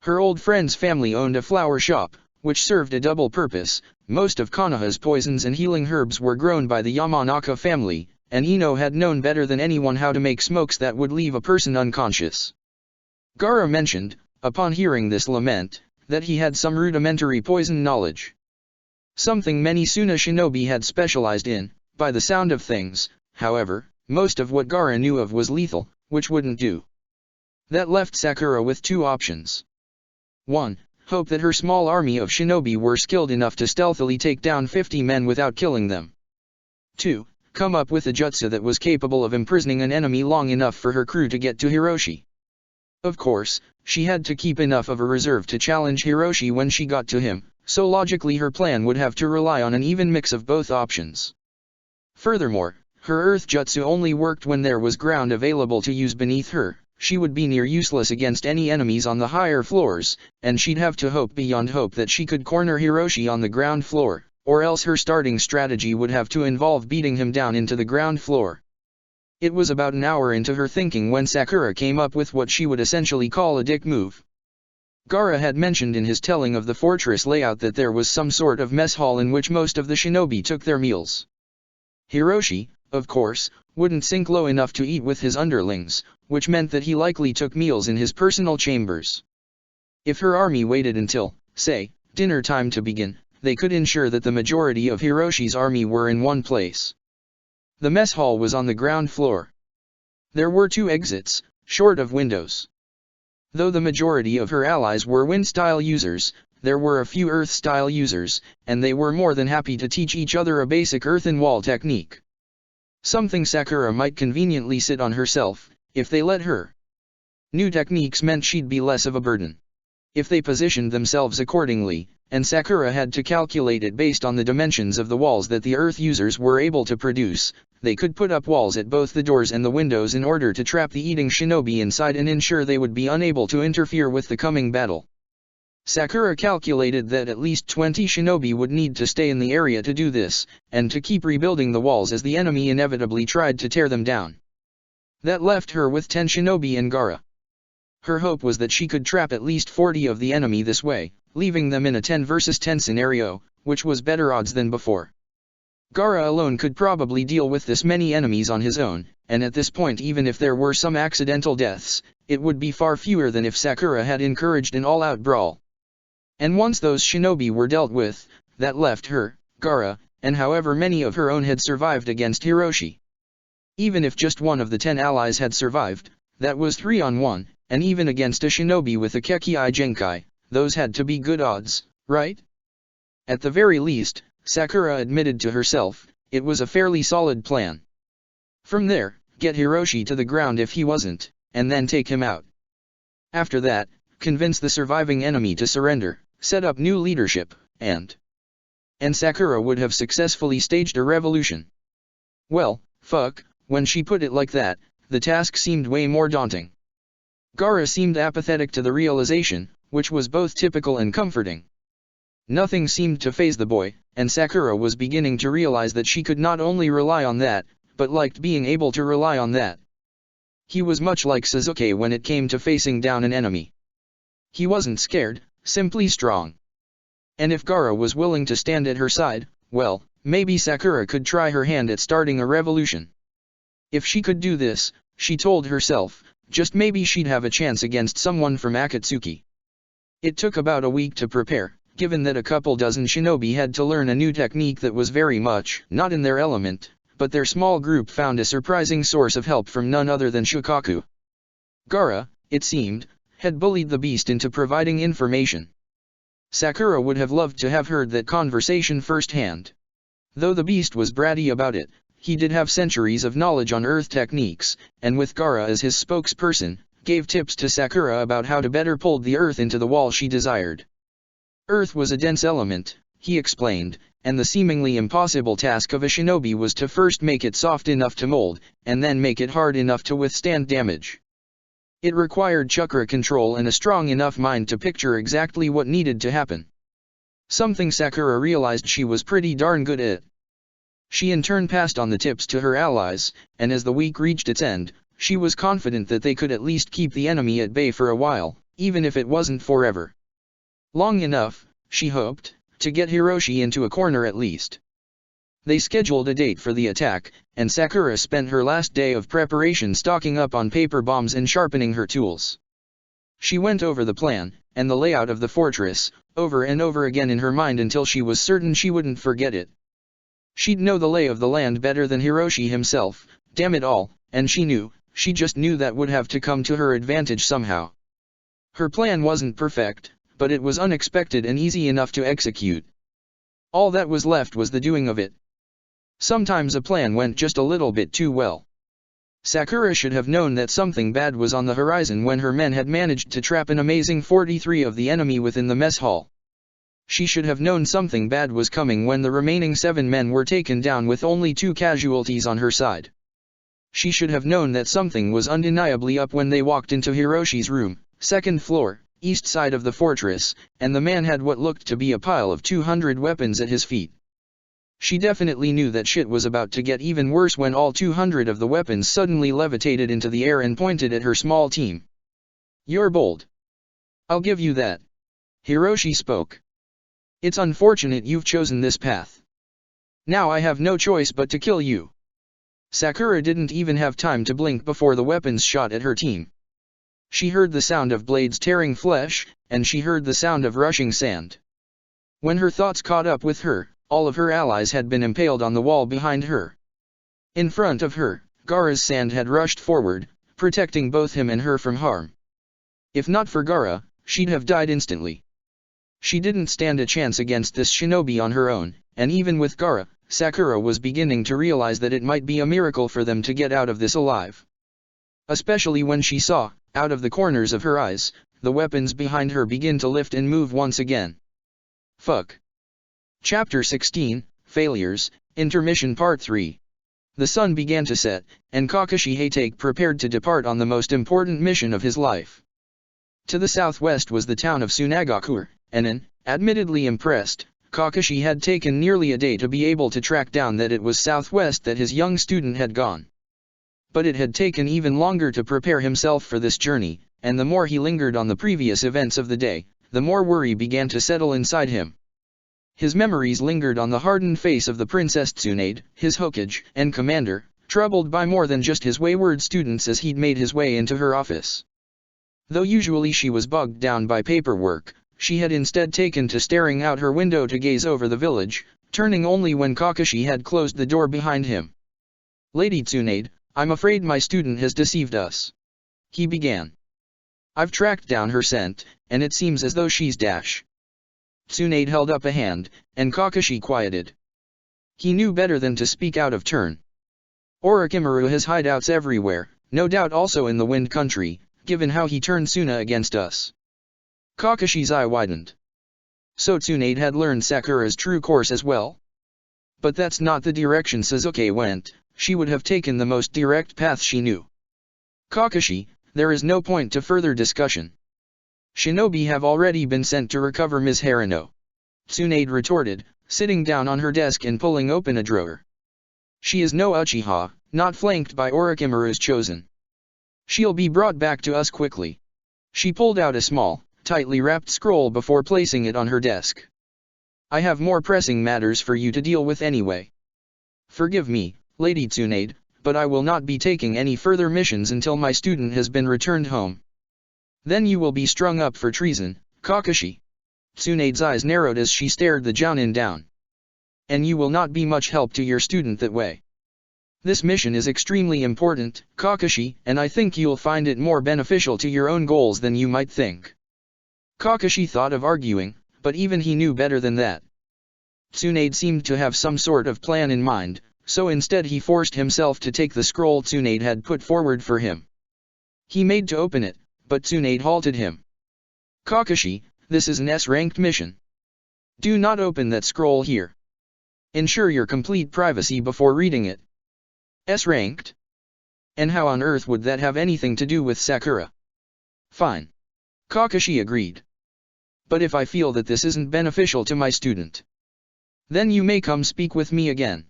Her old friend's family owned a flower shop, which served a double purpose. Most of Konoha's poisons and healing herbs were grown by the Yamanaka family, and Ino had known better than anyone how to make smokes that would leave a person unconscious. Gaara mentioned, upon hearing this lament, that he had some rudimentary poison knowledge. Something many Suna shinobi had specialized in. By the sound of things, however, most of what Gaara knew of was lethal, which wouldn't do. That left Sakura with two options. 1. Hope that her small army of shinobi were skilled enough to stealthily take down 50 men without killing them. 2. Come up with a jutsu that was capable of imprisoning an enemy long enough for her crew to get to Hiroshi. Of course, she had to keep enough of a reserve to challenge Hiroshi when she got to him, so logically her plan would have to rely on an even mix of both options. Furthermore, her earth jutsu only worked when there was ground available to use beneath her. She would be near useless against any enemies on the higher floors, and she'd have to hope beyond hope that she could corner Hiroshi on the ground floor, or else her starting strategy would have to involve beating him down into the ground floor. It was about an hour into her thinking when Sakura came up with what she would essentially call a dick move. Gaara had mentioned in his telling of the fortress layout that there was some sort of mess hall in which most of the shinobi took their meals. Hiroshi, of course, wouldn't sink low enough to eat with his underlings, which meant that he likely took meals in his personal chambers. If her army waited until, say, dinner time to begin, they could ensure that the majority of Hiroshi's army were in one place. The mess hall was on the ground floor. There were 2 exits, short of windows. Though the majority of her allies were Wind-style users, there were a few Earth-style users, and they were more than happy to teach each other a basic earthen wall technique. Something Sakura might conveniently sit on herself, if they let her. New techniques meant she'd be less of a burden. If they positioned themselves accordingly, and Sakura had to calculate it based on the dimensions of the walls that the Earth users were able to produce, they could put up walls at both the doors and the windows in order to trap the eating shinobi inside and ensure they would be unable to interfere with the coming battle. Sakura calculated that at least 20 shinobi would need to stay in the area to do this, and to keep rebuilding the walls as the enemy inevitably tried to tear them down. That left her with 10 shinobi and Gaara. Her hope was that she could trap at least 40 of the enemy this way, leaving them in a 10 versus 10 scenario, which was better odds than before. Gaara alone could probably deal with this many enemies on his own, and at this point even if there were some accidental deaths, it would be far fewer than if Sakura had encouraged an all-out brawl. And once those shinobi were dealt with, that left her, Gaara, and however many of her own had survived against Hiroshi. Even if just one of the 10 allies had survived, that was 3 on 1, and even against a shinobi with a Kekkai Genkai, those had to be good odds, right? At the very least, Sakura admitted to herself, it was a fairly solid plan. From there, get Hiroshi to the ground if he wasn't, and then take him out. After that, convince the surviving enemy to surrender, set up new leadership, and Sakura would have successfully staged a revolution. Well, fuck, when she put it like that, the task seemed way more daunting. Gaara seemed apathetic to the realization, which was both typical and comforting. Nothing seemed to faze the boy, and Sakura was beginning to realize that she could not only rely on that, but liked being able to rely on that. He was much like Sasuke when it came to facing down an enemy. He wasn't scared, simply strong. And if Gaara was willing to stand at her side, well, maybe Sakura could try her hand at starting a revolution. If she could do this, she told herself, just maybe she'd have a chance against someone from Akatsuki. It took about a week to prepare, given that a couple dozen shinobi had to learn a new technique that was very much not in their element, but their small group found a surprising source of help from none other than Shukaku. Gaara, it seemed, had bullied the beast into providing information. Sakura would have loved to have heard that conversation firsthand. Though the beast was bratty about it, he did have centuries of knowledge on earth techniques, and with Gaara as his spokesperson, gave tips to Sakura about how to better pull the earth into the wall she desired. Earth was a dense element, he explained, and the seemingly impossible task of a shinobi was to first make it soft enough to mold, and then make it hard enough to withstand damage. It required chakra control and a strong enough mind to picture exactly what needed to happen. Something Sakura realized she was pretty darn good at. She in turn passed on the tips to her allies, and as the week reached its end, she was confident that they could at least keep the enemy at bay for a while, even if it wasn't forever. Long enough, she hoped, to get Hiroshi into a corner at least. They scheduled a date for the attack, and Sakura spent her last day of preparation stocking up on paper bombs and sharpening her tools. She went over the plan, and the layout of the fortress, over and over again in her mind until she was certain she wouldn't forget it. She'd know the lay of the land better than Hiroshi himself, damn it all, and she just knew that would have to come to her advantage somehow. Her plan wasn't perfect, but it was unexpected and easy enough to execute. All that was left was the doing of it. Sometimes a plan went just a little bit too well. Sakura should have known that something bad was on the horizon when her men had managed to trap an amazing 43 of the enemy within the mess hall. She should have known something bad was coming when the remaining 7 men were taken down with only 2 casualties on her side. She should have known that something was undeniably up when they walked into Hiroshi's room, 2nd floor, east side of the fortress, and the man had what looked to be a pile of 200 weapons at his feet. She definitely knew that shit was about to get even worse when all 200 of the weapons suddenly levitated into the air and pointed at her small team. "You're bold. I'll give you that." Hiroshi spoke. "It's unfortunate you've chosen this path. Now I have no choice but to kill you." Sakura didn't even have time to blink before the weapons shot at her team. She heard the sound of blades tearing flesh, and she heard the sound of rushing sand. When her thoughts caught up with her, all of her allies had been impaled on the wall behind her. In front of her, Gaara's sand had rushed forward, protecting both him and her from harm. If not for Gaara, she'd have died instantly. She didn't stand a chance against this shinobi on her own, and even with Gaara, Sakura was beginning to realize that it might be a miracle for them to get out of this alive. Especially when she saw, out of the corners of her eyes, the weapons behind her begin to lift and move once again. Fuck. Chapter 16, Failures, Intermission Part 3. The sun began to set, and Kakashi Hatake prepared to depart on the most important mission of his life. To the southwest was the town of Sunagakure, and admittedly impressed, Kakashi had taken nearly a day to be able to track down that it was southwest that his young student had gone. But it had taken even longer to prepare himself for this journey, and the more he lingered on the previous events of the day, the more worry began to settle inside him. His memories lingered on the hardened face of the Princess Tsunade, his Hokage and commander, troubled by more than just his wayward students as he'd made his way into her office. Though usually she was bogged down by paperwork, she had instead taken to staring out her window to gaze over the village, turning only when Kakashi had closed the door behind him. "Lady Tsunade, I'm afraid my student has deceived us," he began. "I've tracked down her scent, and it seems as though she's dash." Tsunade held up a hand, and Kakashi quieted. He knew better than to speak out of turn. Orochimaru has hideouts everywhere, no doubt also in the Wind Country, given how he turned Suna against us. Kakashi's eye widened. So Tsunade had learned Sakura's true course as well? But that's not the direction Sasuke went. She would have taken the most direct path she knew. "Kakashi, there is no point to further discussion. Shinobi have already been sent to recover Ms. Harano," Tsunade retorted, sitting down on her desk and pulling open a drawer. "She is no Uchiha, not flanked by Orochimaru's chosen. She'll be brought back to us quickly." She pulled out a small, tightly wrapped scroll before placing it on her desk. "I have more pressing matters for you to deal with anyway. Forgive me, Lady Tsunade, but I will not be taking any further missions until my student has been returned home." "Then you will be strung up for treason, Kakashi." Tsunade's eyes narrowed as she stared the Jounin down. "And you will not be much help to your student that way. This mission is extremely important, Kakashi, and I think you'll find it more beneficial to your own goals than you might think." Kakashi thought of arguing, but even he knew better than that. Tsunade seemed to have some sort of plan in mind, so instead he forced himself to take the scroll Tsunade had put forward for him. He made to open it, but Tsunade halted him. "Kakashi, this is an S-ranked mission. Do not open that scroll here. Ensure your complete privacy before reading it." "S-ranked? And how on earth would that have anything to do with Sakura?" Fine. Kakashi agreed. But if I feel that this isn't beneficial to my student, then you may come speak with me again.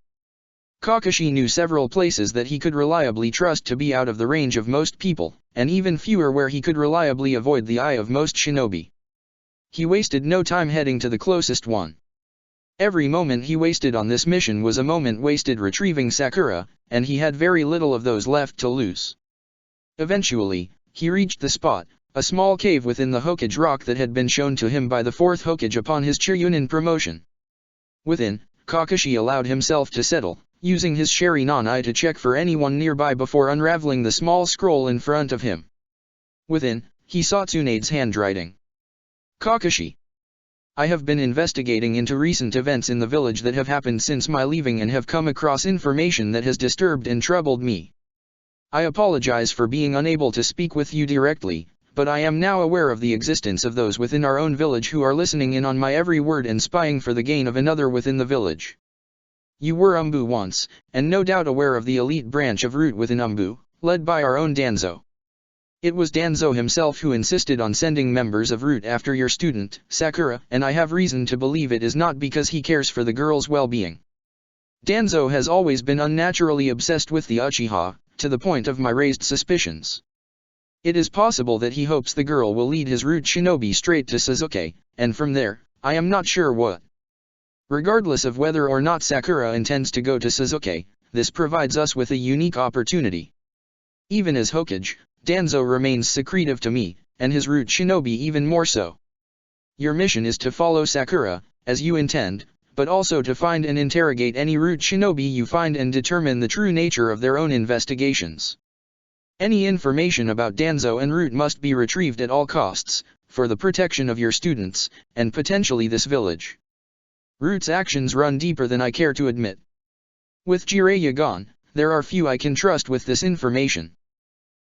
Kakashi knew several places that he could reliably trust to be out of the range of most people, and even fewer where he could reliably avoid the eye of most shinobi. He wasted no time heading to the closest one. Every moment he wasted on this mission was a moment wasted retrieving Sakura, and he had very little of those left to lose. Eventually, he reached the spot, a small cave within the Hokage rock that had been shown to him by the 4th Hokage upon his Chiryunin promotion. Within, Kakashi allowed himself to settle, using his Sharingan eye to check for anyone nearby before unraveling the small scroll in front of him. Within, he saw Tsunade's handwriting. Kakashi. I have been investigating into recent events in the village that have happened since my leaving and have come across information that has disturbed and troubled me. I apologize for being unable to speak with you directly, but I am now aware of the existence of those within our own village who are listening in on my every word and spying for the gain of another within the village. You were Umbu once, and no doubt aware of the elite branch of Root within Umbu, led by our own Danzo. It was Danzo himself who insisted on sending members of Root after your student, Sakura, and I have reason to believe it is not because he cares for the girl's well-being. Danzo has always been unnaturally obsessed with the Uchiha, to the point of my raised suspicions. It is possible that he hopes the girl will lead his Root shinobi straight to Sasuke, and from there, I am not sure what. Regardless of whether or not Sakura intends to go to Sasuke, this provides us with a unique opportunity. Even as Hokage, Danzo remains secretive to me, and his Root shinobi even more so. Your mission is to follow Sakura, as you intend, but also to find and interrogate any Root shinobi you find and determine the true nature of their own investigations. Any information about Danzo and Root must be retrieved at all costs, for the protection of your students, and potentially this village. Root's actions run deeper than I care to admit. With Jiraiya gone, there are few I can trust with this information.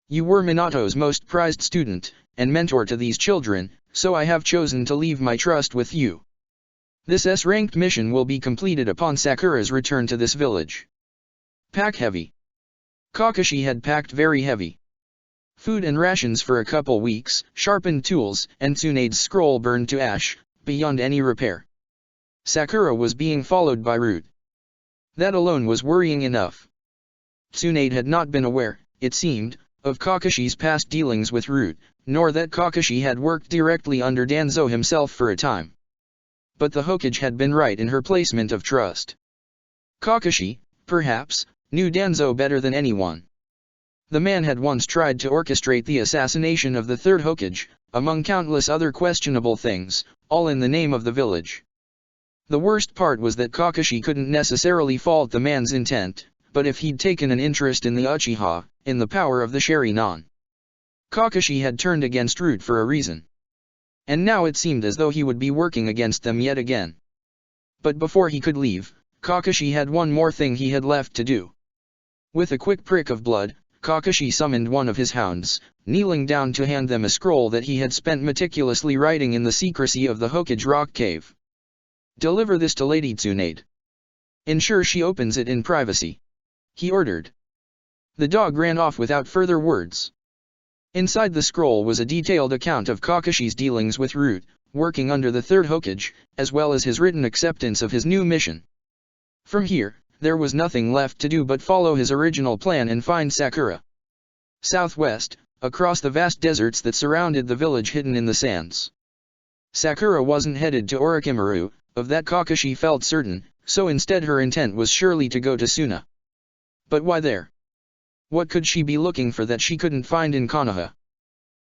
You were Minato's most prized student, and mentor to these children, so I have chosen to leave my trust with you. This S-ranked mission will be completed upon Sakura's return to this village. Pack heavy. Kakashi had packed very heavy. Food and rations for a couple weeks, sharpened tools, and Tsunade's scroll burned to ash, beyond any repair. Sakura was being followed by Root. That alone was worrying enough. Tsunade had not been aware, it seemed, of Kakashi's past dealings with Root, nor that Kakashi had worked directly under Danzo himself for a time. But the Hokage had been right in her placement of trust. Kakashi, perhaps, knew Danzo better than anyone. The man had once tried to orchestrate the assassination of the 3rd Hokage, among countless other questionable things, all in the name of the village. The worst part was that Kakashi couldn't necessarily fault the man's intent, but if he'd taken an interest in the Uchiha, in the power of the Sharingan. Kakashi had turned against Root for a reason. And now it seemed as though he would be working against them yet again. But before he could leave, Kakashi had one more thing he had left to do. With a quick prick of blood, Kakashi summoned one of his hounds, kneeling down to hand them a scroll that he had spent meticulously writing in the secrecy of the Hokage rock cave. Deliver this to Lady Tsunade. Ensure she opens it in privacy. He ordered. The dog ran off without further words. Inside the scroll was a detailed account of Kakashi's dealings with Root, working under the 3rd Hokage, as well as his written acceptance of his new mission. From here, there was nothing left to do but follow his original plan and find Sakura. Southwest, across the vast deserts that surrounded the village hidden in the sands. Sakura wasn't headed to Orochimaru, of that Kakashi felt certain, so instead her intent was surely to go to Suna. But why there? What could she be looking for that she couldn't find in Konoha?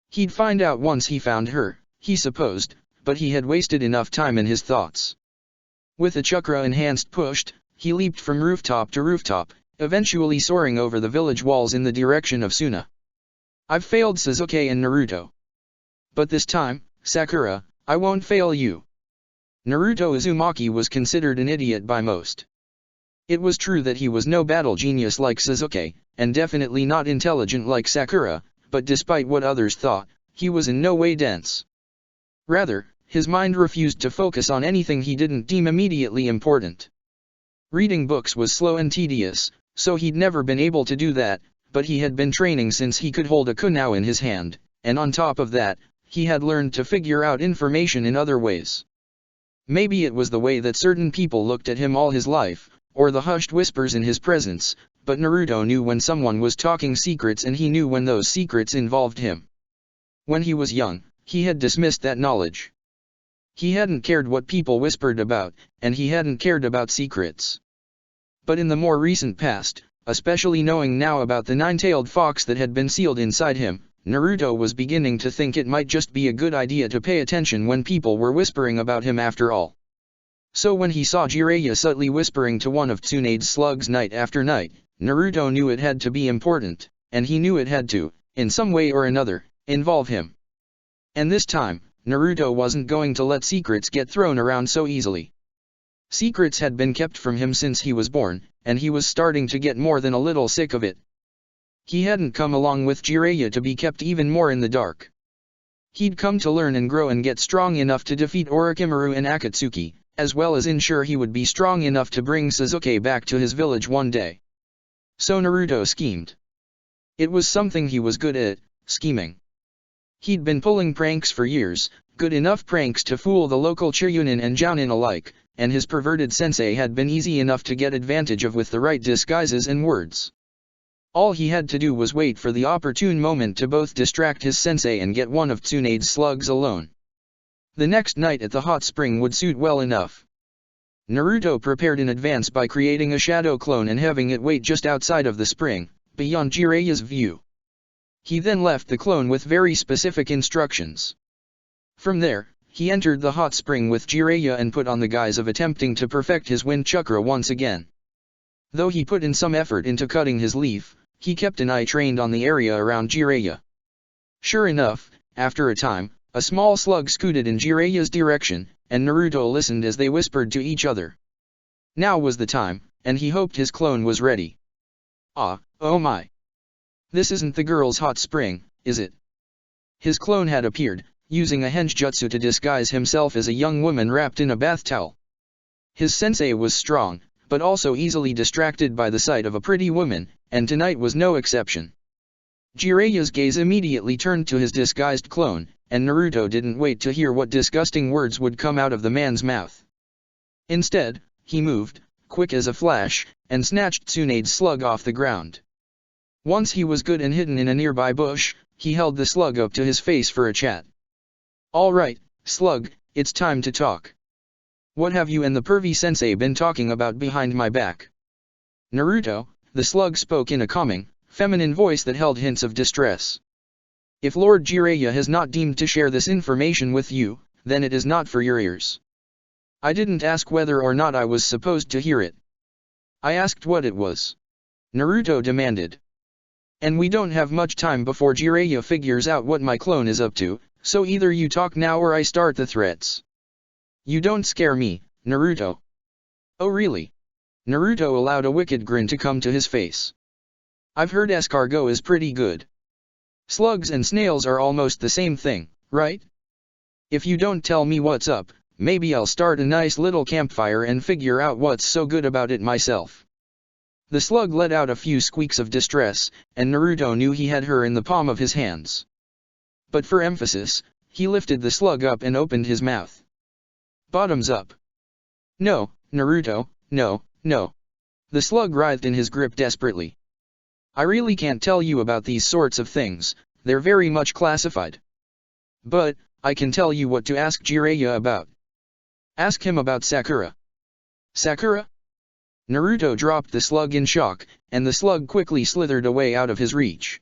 He'd find out once he found her, he supposed, but he had wasted enough time in his thoughts. With a chakra-enhanced push, he leaped from rooftop to rooftop, eventually soaring over the village walls in the direction of Suna. I've failed Sasuke and Naruto. But this time, Sakura, I won't fail you. Naruto Uzumaki was considered an idiot by most. It was true that he was no battle genius like Sasuke, and definitely not intelligent like Sakura, but despite what others thought, he was in no way dense. Rather, his mind refused to focus on anything he didn't deem immediately important. Reading books was slow and tedious, so he'd never been able to do that, but he had been training since he could hold a kunao in his hand, and on top of that, he had learned to figure out information in other ways. Maybe it was the way that certain people looked at him all his life, or the hushed whispers in his presence, but Naruto knew when someone was talking secrets and he knew when those secrets involved him. When he was young, he had dismissed that knowledge. He hadn't cared what people whispered about, and he hadn't cared about secrets. But in the more recent past, especially knowing now about the nine-tailed fox that had been sealed inside him, Naruto was beginning to think it might just be a good idea to pay attention when people were whispering about him after all. So when he saw Jiraiya subtly whispering to one of Tsunade's slugs night after night, Naruto knew it had to be important, and he knew it had to, in some way or another, involve him. And this time, Naruto wasn't going to let secrets get thrown around so easily. Secrets had been kept from him since he was born, and he was starting to get more than a little sick of it. He hadn't come along with Jiraiya to be kept even more in the dark. He'd come to learn and grow and get strong enough to defeat Orochimaru and Akatsuki, as well as ensure he would be strong enough to bring Sasuke back to his village one day. So Naruto schemed. It was something he was good at, scheming. He'd been pulling pranks for years, good enough pranks to fool the local Chunin and Jounin alike, and his perverted sensei had been easy enough to get advantage of with the right disguises and words. All he had to do was wait for the opportune moment to both distract his sensei and get one of Tsunade's slugs alone. The next night at the hot spring would suit well enough. Naruto prepared in advance by creating a shadow clone and having it wait just outside of the spring, beyond Jiraiya's view. He then left the clone with very specific instructions. From there, he entered the hot spring with Jiraiya and put on the guise of attempting to perfect his wind chakra once again. Though he put in some effort into cutting his leaf, he kept an eye trained on the area around Jiraiya. Sure enough, after a time, a small slug scooted in Jiraiya's direction, and Naruto listened as they whispered to each other. Now was the time, and he hoped his clone was ready. Ah, oh my! This isn't the girl's hot spring, is it? His clone had appeared, using a henjutsu to disguise himself as a young woman wrapped in a bath towel. His sensei was strong, but also easily distracted by the sight of a pretty woman, and tonight was no exception. Jiraiya's gaze immediately turned to his disguised clone, and Naruto didn't wait to hear what disgusting words would come out of the man's mouth. Instead, he moved, quick as a flash, and snatched Tsunade's slug off the ground. Once he was good and hidden in a nearby bush, he held the slug up to his face for a chat. "All right, slug, it's time to talk. What have you and the pervy sensei been talking about behind my back?" Naruto, the slug spoke in a calming, feminine voice that held hints of distress. "If Lord Jiraiya has not deemed to share this information with you, then it is not for your ears. I didn't ask whether or not I was supposed to hear it. I asked what it was," Naruto demanded. "And we don't have much time before Jiraiya figures out what my clone is up to, so either you talk now or I start the threats." "You don't scare me, Naruto." "Oh really?" Naruto allowed a wicked grin to come to his face. "I've heard escargot is pretty good. Slugs and snails are almost the same thing, right? If you don't tell me what's up, maybe I'll start a nice little campfire and figure out what's so good about it myself." The slug let out a few squeaks of distress, and Naruto knew he had her in the palm of his hands. But for emphasis, he lifted the slug up and opened his mouth. "Bottoms up." "No, Naruto, no, no." The slug writhed in his grip desperately. "I really can't tell you about these sorts of things, they're very much classified. But, I can tell you what to ask Jiraiya about. Ask him about Sakura." "Sakura?" Naruto dropped the slug in shock, and the slug quickly slithered away out of his reach.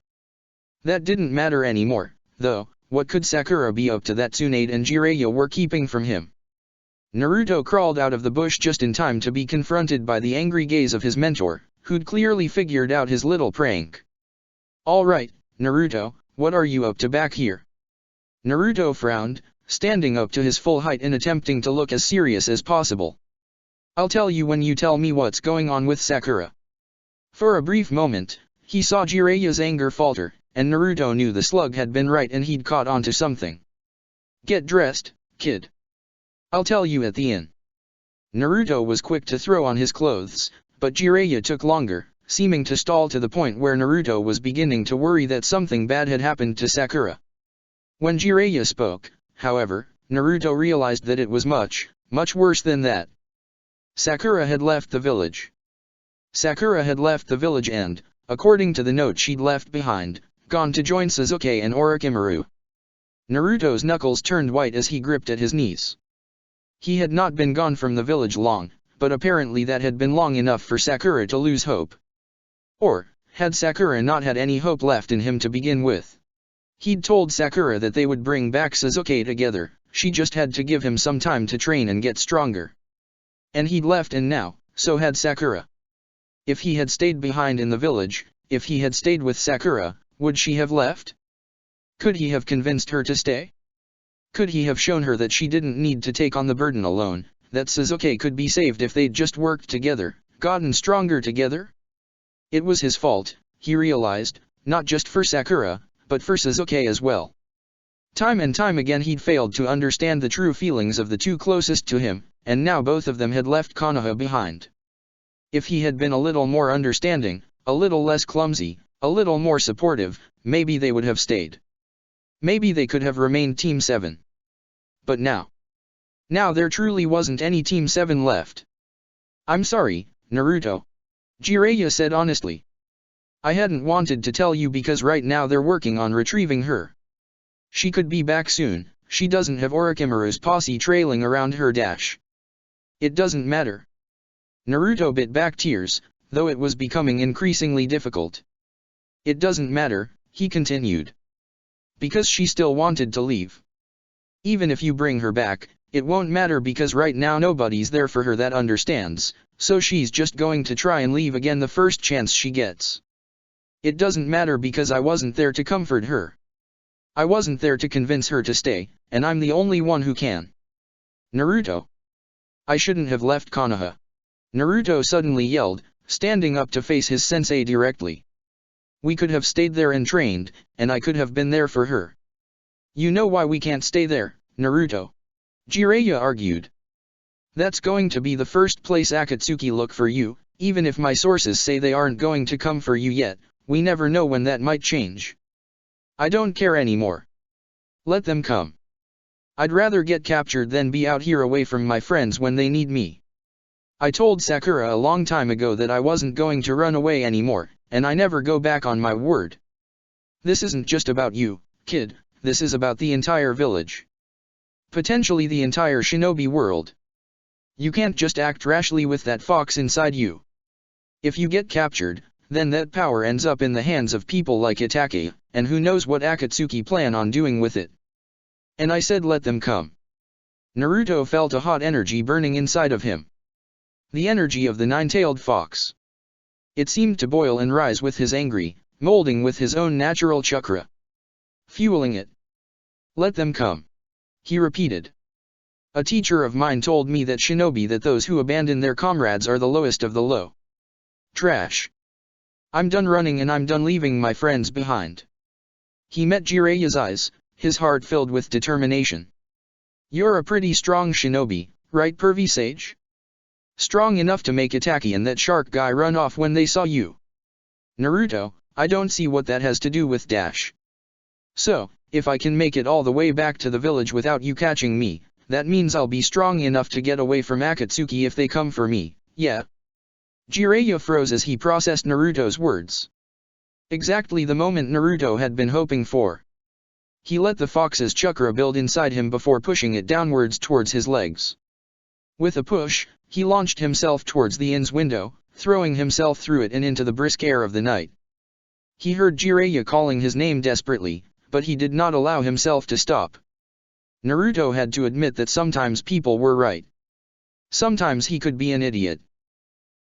That didn't matter anymore, though. What could Sakura be up to that Tsunade and Jiraiya were keeping from him? Naruto crawled out of the bush just in time to be confronted by the angry gaze of his mentor, who'd clearly figured out his little prank. "All right, Naruto, what are you up to back here?" Naruto frowned, standing up to his full height and attempting to look as serious as possible. "I'll tell you when you tell me what's going on with Sakura." For a brief moment, he saw Jiraiya's anger falter, and Naruto knew the slug had been right and he'd caught onto something. "Get dressed, kid. I'll tell you at the inn." Naruto was quick to throw on his clothes, but Jiraiya took longer, seeming to stall to the point where Naruto was beginning to worry that something bad had happened to Sakura. When Jiraiya spoke, however, Naruto realized that it was much, much worse than that. Sakura had left the village. Sakura had left the village and, according to the note she'd left behind, gone to join Sasuke and Orochimaru. Naruto's knuckles turned white as he gripped at his knees. He had not been gone from the village long, but apparently that had been long enough for Sakura to lose hope. Or, had Sakura not had any hope left in him to begin with? He'd told Sakura that they would bring back Sasuke together, she just had to give him some time to train and get stronger. And he'd left and now, so had Sakura. If he had stayed behind in the village, if he had stayed with Sakura, would she have left? Could he have convinced her to stay? Could he have shown her that she didn't need to take on the burden alone, that Sasuke could be saved if they'd just worked together, gotten stronger together? It was his fault, he realized, not just for Sakura, but for Sasuke as well. Time and time again he'd failed to understand the true feelings of the two closest to him, and now both of them had left Konoha behind. If he had been a little more understanding, a little less clumsy, a little more supportive, maybe they would have stayed. Maybe they could have remained Team 7. But now there truly wasn't any Team 7 left. "I'm sorry, Naruto," Jiraiya said honestly. "I hadn't wanted to tell you because right now they're working on retrieving her. She could be back soon, she doesn't have Orochimaru's posse trailing around her dash." "It doesn't matter." Naruto bit back tears, though it was becoming increasingly difficult. "It doesn't matter," he continued. "Because she still wanted to leave. Even if you bring her back, it won't matter because right now nobody's there for her that understands, so she's just going to try and leave again the first chance she gets. It doesn't matter because I wasn't there to comfort her. I wasn't there to convince her to stay, and I'm the only one who can." "Naruto. I shouldn't have left Konoha," Naruto suddenly yelled, standing up to face his sensei directly. "We could have stayed there and trained, and I could have been there for her." "You know why we can't stay there, Naruto?" Jiraiya argued. "That's going to be the first place Akatsuki look for you, even if my sources say they aren't going to come for you yet, we never know when that might change. I don't care anymore. Let them come. I'd rather get captured than be out here away from my friends when they need me. I told Sakura a long time ago that I wasn't going to run away anymore, and I never go back on my word. This isn't just about you, kid, this is about the entire village. Potentially the entire shinobi world. You can't just act rashly with that fox inside you. If you get captured, then that power ends up in the hands of people like Itachi, and who knows what Akatsuki plan on doing with it." And I said let them come. Naruto felt a hot energy burning inside of him. The energy of the nine-tailed fox. It seemed to boil and rise with his angry, molding with his own natural chakra. Fueling it. "Let them come," he repeated. "A teacher of mine told me that those who abandon their comrades are the lowest of the low. Trash. I'm done running and I'm done leaving my friends behind." He met Jiraiya's eyes, his heart filled with determination. "You're a pretty strong shinobi, right Pervy Sage? Strong enough to make Itachi and that shark guy run off when they saw you." "Naruto, I don't see what that has to do with Dash. So, if I can make it all the way back to the village without you catching me, that means I'll be strong enough to get away from Akatsuki if they come for me, yeah?" Jiraiya froze as he processed Naruto's words. Exactly the moment Naruto had been hoping for. He let the fox's chakra build inside him before pushing it downwards towards his legs. With a push, he launched himself towards the inn's window, throwing himself through it and into the brisk air of the night. He heard Jiraiya calling his name desperately, but he did not allow himself to stop. Naruto had to admit that sometimes people were right. Sometimes he could be an idiot.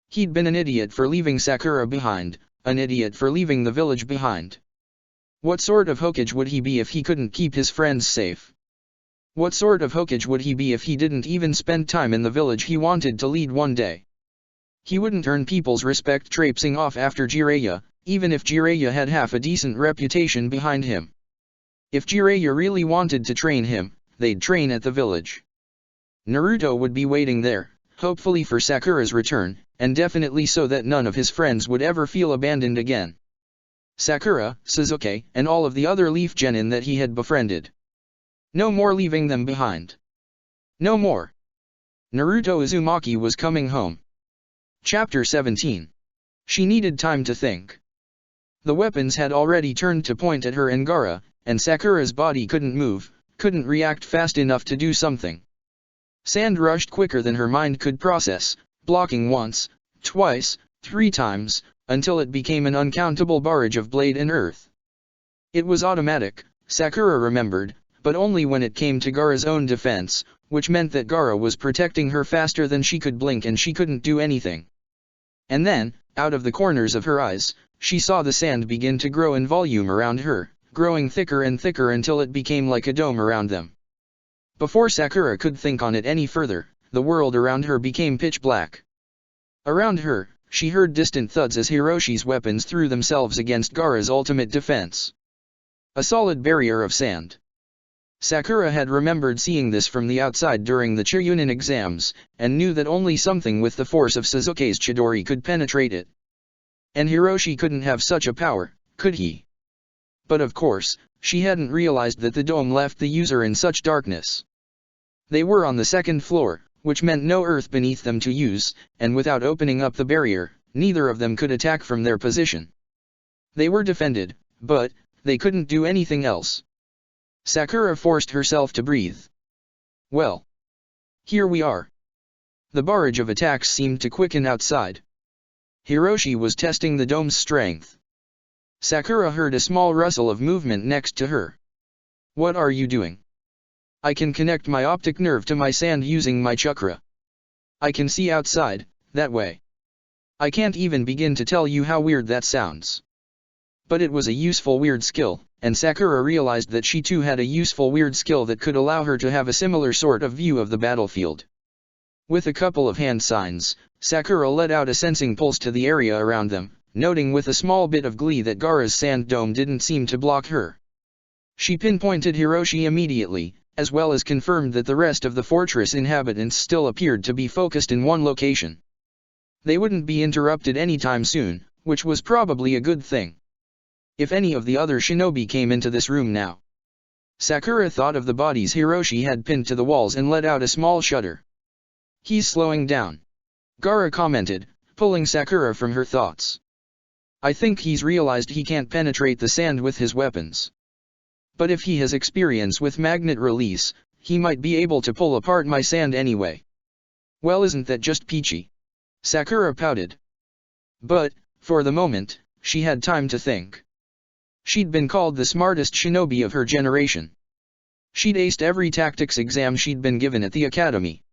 He'd been an idiot for leaving Sakura behind, an idiot for leaving the village behind. What sort of Hokage would he be if he couldn't keep his friends safe? What sort of Hokage would he be if he didn't even spend time in the village he wanted to lead one day? He wouldn't earn people's respect traipsing off after Jiraiya, even if Jiraiya had half a decent reputation behind him. If Jiraiya really wanted to train him, they'd train at the village. Naruto would be waiting there, hopefully for Sakura's return, and definitely so that none of his friends would ever feel abandoned again. Sakura, Sasuke, and all of the other Leaf Genin that he had befriended. No more leaving them behind. No more. Naruto Uzumaki was coming home. Chapter 17. She needed time to think. The weapons had already turned to point at her and Gaara, and Sakura's body couldn't move, couldn't react fast enough to do something. Sand rushed quicker than her mind could process, blocking once, twice, 3 times, until it became an uncountable barrage of blade and earth. It was automatic, Sakura remembered, but only when it came to Gaara's own defense, which meant that Gaara was protecting her faster than she could blink and she couldn't do anything. And then, out of the corners of her eyes, she saw the sand begin to grow in volume around her, growing thicker and thicker until it became like a dome around them. Before Sakura could think on it any further, the world around her became pitch black. Around her, she heard distant thuds as Hiroshi's weapons threw themselves against Gaara's ultimate defense. A solid barrier of sand. Sakura had remembered seeing this from the outside during the Chunin exams, and knew that only something with the force of Sasuke's Chidori could penetrate it. And Hiroshi couldn't have such a power, could he? But of course, she hadn't realized that the dome left the user in such darkness. They were on the 2nd floor, which meant no earth beneath them to use, and without opening up the barrier, neither of them could attack from their position. They were defended, but they couldn't do anything else. Sakura forced herself to breathe. Well, here we are. The barrage of attacks seemed to quicken outside. Hiroshi was testing the dome's strength. Sakura heard a small rustle of movement next to her. What are you doing? I can connect my optic nerve to my sand using my chakra. I can see outside, that way. I can't even begin to tell you how weird that sounds. But it was a useful weird skill, and Sakura realized that she too had a useful weird skill that could allow her to have a similar sort of view of the battlefield. With a couple of hand signs, Sakura let out a sensing pulse to the area around them, noting with a small bit of glee that Gaara's sand dome didn't seem to block her. She pinpointed Hiroshi immediately, as well as confirmed that the rest of the fortress inhabitants still appeared to be focused in one location. They wouldn't be interrupted anytime soon, which was probably a good thing. If any of the other shinobi came into this room now. Sakura thought of the bodies Hiroshi had pinned to the walls and let out a small shudder. He's slowing down. Gaara commented, pulling Sakura from her thoughts. I think he's realized he can't penetrate the sand with his weapons. But if he has experience with magnet release, he might be able to pull apart my sand anyway. Well, isn't that just peachy? Sakura pouted. But, for the moment, she had time to think. She'd been called the smartest shinobi of her generation. She'd aced every tactics exam she'd been given at the academy.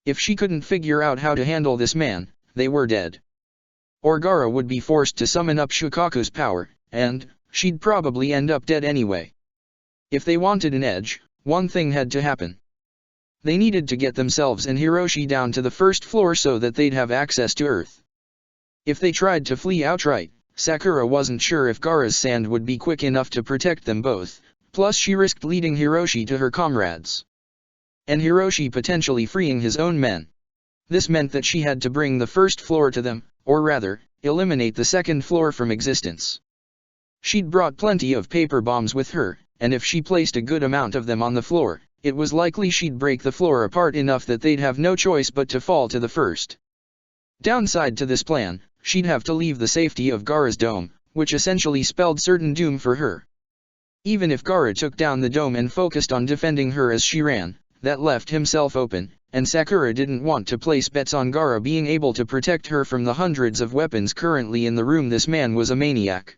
If she couldn't figure out how to handle this man, they were dead. Or Gaara would be forced to summon up Shukaku's power, and she'd probably end up dead anyway. If they wanted an edge, one thing had to happen. They needed to get themselves and Hiroshi down to the 1st floor so that they'd have access to Earth. If they tried to flee outright, Sakura wasn't sure if Gaara's sand would be quick enough to protect them both, plus she risked leading Hiroshi to her comrades. And Hiroshi potentially freeing his own men. This meant that she had to bring the 1st floor to them, or rather, eliminate the 2nd floor from existence. She'd brought plenty of paper bombs with her, and if she placed a good amount of them on the floor, it was likely she'd break the floor apart enough that they'd have no choice but to fall to the 1st. Downside to this plan, she'd have to leave the safety of Gaara's dome, which essentially spelled certain doom for her. Even if Gaara took down the dome and focused on defending her as she ran, that left himself open, and Sakura didn't want to place bets on Gaara being able to protect her from the hundreds of weapons currently in the room. This man was a maniac.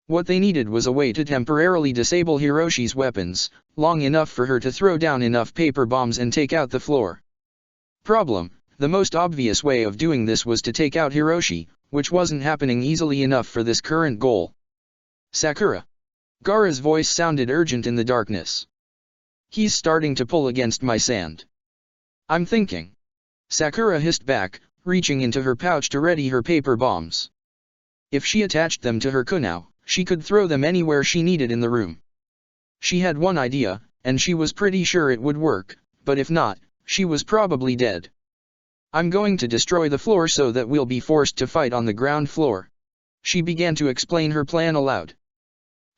What they needed was a way to temporarily disable Hiroshi's weapons, long enough for her to throw down enough paper bombs and take out the floor. Problem: the most obvious way of doing this was to take out Hiroshi, which wasn't happening easily enough for this current goal. Sakura. Gaara's voice sounded urgent in the darkness. He's starting to pull against my sand. I'm thinking. Sakura hissed back, reaching into her pouch to ready her paper bombs. If she attached them to her kunao, she could throw them anywhere she needed in the room. She had one idea, and she was pretty sure it would work, but if not, she was probably dead. I'm going to destroy the floor so that we'll be forced to fight on the ground floor. She began to explain her plan aloud.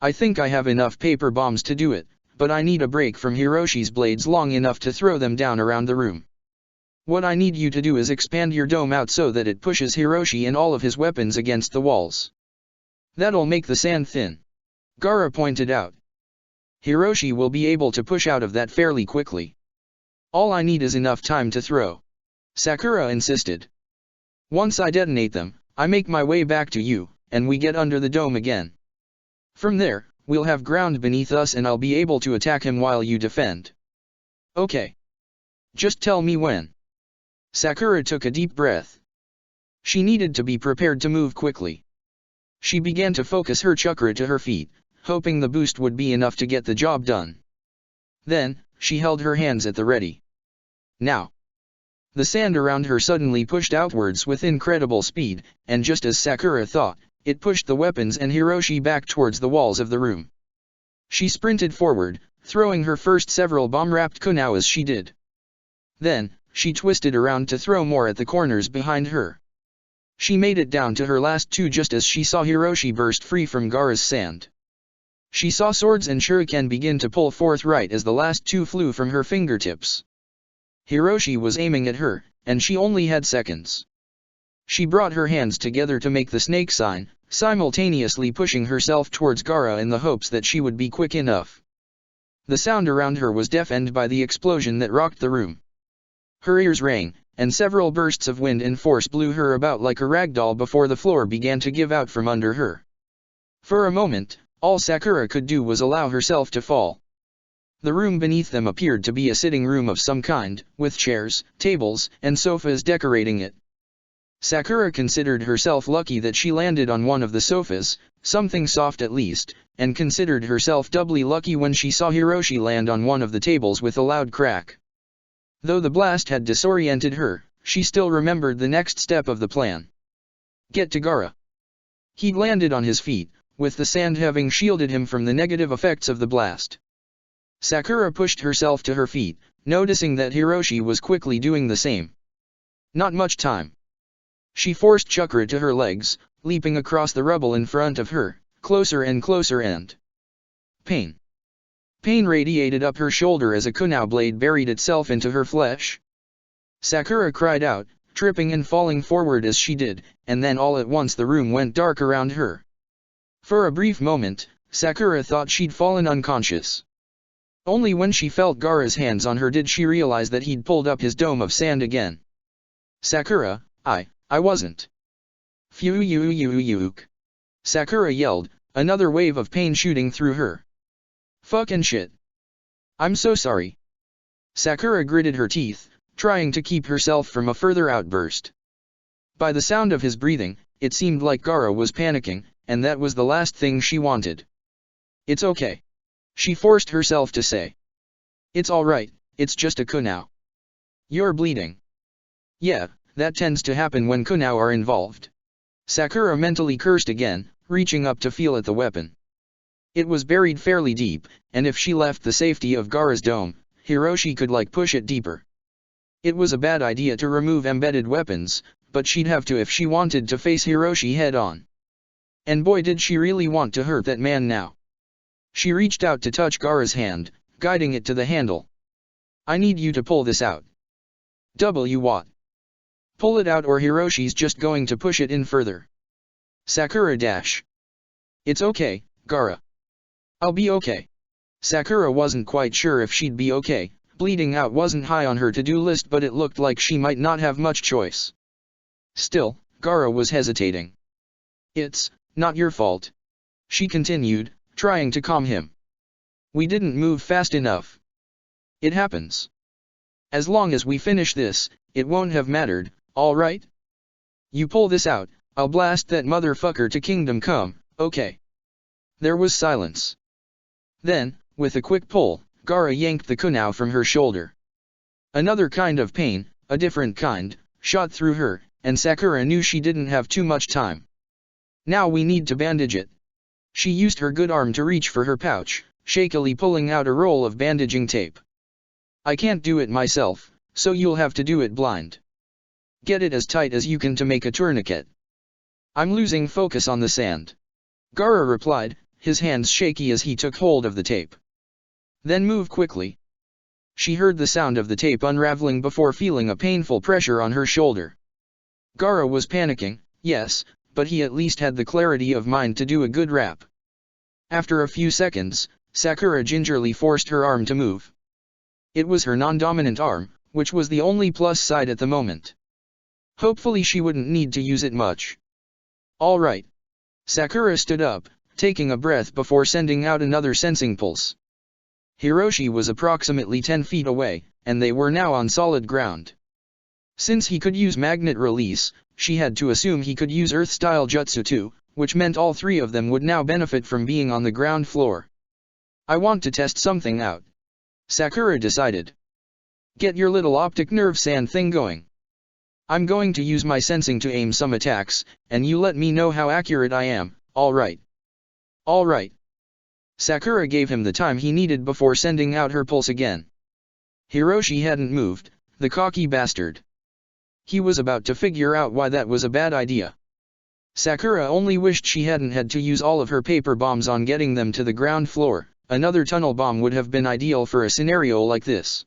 I think I have enough paper bombs to do it, but I need a break from Hiroshi's blades long enough to throw them down around the room. What I need you to do is expand your dome out so that it pushes Hiroshi and all of his weapons against the walls. That'll make the sand thin. Gaara pointed out. Hiroshi will be able to push out of that fairly quickly. All I need is enough time to throw. Sakura insisted. Once I detonate them, I make my way back to you, and we get under the dome again. From there, we'll have ground beneath us and I'll be able to attack him while you defend. Okay. Just tell me when. Sakura took a deep breath. She needed to be prepared to move quickly. She began to focus her chakra to her feet, hoping the boost would be enough to get the job done. Then, she held her hands at the ready. Now. The sand around her suddenly pushed outwards with incredible speed, and just as Sakura thought, it pushed the weapons and Hiroshi back towards the walls of the room. She sprinted forward, throwing her first several bomb-wrapped kunai as she did. Then, she twisted around to throw more at the corners behind her. She made it down to her last two just as she saw Hiroshi burst free from Gaara's sand. She saw swords and shuriken begin to pull forth right as the last two flew from her fingertips. Hiroshi was aiming at her, and she only had seconds. She brought her hands together to make the snake sign, simultaneously pushing herself towards Gaara in the hopes that she would be quick enough. The sound around her was deafened by the explosion that rocked the room. Her ears rang, and several bursts of wind and force blew her about like a ragdoll before the floor began to give out from under her. For a moment, all Sakura could do was allow herself to fall. The room beneath them appeared to be a sitting room of some kind, with chairs, tables, and sofas decorating it. Sakura considered herself lucky that she landed on one of the sofas, something soft at least, and considered herself doubly lucky when she saw Hiroshi land on one of the tables with a loud crack. Though the blast had disoriented her, she still remembered the next step of the plan. Get to Gaara. He'd landed on his feet, with the sand having shielded him from the negative effects of the blast. Sakura pushed herself to her feet, noticing that Hiroshi was quickly doing the same. Not much time. She forced chakra to her legs, leaping across the rubble in front of her, closer and closer and... Pain. Pain radiated up her shoulder as a kunai blade buried itself into her flesh. Sakura cried out, tripping and falling forward as she did, and then all at once the room went dark around her. For a brief moment, Sakura thought she'd fallen unconscious. Only when she felt Gaara's hands on her did she realize that he'd pulled up his dome of sand again. Sakura, I wasn't. Phew. Sakura yelled, another wave of pain shooting through her. Fucking shit. I'm so sorry. Sakura gritted her teeth, trying to keep herself from a further outburst. By the sound of his breathing, it seemed like Gaara was panicking, and that was the last thing she wanted. It's okay. She forced herself to say. It's alright, it's just a kunai. You're bleeding. Yeah, that tends to happen when kunai are involved. Sakura mentally cursed again, reaching up to feel at the weapon. It was buried fairly deep, and if she left the safety of Gaara's dome, Hiroshi could push it deeper. It was a bad idea to remove embedded weapons, but she'd have to if she wanted to face Hiroshi head-on. And boy did she really want to hurt that man now. She reached out to touch Gaara's hand, guiding it to the handle. I need you to pull this out. What? Pull it out or Hiroshi's just going to push it in further. Sakura dash. It's okay, Gaara. I'll be okay. Sakura wasn't quite sure if she'd be okay, bleeding out wasn't high on her to-do list but it looked like she might not have much choice. Still, Gaara was hesitating. It's not your fault. She continued, trying to calm him. We didn't move fast enough. It happens. As long as we finish this, it won't have mattered, alright? You pull this out, I'll blast that motherfucker to Kingdom Come, okay? There was silence. Then, with a quick pull, Gaara yanked the kunai from her shoulder. Another kind of pain, a different kind, shot through her, and Sakura knew she didn't have too much time. Now we need to bandage it. She used her good arm to reach for her pouch, shakily pulling out a roll of bandaging tape. I can't do it myself, so you'll have to do it blind. Get it as tight as you can to make a tourniquet. I'm losing focus on the sand. Gaara replied, his hands shaky as he took hold of the tape. Then move quickly. She heard the sound of the tape unraveling before feeling a painful pressure on her shoulder. Gaara was panicking, yes, but he at least had the clarity of mind to do a good rap. After a few seconds, Sakura gingerly forced her arm to move. It was her non-dominant arm, which was the only plus side at the moment. Hopefully she wouldn't need to use it much. All right. Sakura stood up, taking a breath before sending out another sensing pulse. Hiroshi was approximately 10 feet away, and they were now on solid ground. Since he could use magnet release, she had to assume he could use Earth-style jutsu too, which meant all three of them would now benefit from being on the ground floor. I want to test something out, Sakura decided. Get your little optic nerve sand thing going. I'm going to use my sensing to aim some attacks, and you let me know how accurate I am, alright? Alright. Sakura gave him the time he needed before sending out her pulse again. Hiroshi hadn't moved, the cocky bastard. He was about to figure out why that was a bad idea. Sakura only wished she hadn't had to use all of her paper bombs on getting them to the ground floor. Another tunnel bomb would have been ideal for a scenario like this.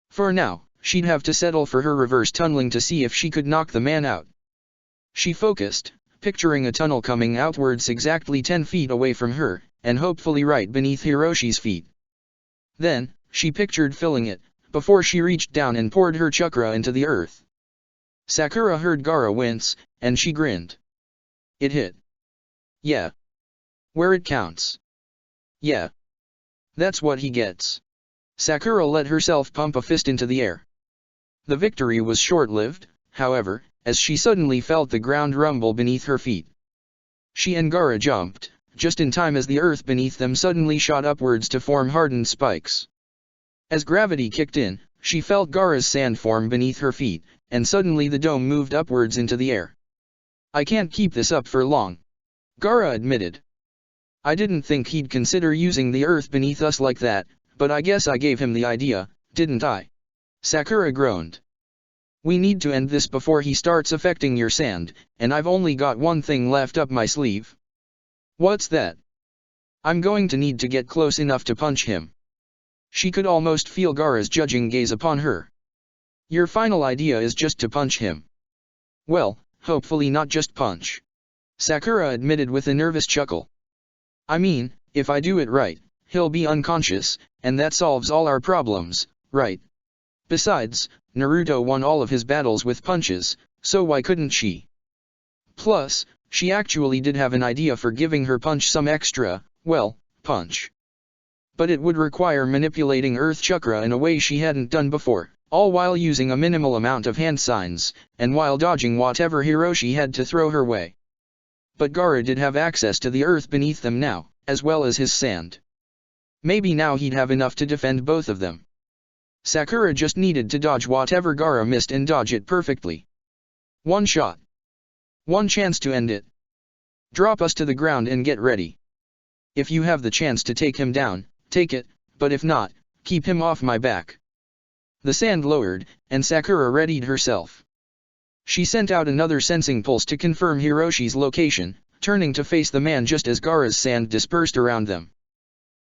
For now, she'd have to settle for her reverse tunneling to see if she could knock the man out. She focused, picturing a tunnel coming outwards exactly 10 feet away from her, and hopefully right beneath Hiroshi's feet. Then, she pictured filling it, before she reached down and poured her chakra into the earth. Sakura heard Gaara wince, and she grinned. It hit. Yeah. Where it counts. Yeah. That's what he gets. Sakura let herself pump a fist into the air. The victory was short-lived, however, as she suddenly felt the ground rumble beneath her feet. She and Gaara jumped, just in time as the earth beneath them suddenly shot upwards to form hardened spikes. As gravity kicked in, she felt Gaara's sand form beneath her feet, and suddenly the dome moved upwards into the air. I can't keep this up for long, Gaara admitted. I didn't think he'd consider using the earth beneath us like that, but I guess I gave him the idea, didn't I? Sakura groaned. We need to end this before he starts affecting your sand, and I've only got one thing left up my sleeve. What's that? I'm going to need to get close enough to punch him. She could almost feel Gaara's judging gaze upon her. Your final idea is just to punch him. Well, hopefully not just punch. Sakura admitted with a nervous chuckle. I mean, if I do it right, he'll be unconscious, and that solves all our problems, right? Besides, Naruto won all of his battles with punches, so why couldn't she? Plus, she actually did have an idea for giving her punch some extra, well, punch. But it would require manipulating Earth Chakra in a way she hadn't done before, all while using a minimal amount of hand signs, and while dodging whatever Hiroshi had to throw her way. But Gaara did have access to the earth beneath them now, as well as his sand. Maybe now he'd have enough to defend both of them. Sakura just needed to dodge whatever Gaara missed and dodge it perfectly. One shot. One chance to end it. Drop us to the ground and get ready. If you have the chance to take him down, take it, but if not, keep him off my back. The sand lowered, and Sakura readied herself. She sent out another sensing pulse to confirm Hiroshi's location, turning to face the man just as Gaara's sand dispersed around them.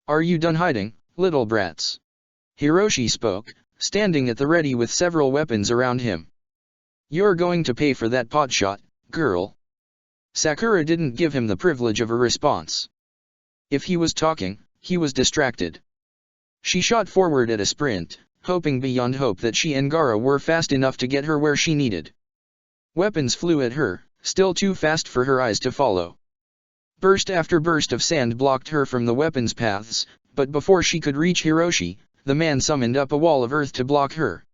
Are you done hiding, little brats? Hiroshi spoke, standing at the ready with several weapons around him. You're going to pay for that pot shot, girl. Sakura didn't give him the privilege of a response. If he was talking, he was distracted. She shot forward at a sprint, hoping beyond hope that she and Gaara were fast enough to get her where she needed. Weapons flew at her, still too fast for her eyes to follow. Burst after burst of sand blocked her from the weapons' paths, but before she could reach Hiroshi, the man summoned up a wall of earth to block her.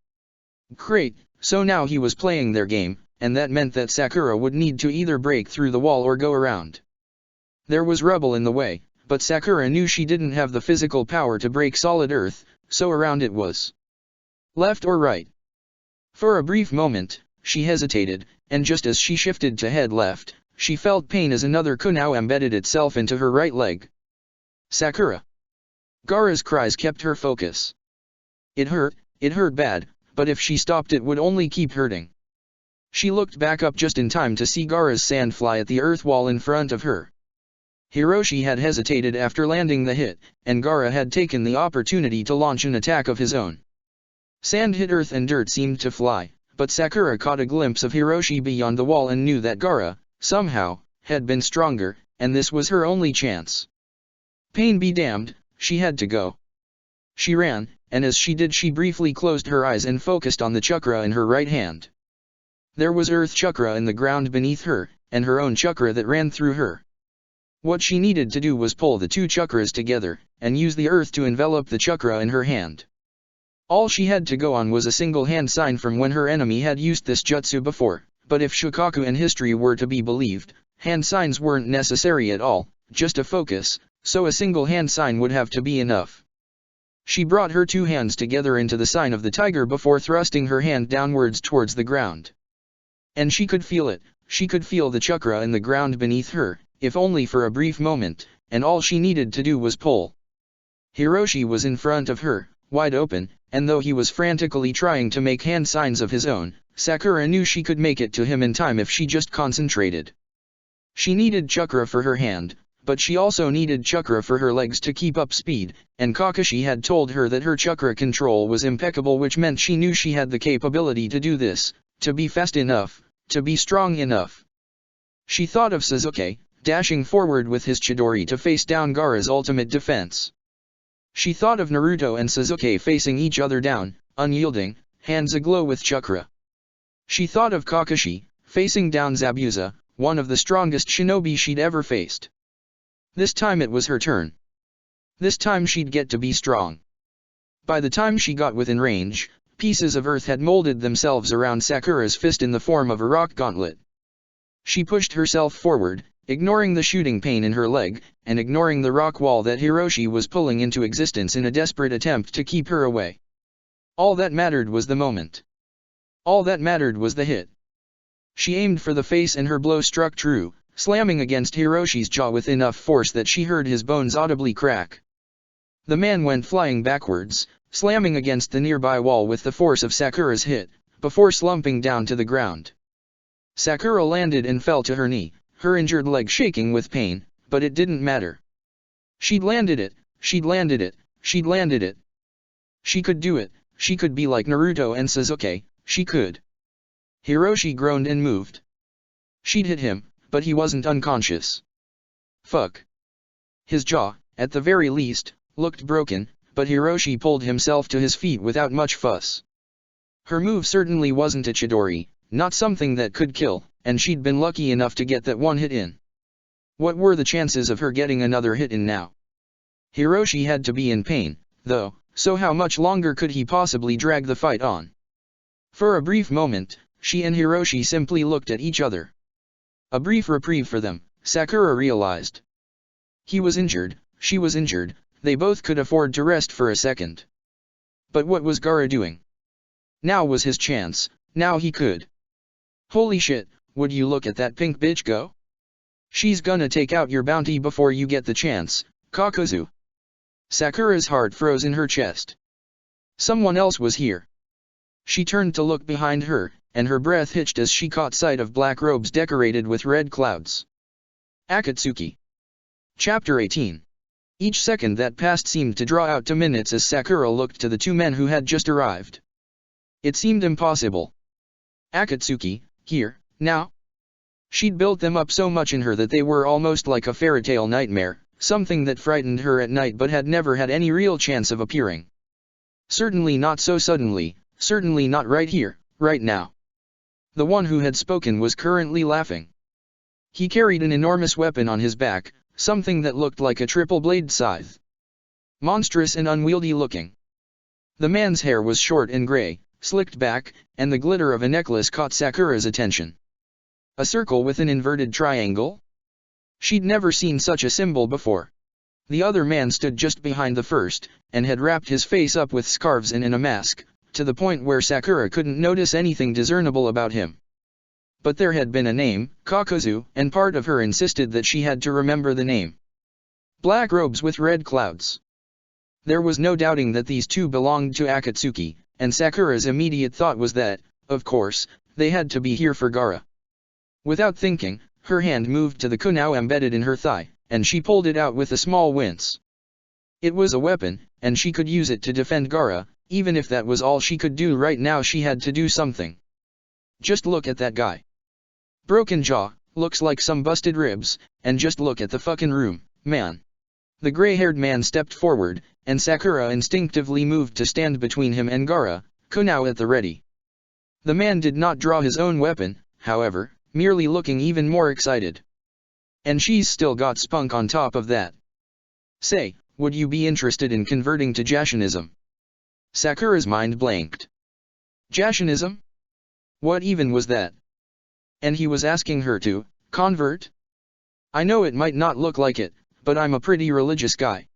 Great, so now he was playing their game, and that meant that Sakura would need to either break through the wall or go around. There was rubble in the way, but Sakura knew she didn't have the physical power to break solid earth, so around it was. Left or right? For a brief moment, she hesitated, and just as she shifted to head left, she felt pain as another kunai embedded itself into her right leg. Sakura! Gaara's cries kept her focus. It hurt bad, but if she stopped it would only keep hurting. She looked back up just in time to see Gaara's sand fly at the earth wall in front of her. Hiroshi had hesitated after landing the hit, and Gaara had taken the opportunity to launch an attack of his own. Sand hit earth and dirt seemed to fly, but Sakura caught a glimpse of Hiroshi beyond the wall and knew that Gaara, somehow, had been stronger, and this was her only chance. Pain be damned, she had to go. She ran, and as she did she briefly closed her eyes and focused on the chakra in her right hand. There was earth chakra in the ground beneath her, and her own chakra that ran through her. What she needed to do was pull the two chakras together, and use the earth to envelop the chakra in her hand. All she had to go on was a single hand sign from when her enemy had used this jutsu before, but if Shukaku and history were to be believed, hand signs weren't necessary at all, just a focus, so a single hand sign would have to be enough. She brought her two hands together into the sign of the tiger before thrusting her hand downwards towards the ground. And she could feel it, she could feel the chakra in the ground beneath her, if only for a brief moment, and all she needed to do was pull. Hiroshi was in front of her, wide open, and though he was frantically trying to make hand signs of his own, Sakura knew she could make it to him in time if she just concentrated. She needed chakra for her hand, but she also needed chakra for her legs to keep up speed, and Kakashi had told her that her chakra control was impeccable, which meant she knew she had the capability to do this, to be fast enough, to be strong enough. She thought of Sasuke, dashing forward with his Chidori to face down Gaara's ultimate defense. She thought of Naruto and Sasuke facing each other down, unyielding, hands aglow with chakra. She thought of Kakashi, facing down Zabuza, one of the strongest shinobi she'd ever faced. This time it was her turn. This time she'd get to be strong. By the time she got within range, pieces of earth had molded themselves around Sakura's fist in the form of a rock gauntlet. She pushed herself forward, ignoring the shooting pain in her leg, and ignoring the rock wall that Hiroshi was pulling into existence in a desperate attempt to keep her away. All that mattered was the moment. All that mattered was the hit. She aimed for the face and her blow struck true, slamming against Hiroshi's jaw with enough force that she heard his bones audibly crack. The man went flying backwards, slamming against the nearby wall with the force of Sakura's hit, before slumping down to the ground. Sakura landed and fell to her knee, her injured leg shaking with pain, but it didn't matter. She'd landed it, she'd landed it, she'd landed it. She could do it, she could be like Naruto and Sasuke, she could. Hiroshi groaned and moved. She'd hit him, but he wasn't unconscious. Fuck. His jaw, at the very least, looked broken, but Hiroshi pulled himself to his feet without much fuss. Her move certainly wasn't a Chidori, not something that could kill, and she'd been lucky enough to get that one hit in. What were the chances of her getting another hit in now? Hiroshi had to be in pain, though, so how much longer could he possibly drag the fight on? For a brief moment, she and Hiroshi simply looked at each other. A brief reprieve for them, Sakura realized. He was injured, she was injured, they both could afford to rest for a second. But what was Gaara doing? Now was his chance, now he could. Holy shit, would you look at that pink bitch go? She's gonna take out your bounty before you get the chance, Kakuzu. Sakura's heart froze in her chest. Someone else was here. She turned to look behind her, and her breath hitched as she caught sight of black robes decorated with red clouds. Akatsuki. Chapter 18. Each second that passed seemed to draw out to minutes as Sakura looked to the two men who had just arrived. It seemed impossible. Akatsuki, here, now? She'd built them up so much in her that they were almost like a fairy tale nightmare, something that frightened her at night but had never had any real chance of appearing. Certainly not so suddenly, certainly not right here, right now. The one who had spoken was currently laughing. He carried an enormous weapon on his back, something that looked like a triple-bladed scythe. Monstrous and unwieldy looking. The man's hair was short and gray, slicked back, and the glitter of a necklace caught Sakura's attention. A circle with an inverted triangle? She'd never seen such a symbol before. The other man stood just behind the first, and had wrapped his face up with scarves and in a mask, to the point where Sakura couldn't notice anything discernible about him. But there had been a name, Kakuzu, and part of her insisted that she had to remember the name. Black robes with red clouds. There was no doubting that these two belonged to Akatsuki, and Sakura's immediate thought was that, of course, they had to be here for Gaara. Without thinking, her hand moved to the kunai embedded in her thigh, and she pulled it out with a small wince. It was a weapon, and she could use it to defend Gaara. Even if that was all she could do right now, she had to do something. Just look at that guy. Broken jaw, looks like some busted ribs, and just look at the fucking room, man. The gray-haired man stepped forward, and Sakura instinctively moved to stand between him and Gaara, kunai at the ready. The man did not draw his own weapon, however, merely looking even more excited. And she's still got spunk on top of that. Say, would you be interested in converting to Jashinism? Sakura's mind blanked. Jashinism? What even was that? And he was asking her to convert? I know it might not look like it, but I'm a pretty religious guy.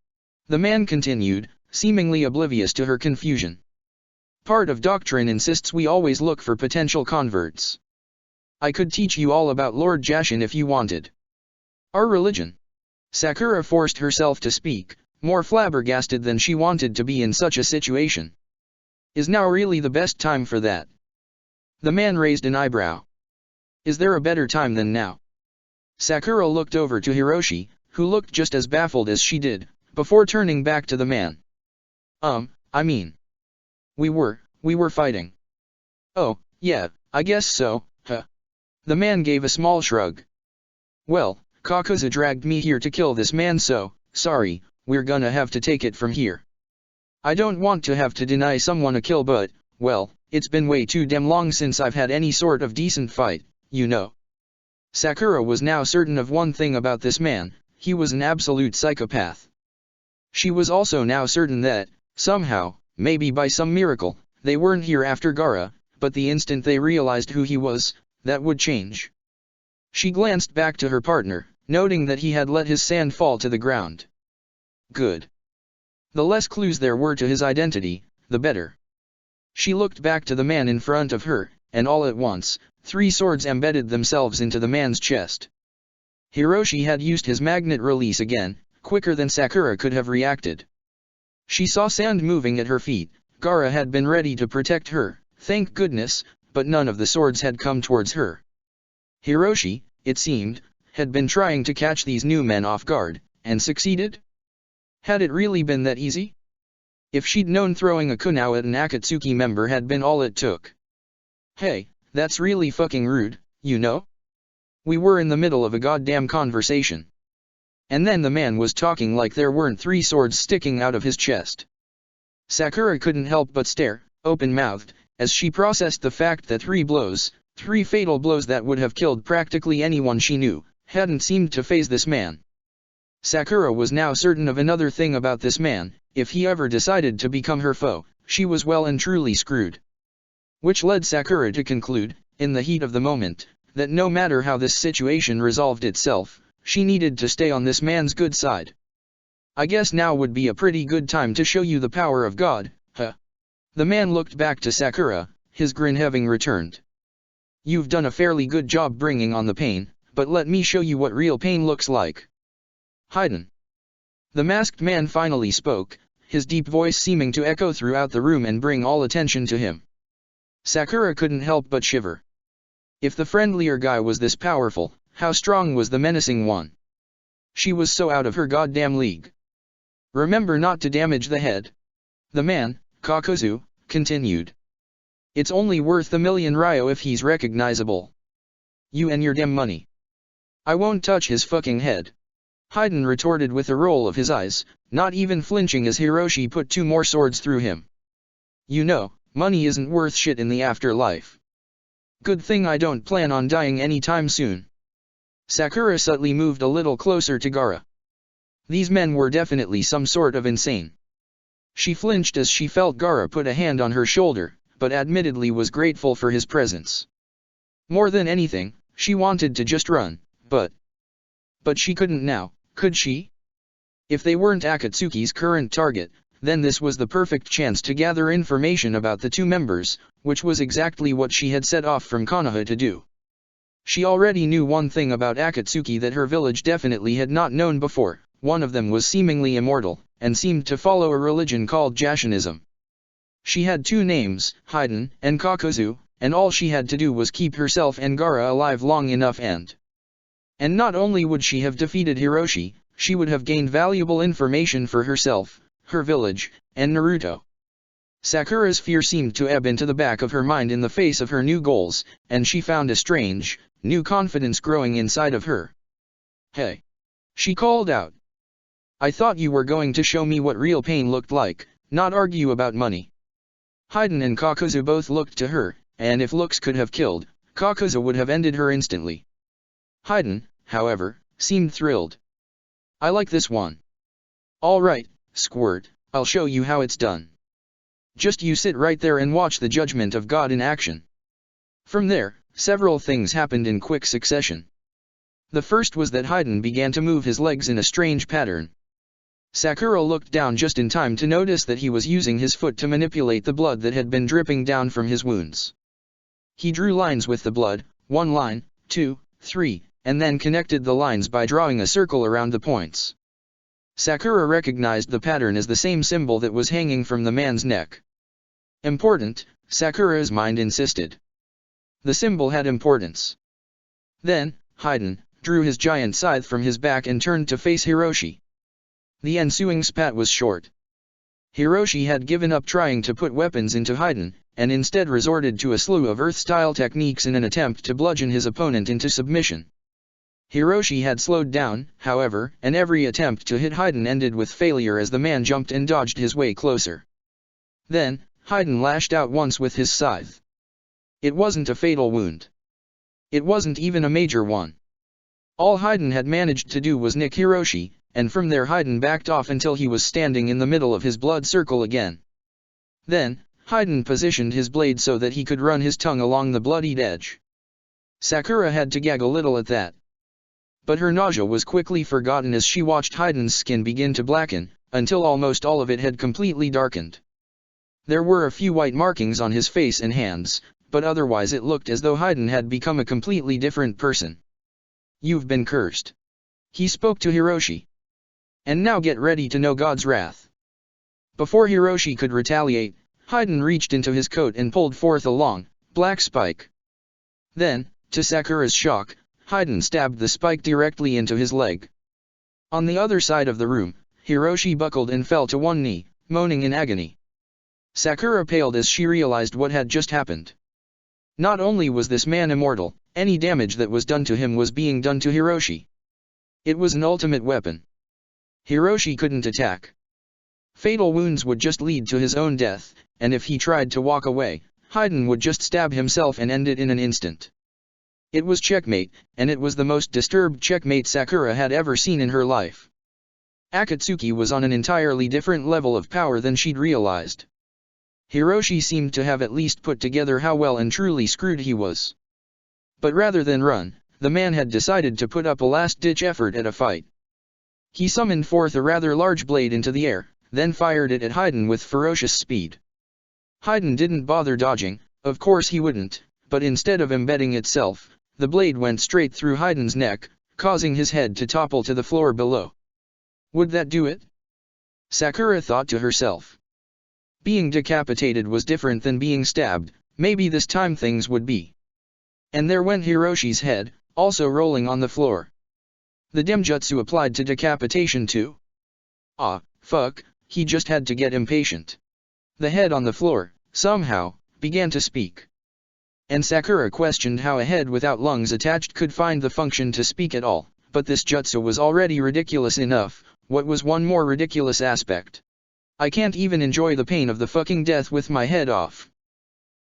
The man continued, seemingly oblivious to her confusion. Part of doctrine insists we always look for potential converts. I could teach you all about Lord Jashin if you wanted. Our religion. Sakura forced herself to speak, more flabbergasted than she wanted to be in such a situation. Is now really the best time for that? The man raised an eyebrow. Is there a better time than now? Sakura looked over to Hiroshi, who looked just as baffled as she did, before turning back to the man. I mean. We were fighting. Oh, yeah, I guess so, huh. The man gave a small shrug. Well, Kakuzu dragged me here to kill this man, so, sorry, we're gonna have to take it from here. I don't want to have to deny someone a kill, but, well, it's been way too damn long since I've had any sort of decent fight, you know. Sakura was now certain of one thing about this man: he was an absolute psychopath. She was also now certain that, somehow, maybe by some miracle, they weren't here after Gaara, but the instant they realized who he was, that would change. She glanced back to her partner, noting that he had let his sand fall to the ground. Good. The less clues there were to his identity, the better. She looked back to the man in front of her, and all at once, 3 swords embedded themselves into the man's chest. Hiroshi had used his magnet release again, quicker than Sakura could have reacted. She saw sand moving at her feet. Gaara had been ready to protect her, thank goodness, but none of the swords had come towards her. Hiroshi, it seemed, had been trying to catch these new men off guard, and succeeded? Had it really been that easy? If she'd known throwing a kunai at an Akatsuki member had been all it took. Hey, that's really fucking rude, you know? We were in the middle of a goddamn conversation. And then the man was talking like there weren't 3 swords sticking out of his chest. Sakura couldn't help but stare, open-mouthed, as she processed the fact that 3 blows, 3 fatal blows that would have killed practically anyone she knew, hadn't seemed to faze this man. Sakura was now certain of another thing about this man: if he ever decided to become her foe, she was well and truly screwed. Which led Sakura to conclude, in the heat of the moment, that no matter how this situation resolved itself, she needed to stay on this man's good side. I guess now would be a pretty good time to show you the power of God, huh? The man looked back to Sakura, his grin having returned. You've done a fairly good job bringing on the pain, but let me show you what real pain looks like. Haiden. The masked man finally spoke, his deep voice seeming to echo throughout the room and bring all attention to him. Sakura couldn't help but shiver. If the friendlier guy was this powerful, how strong was the menacing one? She was so out of her goddamn league. Remember not to damage the head. The man, Kakuzu, continued. It's only worth a million ryo if he's recognizable. You and your damn money. I won't touch his fucking head. Haiden retorted with a roll of his eyes, not even flinching as Hiroshi put 2 more swords through him. You know, money isn't worth shit in the afterlife. Good thing I don't plan on dying anytime soon. Sakura subtly moved a little closer to Gaara. These men were definitely some sort of insane. She flinched as she felt Gaara put a hand on her shoulder, but admittedly was grateful for his presence. More than anything, she wanted to just run, but she couldn't now, could she? If they weren't Akatsuki's current target, then this was the perfect chance to gather information about the 2 members, which was exactly what she had set off from Konoha to do. She already knew one thing about Akatsuki that her village definitely had not known before: one of them was seemingly immortal, and seemed to follow a religion called Jashinism. She had 2 names, Haiden and Kakuzu, and all she had to do was keep herself and Gaara alive long enough and not only would she have defeated Hiroshi, she would have gained valuable information for herself, her village, and Naruto. Sakura's fear seemed to ebb into the back of her mind in the face of her new goals, and she found a strange, new confidence growing inside of her. "Hey!" she called out. "I thought you were going to show me what real pain looked like, not argue about money." Haiden and Kakuzu both looked to her, and if looks could have killed, Kakuzu would have ended her instantly. Haiden, however, seemed thrilled. "I like this one. Alright, Squirt, I'll show you how it's done. Just you sit right there and watch the judgment of God in action." From there, several things happened in quick succession. The first was that Haiden began to move his legs in a strange pattern. Sakura looked down just in time to notice that he was using his foot to manipulate the blood that had been dripping down from his wounds. He drew lines with the blood, 1 line, 2, 3, and then connected the lines by drawing a circle around the points. Sakura recognized the pattern as the same symbol that was hanging from the man's neck. Important, Sakura's mind insisted. The symbol had importance. Then, Haiden drew his giant scythe from his back and turned to face Hiroshi. The ensuing spat was short. Hiroshi had given up trying to put weapons into Haiden, and instead resorted to a slew of earth-style techniques in an attempt to bludgeon his opponent into submission. Hiroshi had slowed down, however, and every attempt to hit Haiden ended with failure as the man jumped and dodged his way closer. Then, Haiden lashed out once with his scythe. It wasn't a fatal wound. It wasn't even a major one. All Haiden had managed to do was nick Hiroshi, and from there Haiden backed off until he was standing in the middle of his blood circle again. Then, Haiden positioned his blade so that he could run his tongue along the bloodied edge. Sakura had to gag a little at that. But her nausea was quickly forgotten as she watched Haiden's skin begin to blacken, until almost all of it had completely darkened. There were a few white markings on his face and hands, but otherwise it looked as though Haiden had become a completely different person. "You've been cursed," he spoke to Hiroshi. "And now get ready to know God's wrath." Before Hiroshi could retaliate, Haiden reached into his coat and pulled forth a long, black spike. Then, to Sakura's shock, Haiden stabbed the spike directly into his leg. On the other side of the room, Hiroshi buckled and fell to one knee, moaning in agony. Sakura paled as she realized what had just happened. Not only was this man immortal, any damage that was done to him was being done to Hiroshi. It was an ultimate weapon. Hiroshi couldn't attack. Fatal wounds would just lead to his own death, and if he tried to walk away, Haiden would just stab himself and end it in an instant. It was checkmate, and it was the most disturbed checkmate Sakura had ever seen in her life. Akatsuki was on an entirely different level of power than she'd realized. Hiroshi seemed to have at least put together how well and truly screwed he was. But rather than run, the man had decided to put up a last-ditch effort at a fight. He summoned forth a rather large blade into the air, then fired it at Haiden with ferocious speed. Haiden didn't bother dodging, of course he wouldn't, but instead of embedding itself, the blade went straight through Haiden's neck, causing his head to topple to the floor below. Would that do it? Sakura thought to herself. Being decapitated was different than being stabbed, maybe this time things would be. And there went Hiroshi's head, also rolling on the floor. The Demjutsu applied to decapitation too. Ah, fuck, he just had to get impatient. The head on the floor, somehow, began to speak. And Sakura questioned how a head without lungs attached could find the function to speak at all, but this jutsu was already ridiculous enough. What was one more ridiculous aspect? I can't even enjoy the pain of the fucking death with my head off.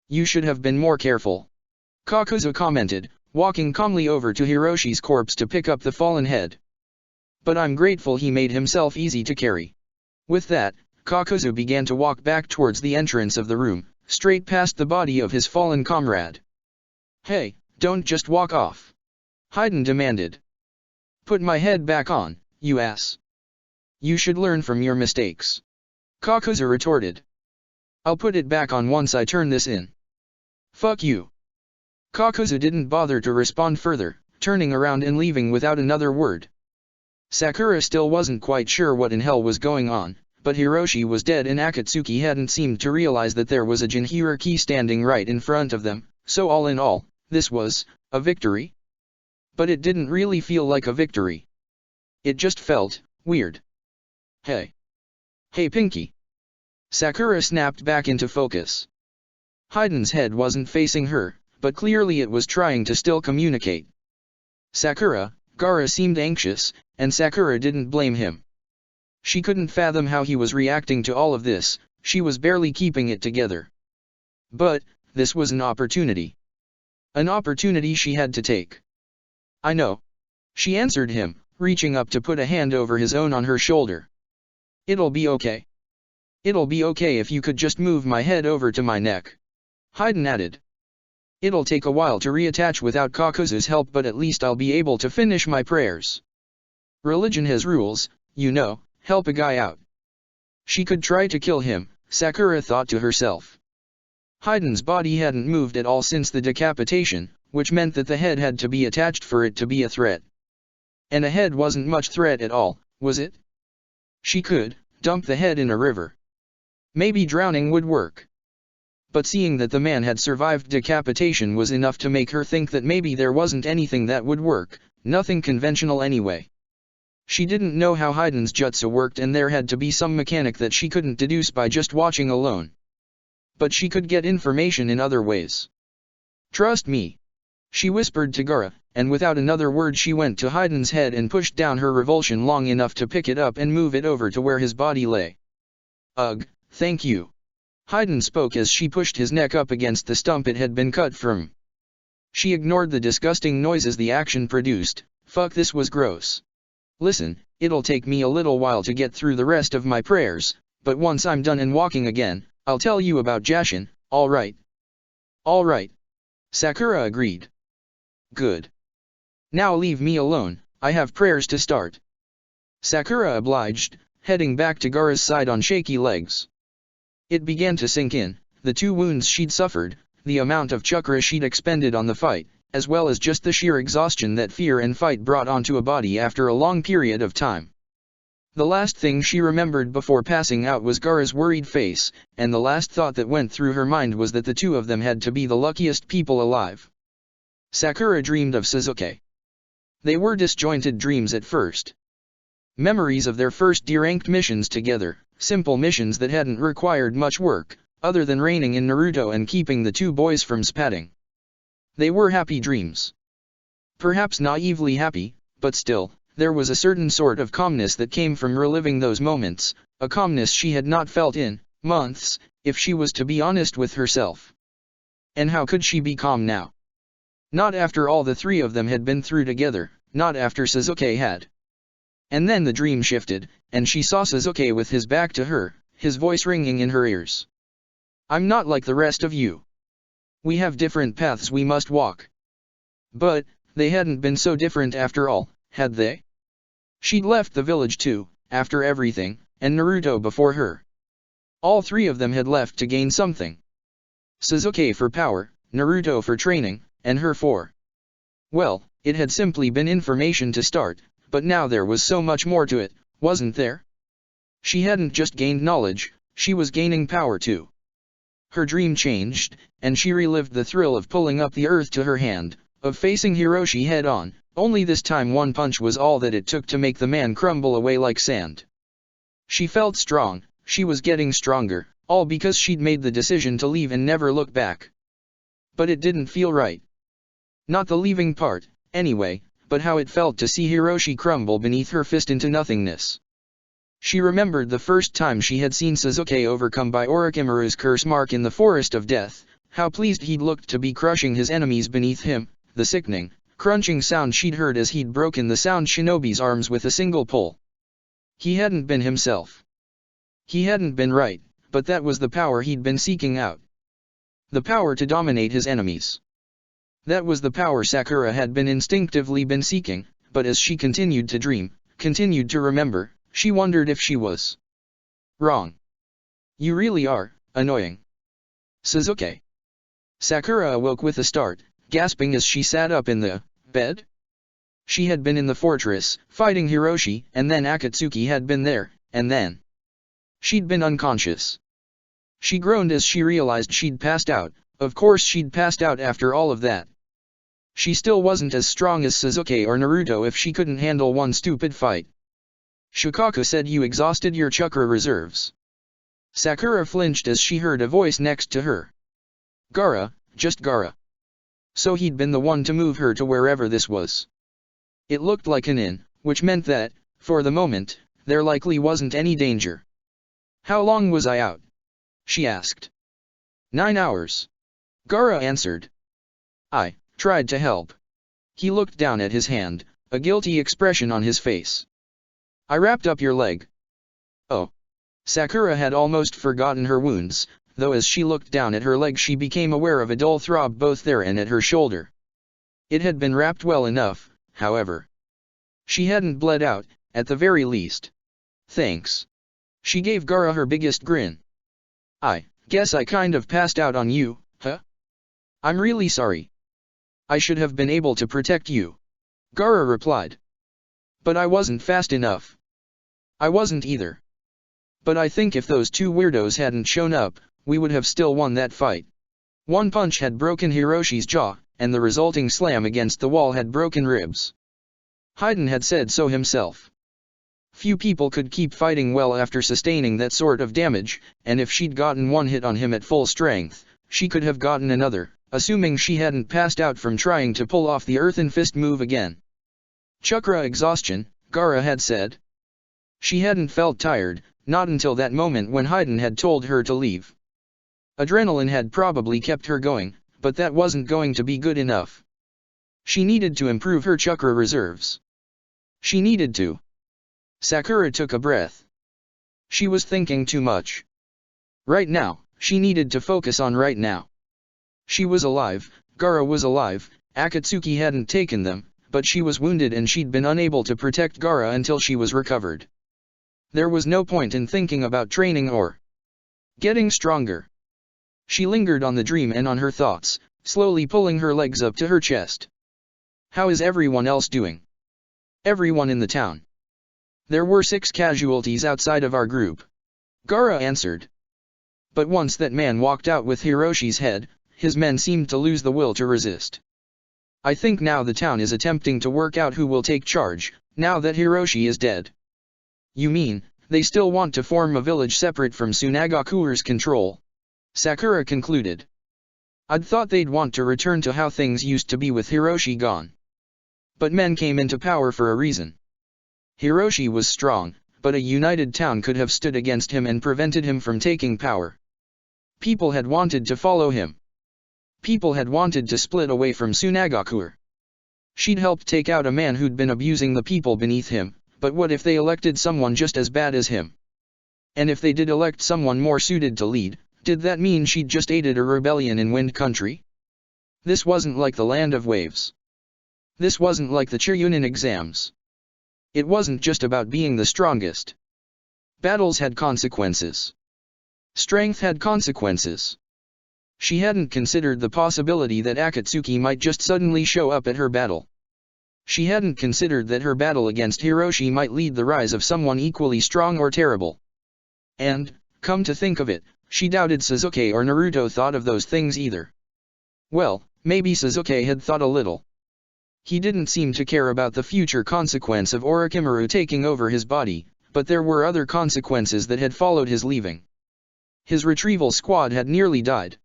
You should have been more careful. Kakuzu commented, walking calmly over to Hiroshi's corpse to pick up the fallen head. But I'm grateful he made himself easy to carry. With that, Kakuzu began to walk back towards the entrance of the room, straight past the body of his fallen comrade. Hey, don't just walk off. Haiden demanded. Put my head back on, you ass. You should learn from your mistakes. Kakuzu retorted. I'll put it back on once I turn this in. Fuck you. Kakuzu didn't bother to respond further, turning around and leaving without another word. Sakura still wasn't quite sure what in hell was going on, but Hiroshi was dead and Akatsuki hadn't seemed to realize that there was a Jinhiriki standing right in front of them, so all in all, this was a victory. But it didn't really feel like a victory. It just felt weird. Hey. Hey Pinky. Sakura snapped back into focus. Hayden's head wasn't facing her, but clearly it was trying to still communicate. Sakura, Gaara seemed anxious, and Sakura didn't blame him. She couldn't fathom how he was reacting to all of this, she was barely keeping it together. But, this was an opportunity. An opportunity she had to take. I know. She answered him, reaching up to put a hand over his own on her shoulder. It'll be okay. It'll be okay if you could just move my head over to my neck. Hayden added. It'll take a while to reattach without Kakuzu's help, but at least I'll be able to finish my prayers. Religion has rules, you know, help a guy out. She could try to kill him, Sakura thought to herself. Hayden's body hadn't moved at all since the decapitation, which meant that the head had to be attached for it to be a threat. And a head wasn't much threat at all, was it? She could dump the head in a river. Maybe drowning would work. But seeing that the man had survived decapitation was enough to make her think that maybe there wasn't anything that would work, nothing conventional anyway. She didn't know how Hayden's jutsu worked, and there had to be some mechanic that she couldn't deduce by just watching alone. But she could get information in other ways. Trust me. She whispered to Gaara, and without another word she went to Hayden's head and pushed down her revulsion long enough to pick it up and move it over to where his body lay. Ugh, thank you. Hayden spoke as she pushed his neck up against the stump it had been cut from. She ignored the disgusting noises the action produced. Fuck, this was gross. Listen, it'll take me a little while to get through the rest of my prayers, but once I'm done and walking again, I'll tell you about Jashin, alright? Alright. Sakura agreed. Good. Now leave me alone, I have prayers to start. Sakura obliged, heading back to Gaara's side on shaky legs. It began to sink in, the 2 wounds she'd suffered, the amount of chakra she'd expended on the fight, as well as just the sheer exhaustion that fear and fight brought onto a body after a long period of time. The last thing she remembered before passing out was Gaara's worried face, and the last thought that went through her mind was that the 2 of them had to be the luckiest people alive. Sakura dreamed of Sasuke. They were disjointed dreams at first. Memories of their first D-ranked missions together, simple missions that hadn't required much work, other than reining in Naruto and keeping the 2 boys from spatting. They were happy dreams. Perhaps naively happy, but still, there was a certain sort of calmness that came from reliving those moments, a calmness she had not felt in months, if she was to be honest with herself. And how could she be calm now? Not after all the 3 of them had been through together, not after Sasuke had. And then the dream shifted, and she saw Sasuke with his back to her, his voice ringing in her ears. I'm not like the rest of you. We have different paths we must walk. But, they hadn't been so different after all, had they? She'd left the village too, after everything, and Naruto before her. All 3 of them had left to gain something. Sasuke for power, Naruto for training, and her for... Well, it had simply been information to start, but now there was so much more to it, wasn't there? She hadn't just gained knowledge, she was gaining power too. Her dream changed, and she relived the thrill of pulling up the earth to her hand, of facing Hiroshi head-on, only this time one punch was all that it took to make the man crumble away like sand. She felt strong, she was getting stronger, all because she'd made the decision to leave and never look back. But it didn't feel right. Not the leaving part, anyway, but how it felt to see Hiroshi crumble beneath her fist into nothingness. She remembered the first time she had seen Sasuke overcome by Orochimaru's curse mark in the Forest of Death, how pleased he'd looked to be crushing his enemies beneath him, the sickening, crunching sound she'd heard as he'd broken the sound shinobi's arms with a single pull. He hadn't been himself. He hadn't been right, but that was the power he'd been seeking out. The power to dominate his enemies. That was the power Sakura had instinctively been seeking, but as she continued to dream, continued to remember, she wondered if she was wrong. You really are annoying. Sasuke. Sakura awoke with a start, gasping as she sat up in the bed. She had been in the fortress, fighting Hiroshi, and then Akatsuki had been there, and then she'd been unconscious. She groaned as she realized she'd passed out. Of course she'd passed out after all of that. She still wasn't as strong as Sasuke or Naruto if she couldn't handle one stupid fight. Shukaku said, you exhausted your chakra reserves. Sakura flinched as she heard a voice next to her. Gaara, just Gaara. So he'd been the one to move her to wherever this was. It looked like an inn, which meant that, for the moment, there likely wasn't any danger. How long was I out? She asked. 9 hours. Gaara answered. I tried to help. He looked down at his hand, a guilty expression on his face. I wrapped up your leg. Oh. Sakura had almost forgotten her wounds, though as she looked down at her leg she became aware of a dull throb both there and at her shoulder. It had been wrapped well enough, however. She hadn't bled out, at the very least. Thanks. She gave Gaara her biggest grin. I guess I kind of passed out on you, huh? I'm really sorry. I should have been able to protect you. Gaara replied. But I wasn't fast enough. I wasn't either. But I think if those two weirdos hadn't shown up, we would have still won that fight. One punch had broken Hiroshi's jaw, and the resulting slam against the wall had broken ribs. Hayden had said so himself. Few people could keep fighting well after sustaining that sort of damage, and if she'd gotten one hit on him at full strength, she could have gotten another, assuming she hadn't passed out from trying to pull off the earthen fist move again. Chakra exhaustion, Gaara had said. She hadn't felt tired, not until that moment when Hayden had told her to leave. Adrenaline had probably kept her going, but that wasn't going to be good enough. She needed to improve her chakra reserves. She needed to. Sakura took a breath. She was thinking too much. Right now, she needed to focus on right now. She was alive, Gaara was alive, Akatsuki hadn't taken them, but she was wounded and she'd been unable to protect Gaara until she was recovered. There was no point in thinking about training or getting stronger. She lingered on the dream and on her thoughts, slowly pulling her legs up to her chest. How is everyone else doing? Everyone in the town. There were 6 casualties outside of our group. Gaara answered. But once that man walked out with Hiroshi's head, his men seemed to lose the will to resist. I think now the town is attempting to work out who will take charge, now that Hiroshi is dead. You mean, they still want to form a village separate from Tsunagakure's control? Sakura concluded. I'd thought they'd want to return to how things used to be with Hiroshi gone. But men came into power for a reason. Hiroshi was strong, but a united town could have stood against him and prevented him from taking power. People had wanted to follow him. People had wanted to split away from Tsunagakure. She'd helped take out a man who'd been abusing the people beneath him, but what if they elected someone just as bad as him? And if they did elect someone more suited to lead, did that mean she'd just aided a rebellion in Wind Country? This wasn't like the Land of Waves. This wasn't like the Chunin exams. It wasn't just about being the strongest. Battles had consequences. Strength had consequences. She hadn't considered the possibility that Akatsuki might just suddenly show up at her battle. She hadn't considered that her battle against Hiroshi might lead the rise of someone equally strong or terrible. And, come to think of it, she doubted Sasuke or Naruto thought of those things either. Well, maybe Sasuke had thought a little. He didn't seem to care about the future consequence of Orochimaru taking over his body, but there were other consequences that had followed his leaving. His retrieval squad had nearly died.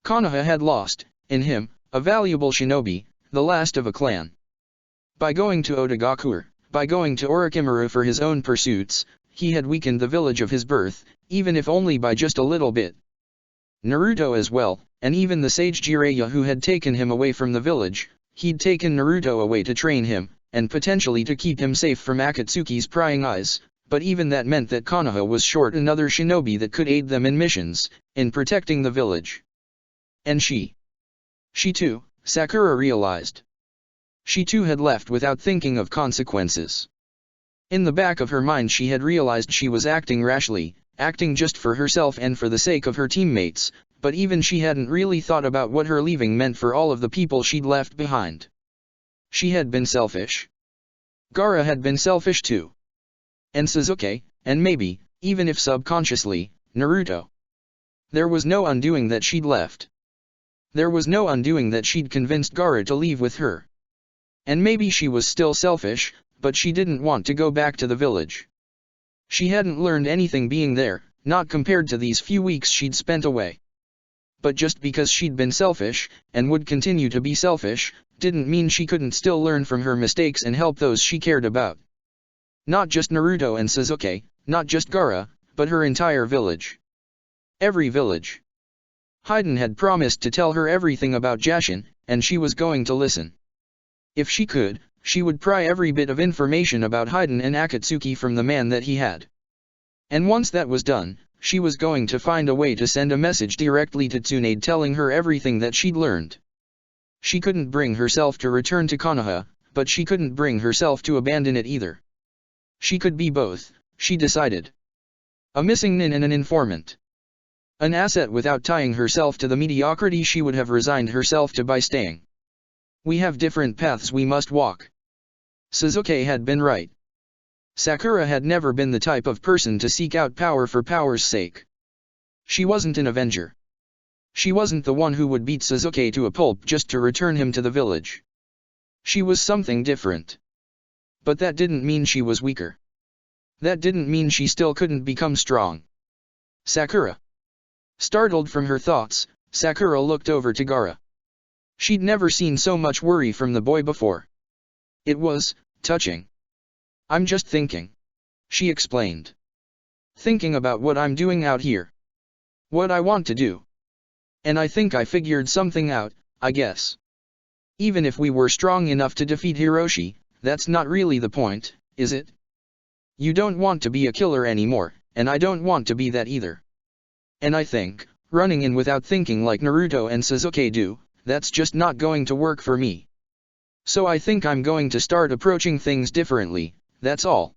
Konoha had lost, in him, a valuable shinobi, the last of a clan. By going to Otagakure, by going to Orochimaru for his own pursuits, he had weakened the village of his birth, even if only by just a little bit. Naruto as well, and even the sage Jiraiya who had taken him away from the village, he'd taken Naruto away to train him, and potentially to keep him safe from Akatsuki's prying eyes, but even that meant that Konoha was short another shinobi that could aid them in missions, in protecting the village. And she too, Sakura realized. She too had left without thinking of consequences. In the back of her mind she had realized she was acting rashly, acting just for herself and for the sake of her teammates, but even she hadn't really thought about what her leaving meant for all of the people she'd left behind. She had been selfish. Gaara had been selfish too. And Sasuke, and maybe, even if subconsciously, Naruto. There was no undoing that she'd left. There was no undoing that she'd convinced Gaara to leave with her. And maybe she was still selfish, but she didn't want to go back to the village. She hadn't learned anything being there, not compared to these few weeks she'd spent away. But just because she'd been selfish, and would continue to be selfish, didn't mean she couldn't still learn from her mistakes and help those she cared about. Not just Naruto and Sasuke, not just Gaara, but her entire village. Every village. Hayden had promised to tell her everything about Jashin, and she was going to listen. If she could, she would pry every bit of information about Hayden and Akatsuki from the man that he had. And once that was done, she was going to find a way to send a message directly to Tsunade telling her everything that she'd learned. She couldn't bring herself to return to Konoha, but she couldn't bring herself to abandon it either. She could be both, she decided. A missing nin and an informant. An asset without tying herself to the mediocrity she would have resigned herself to by staying. We have different paths we must walk. Sasuke had been right. Sakura had never been the type of person to seek out power for power's sake. She wasn't an avenger. She wasn't the one who would beat Sasuke to a pulp just to return him to the village. She was something different. But that didn't mean she was weaker. That didn't mean she still couldn't become strong. Sakura. Startled from her thoughts, Sakura looked over to Gaara. She'd never seen so much worry from the boy before. It was touching. I'm just thinking, she explained. Thinking about what I'm doing out here. What I want to do. And I think I figured something out, I guess. Even if we were strong enough to defeat Hiroshi, that's not really the point, is it? You don't want to be a killer anymore, and I don't want to be that either. And I think, running in without thinking like Naruto and Sasuke do, that's just not going to work for me. So I think I'm going to start approaching things differently, that's all.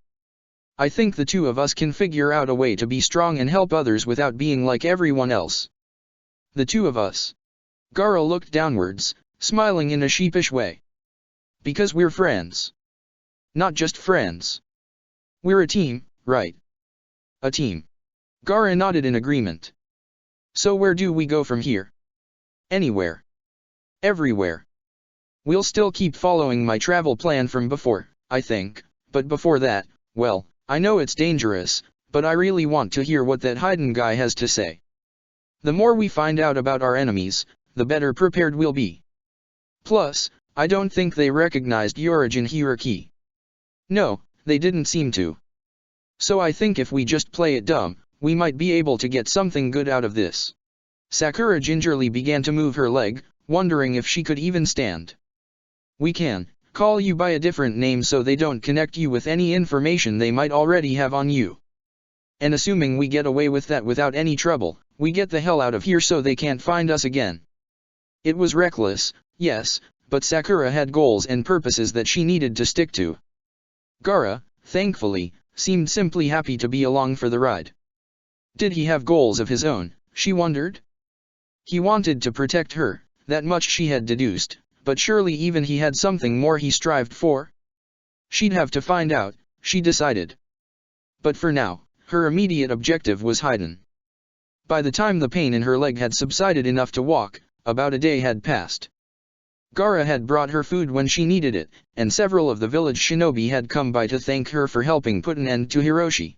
I think the two of us can figure out a way to be strong and help others without being like everyone else. The two of us. Gaara looked downwards, smiling in a sheepish way. Because we're friends. Not just friends. We're a team, right? A team. Gaara nodded in agreement. So where do we go from here? Anywhere. Everywhere. We'll still keep following my travel plan from before, I think, but before that, well, I know it's dangerous, but I really want to hear what that Hayden guy has to say. The more we find out about our enemies, the better prepared we'll be. Plus, I don't think they recognized the origin hierarchy. No, they didn't seem to. So I think if we just play it dumb, we might be able to get something good out of this. Sakura gingerly began to move her leg, wondering if she could even stand. We can call you by a different name so they don't connect you with any information they might already have on you. And assuming we get away with that without any trouble, we get the hell out of here so they can't find us again. It was reckless, yes, but Sakura had goals and purposes that she needed to stick to. Gaara, thankfully, seemed simply happy to be along for the ride. Did he have goals of his own, she wondered? He wanted to protect her, that much she had deduced, but surely even he had something more he strived for? She'd have to find out, she decided. But for now, her immediate objective was Hayden. By the time the pain in her leg had subsided enough to walk, about a day had passed. Gaara had brought her food when she needed it, and several of the village shinobi had come by to thank her for helping put an end to Hiroshi.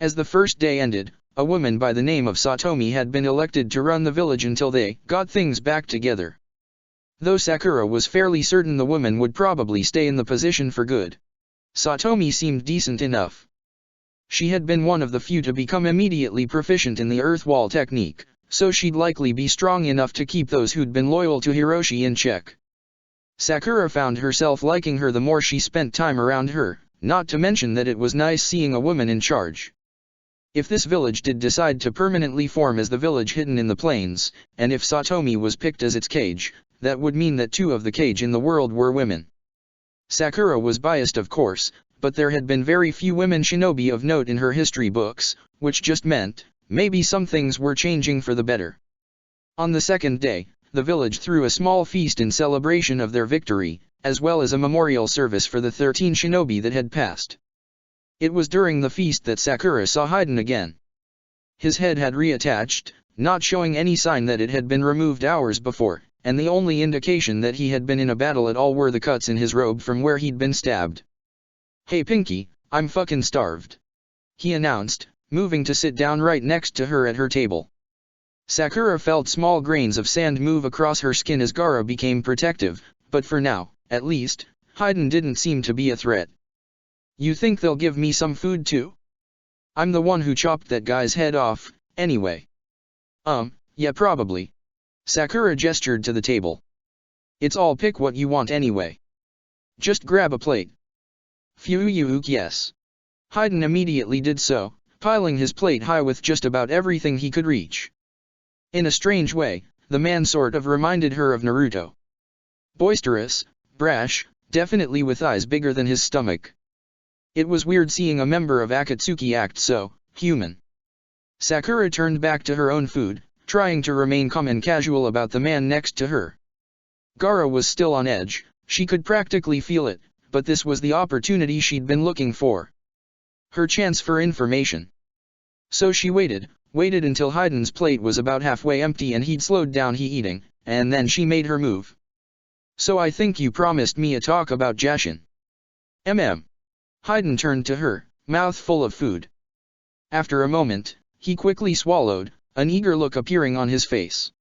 As the first day ended, a woman by the name of Satomi had been elected to run the village until they got things back together. Though Sakura was fairly certain the woman would probably stay in the position for good. Satomi seemed decent enough. She had been one of the few to become immediately proficient in the earth wall technique, so she'd likely be strong enough to keep those who'd been loyal to Hiroshi in check. Sakura found herself liking her the more she spent time around her, not to mention that it was nice seeing a woman in charge. If this village did decide to permanently form as the village hidden in the plains, and if Satomi was picked as its Kage, that would mean that 2 of the Kage in the world were women. Sakura was biased of course, but there had been very few women shinobi of note in her history books, which just meant, maybe some things were changing for the better. On the second day, the village threw a small feast in celebration of their victory, as well as a memorial service for the 13 shinobi that had passed. It was during the feast that Sakura saw Hayden again. His head had reattached, not showing any sign that it had been removed hours before, and the only indication that he had been in a battle at all were the cuts in his robe from where he'd been stabbed. "Hey Pinky, I'm fucking starved," he announced, moving to sit down right next to her at her table. Sakura felt small grains of sand move across her skin as Gaara became protective, but for now, at least, Haiden didn't seem to be a threat. "You think they'll give me some food too? I'm the one who chopped that guy's head off, anyway." Yeah probably." Sakura gestured to the table. "It's all pick what you want anyway. Just grab a plate." "Phew, yes." Haiden immediately did so, piling his plate high with just about everything he could reach. In a strange way, the man sort of reminded her of Naruto. Boisterous, brash, definitely with eyes bigger than his stomach. It was weird seeing a member of Akatsuki act so human. Sakura turned back to her own food, trying to remain calm and casual about the man next to her. Gaara was still on edge, she could practically feel it, but this was the opportunity she'd been looking for. Her chance for information. So she waited until Haiden's plate was about halfway empty and he'd slowed down eating, and then she made her move. "So I think you promised me a talk about Jashin." Haiden turned to her, mouth full of food. After a moment, he quickly swallowed, an eager look appearing on his face.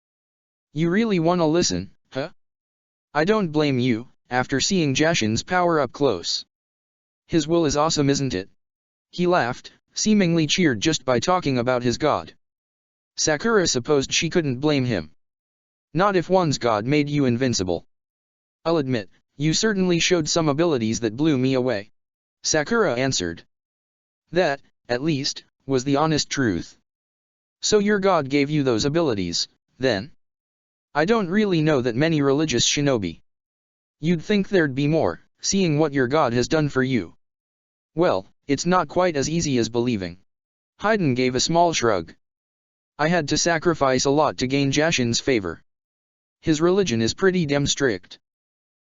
"You really wanna listen, huh?" "I don't blame you, after seeing Jashin's power up close. His will is awesome, isn't it?" He laughed, seemingly cheered just by talking about his god. Sakura supposed she couldn't blame him. Not if one's god made you invincible. "I'll admit, you certainly showed some abilities that blew me away," Sakura answered. That, at least, was the honest truth. "So your god gave you those abilities, then?" "I don't really know that many religious shinobi. You'd think there'd be more, seeing what your god has done for you." "Well, it's not quite as easy as believing." Haiden gave a small shrug. "I had to sacrifice a lot to gain Jashin's favor. His religion is pretty damn strict.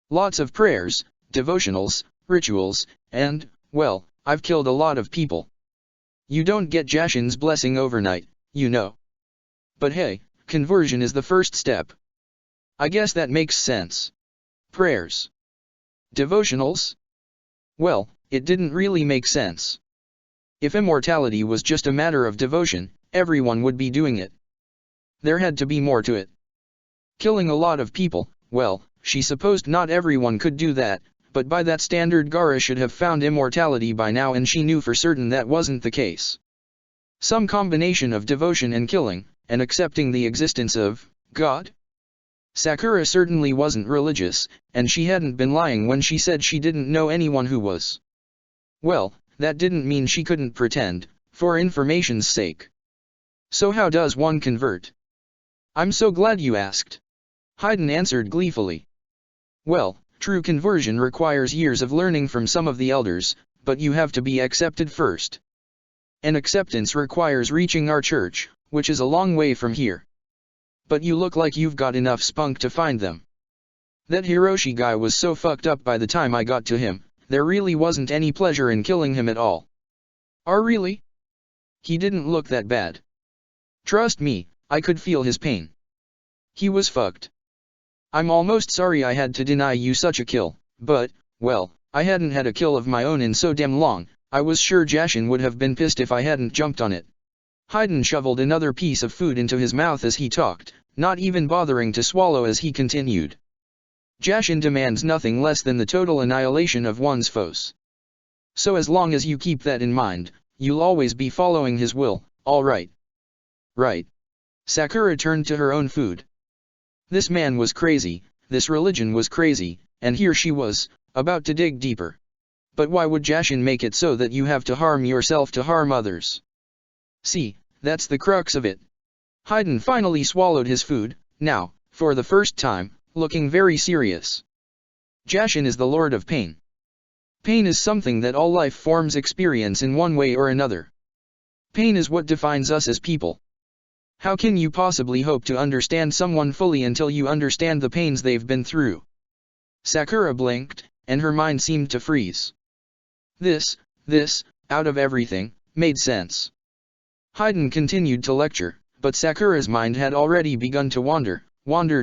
Lots of prayers, devotionals, rituals, and, well, I've killed a lot of people. You don't get Jashin's blessing overnight, you know. But hey, conversion is the first step." "I guess that makes sense. Prayers. Devotionals? Well, it didn't really make sense. If immortality was just a matter of devotion, everyone would be doing it. There had to be more to it. Killing a lot of people, well, she supposed not everyone could do that, but by that standard Gaara should have found immortality by now, and she knew for certain that wasn't the case. Some combination of devotion and killing, and accepting the existence of God? Sakura certainly wasn't religious, and she hadn't been lying when she said she didn't know anyone who was. Well, that didn't mean she couldn't pretend, for information's sake. "So how does one convert?" "I'm so glad you asked," Haiden answered gleefully. "Well, true conversion requires years of learning from some of the elders, but you have to be accepted first. And acceptance requires reaching our church, which is a long way from here. But you look like you've got enough spunk to find them. That Hiroshi guy was so fucked up by the time I got to him, there really wasn't any pleasure in killing him at all." Really? He didn't look that bad. Trust me, I could feel his pain. He was fucked. I'm almost sorry I had to deny you such a kill, but, well, I hadn't had a kill of my own in so damn long. I was sure Jashin would have been pissed if I hadn't jumped on it." Haiden shoveled another piece of food into his mouth as he talked, not even bothering to swallow as he continued. "Jashin demands nothing less than the total annihilation of one's foes. So as long as you keep that in mind, you'll always be following his will, all right?" "Right." Sakura turned to her own food. This man was crazy, this religion was crazy, and here she was, about to dig deeper. But why would Jashin make it so that you have to harm yourself to harm others? See, that's the crux of it. Haiden finally swallowed his food, now, for the first time, looking very serious. Jashin is the Lord of Pain. Pain is something that all life forms experience in one way or another. Pain is what defines us as people. How can you possibly hope to understand someone fully until you understand the pains they've been through? Sakura blinked, and her mind seemed to freeze. This, out of everything, made sense. Haiden continued to lecture, but Sakura's mind had already begun to wander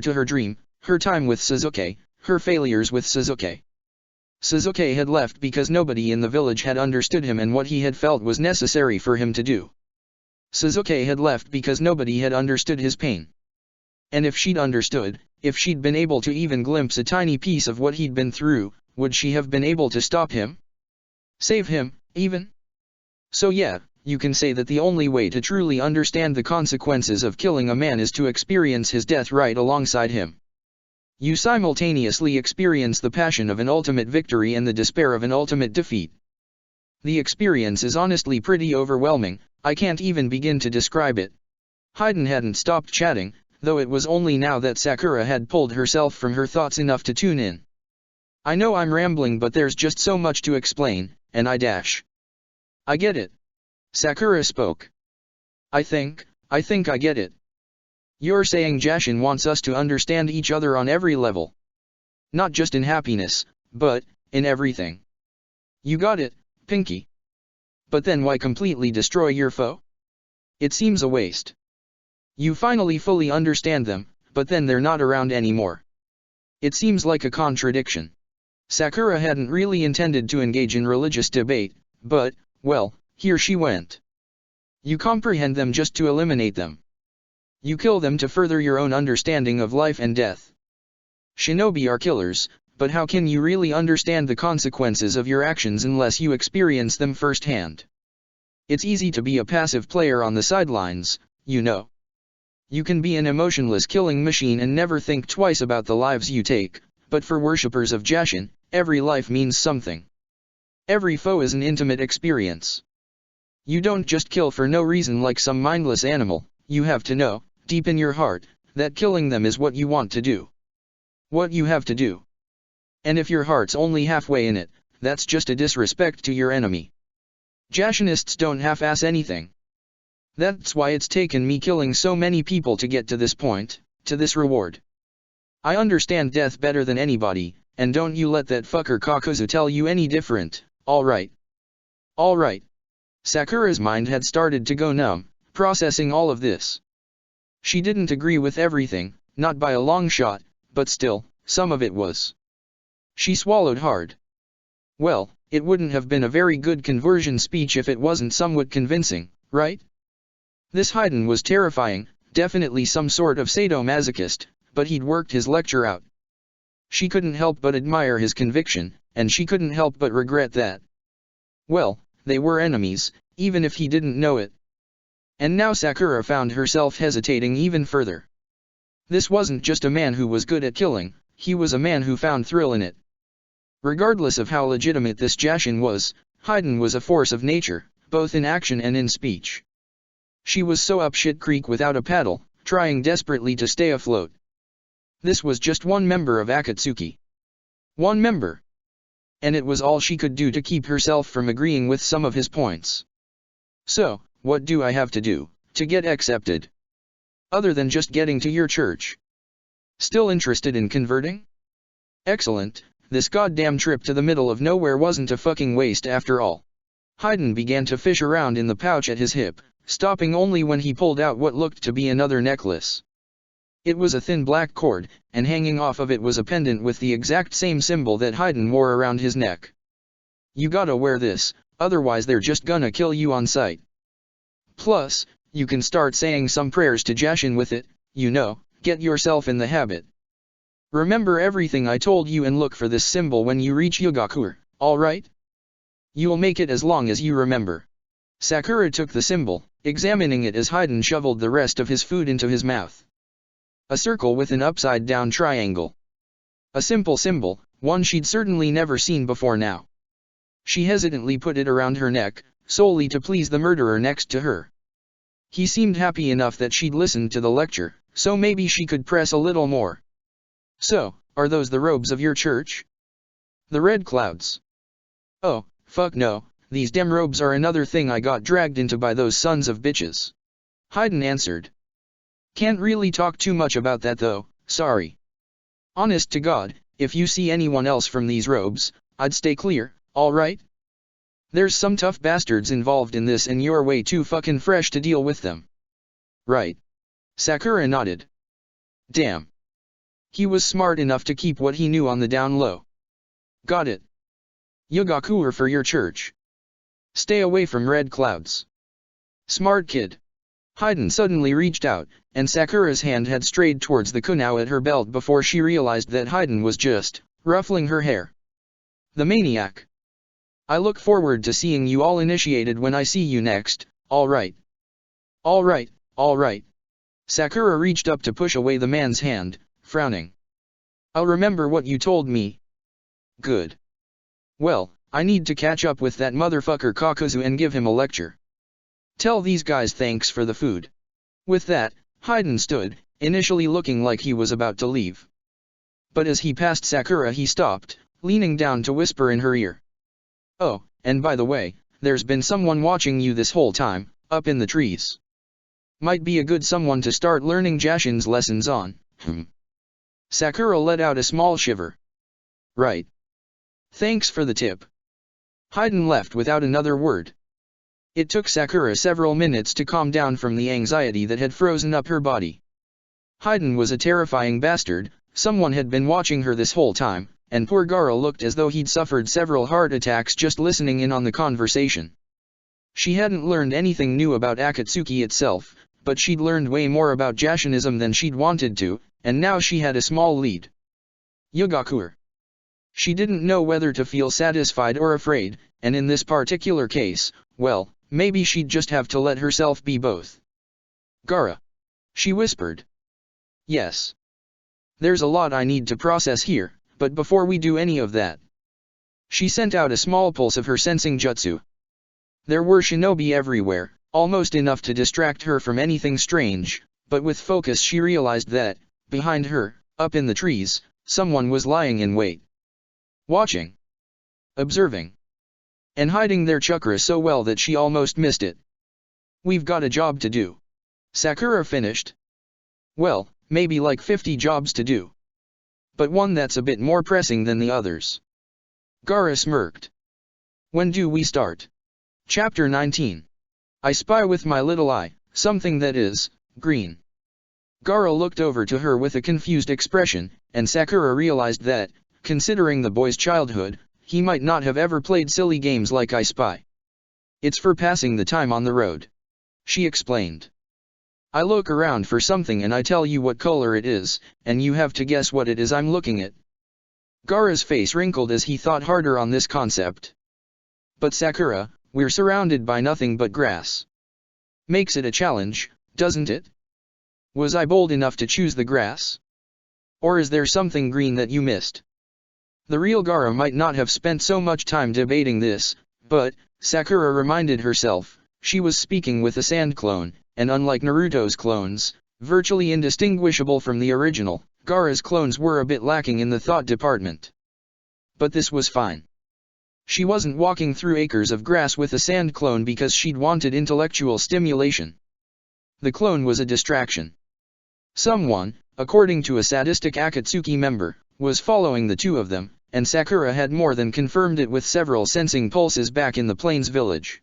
to her dream, her time with Sasuke, her failures with Sasuke. Sasuke had left because nobody in the village had understood him and what he had felt was necessary for him to do. Sasuke had left because nobody had understood his pain. And if she'd understood, if she'd been able to even glimpse a tiny piece of what he'd been through, would she have been able to stop him? Save him, even? So yeah, you can say that the only way to truly understand the consequences of killing a man is to experience his death right alongside him. You simultaneously experience the passion of an ultimate victory and the despair of an ultimate defeat. The experience is honestly pretty overwhelming, I can't even begin to describe it. Hayden hadn't stopped chatting, though it was only now that Sakura had pulled herself from her thoughts enough to tune in. I know I'm rambling, but there's just so much to explain, and I get it. Sakura spoke. I think I get it. You're saying Jashin wants us to understand each other on every level. Not just in happiness, but in everything. You got it, Pinky. But then why completely destroy your foe? It seems a waste. You finally fully understand them, but then they're not around anymore. It seems like a contradiction. Sakura hadn't really intended to engage in religious debate, but, well, here she went. You comprehend them just to eliminate them. You kill them to further your own understanding of life and death. Shinobi are killers, but how can you really understand the consequences of your actions unless you experience them firsthand? It's easy to be a passive player on the sidelines, you know. You can be an emotionless killing machine and never think twice about the lives you take, but for worshippers of Jashin, every life means something. Every foe is an intimate experience. You don't just kill for no reason like some mindless animal, you have to know, deep in your heart, that killing them is what you want to do. What you have to do. And if your heart's only halfway in it, that's just a disrespect to your enemy. Jashinists don't half-ass anything. That's why it's taken me killing so many people to get to this point, to this reward. I understand death better than anybody, and don't you let that fucker Kakuzu tell you any different, alright? Alright. Sakura's mind had started to go numb, processing all of this. She didn't agree with everything, not by a long shot, but still, some of it was. She swallowed hard. Well, it wouldn't have been a very good conversion speech if it wasn't somewhat convincing, right? This Hayden was terrifying, definitely some sort of sadomasochist, but he'd worked his lecture out. She couldn't help but admire his conviction, and she couldn't help but regret that. Well, they were enemies, even if he didn't know it. And now Sakura found herself hesitating even further. This wasn't just a man who was good at killing, he was a man who found thrill in it. Regardless of how legitimate this Jashin was, Hayden was a force of nature, both in action and in speech. She was so up shit creek without a paddle, trying desperately to stay afloat. This was just one member of Akatsuki. One member. And it was all she could do to keep herself from agreeing with some of his points. So, what do I have to do, to get accepted? Other than just getting to your church. Still interested in converting? Excellent, this goddamn trip to the middle of nowhere wasn't a fucking waste after all. Hayden began to fish around in the pouch at his hip, stopping only when he pulled out what looked to be another necklace. It was a thin black cord, and hanging off of it was a pendant with the exact same symbol that Hayden wore around his neck. You gotta wear this, otherwise they're just gonna kill you on sight. Plus, you can start saying some prayers to Jashin with it, you know, get yourself in the habit. Remember everything I told you and look for this symbol when you reach Yugakure, alright? You'll make it as long as you remember. Sakura took the symbol, examining it as Hayden shoveled the rest of his food into his mouth. A circle with an upside-down triangle. A simple symbol, one she'd certainly never seen before now. She hesitantly put it around her neck, solely to please the murderer next to her. He seemed happy enough that she'd listened to the lecture, so maybe she could press a little more. So, are those the robes of your church? The red clouds. Oh, fuck no, these damn robes are another thing I got dragged into by those sons of bitches. Hayden answered. Can't really talk too much about that though, sorry. Honest to God, if you see anyone else from these robes, I'd stay clear, alright? There's some tough bastards involved in this and you're way too fucking fresh to deal with them. Right. Sakura nodded. Damn. He was smart enough to keep what he knew on the down low. Got it. Yugakure for your church. Stay away from red clouds. Smart kid. Haiden suddenly reached out, and Sakura's hand had strayed towards the kunao at her belt before she realized that Haiden was just ruffling her hair. The maniac. I look forward to seeing you all initiated when I see you next, alright. Alright, alright. Sakura reached up to push away the man's hand, frowning. I'll remember what you told me. Good. Well, I need to catch up with that motherfucker Kakuzu and give him a lecture. Tell these guys thanks for the food. With that, Haiden stood, initially looking like he was about to leave. But as he passed Sakura he stopped, leaning down to whisper in her ear. Oh, and by the way, there's been someone watching you this whole time, up in the trees. Might be a good someone to start learning Jashin's lessons on. Sakura let out a small shiver. Right. Thanks for the tip. Haiden left without another word. It took Sakura several minutes to calm down from the anxiety that had frozen up her body. Haiden was a terrifying bastard, someone had been watching her this whole time, and poor Gaara looked as though he'd suffered several heart attacks just listening in on the conversation. She hadn't learned anything new about Akatsuki itself, but she'd learned way more about Jashinism than she'd wanted to, and now she had a small lead. Yugakure. She didn't know whether to feel satisfied or afraid, and in this particular case, well, maybe she'd just have to let herself be both. Gaara. She whispered. Yes. There's a lot I need to process here, but before we do any of that. She sent out a small pulse of her sensing jutsu. There were shinobi everywhere, almost enough to distract her from anything strange, but with focus she realized that, behind her, up in the trees, someone was lying in wait. Watching. Observing. And hiding their chakra so well that she almost missed it. We've got a job to do. Sakura finished. Well, maybe like 50 jobs to do. But one that's a bit more pressing than the others. Gaara smirked. When do we start? Chapter 19. I spy with my little eye, something that is, green. Gaara looked over to her with a confused expression, and Sakura realized that, considering the boy's childhood, he might not have ever played silly games like I Spy. It's for passing the time on the road. She explained. I look around for something and I tell you what color it is, and you have to guess what it is I'm looking at. Gaara's face wrinkled as he thought harder on this concept. But Sakura, we're surrounded by nothing but grass. Makes it a challenge, doesn't it? Was I bold enough to choose the grass? Or is there something green that you missed? The real Gaara might not have spent so much time debating this, but, Sakura reminded herself, she was speaking with a sand clone, and unlike Naruto's clones, virtually indistinguishable from the original, Gaara's clones were a bit lacking in the thought department. But this was fine. She wasn't walking through acres of grass with a sand clone because she'd wanted intellectual stimulation. The clone was a distraction. Someone, according to a sadistic Akatsuki member, was following the two of them, and Sakura had more than confirmed it with several sensing pulses back in the plains village.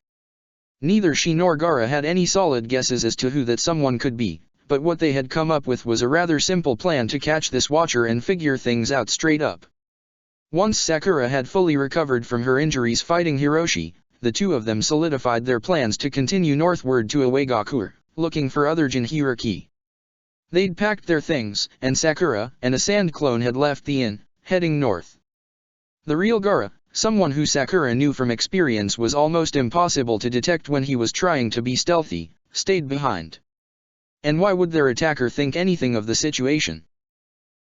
Neither she nor Gaara had any solid guesses as to who that someone could be, but what they had come up with was a rather simple plan to catch this watcher and figure things out straight up. Once Sakura had fully recovered from her injuries fighting Hiroshi, the two of them solidified their plans to continue northward to Iwagakure, looking for other Jinchuriki. They'd packed their things, and Sakura and a sand clone had left the inn, heading north. The real Gaara, someone who Sakura knew from experience was almost impossible to detect when he was trying to be stealthy, stayed behind. And why would their attacker think anything of the situation?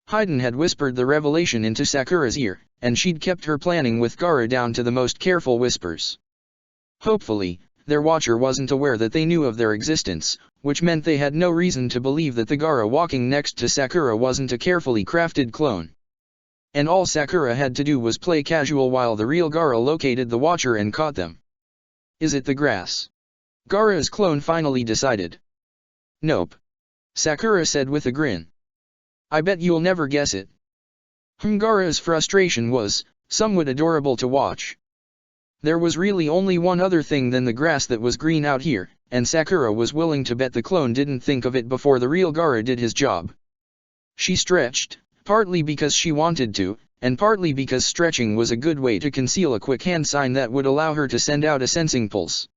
Haiden had whispered the revelation into Sakura's ear, and she'd kept her planning with Gaara down to the most careful whispers. Hopefully, their watcher wasn't aware that they knew of their existence, which meant they had no reason to believe that the Gaara walking next to Sakura wasn't a carefully crafted clone. And all Sakura had to do was play casual while the real Gaara located the watcher and caught them. Is it the grass? Gaara's clone finally decided. Nope. Sakura said with a grin. I bet you'll never guess it. Gaara's frustration was, somewhat adorable to watch. There was really only one other thing than the grass that was green out here, and Sakura was willing to bet the clone didn't think of it before the real Gaara did his job. She stretched, partly because she wanted to, and partly because stretching was a good way to conceal a quick hand sign that would allow her to send out a sensing pulse.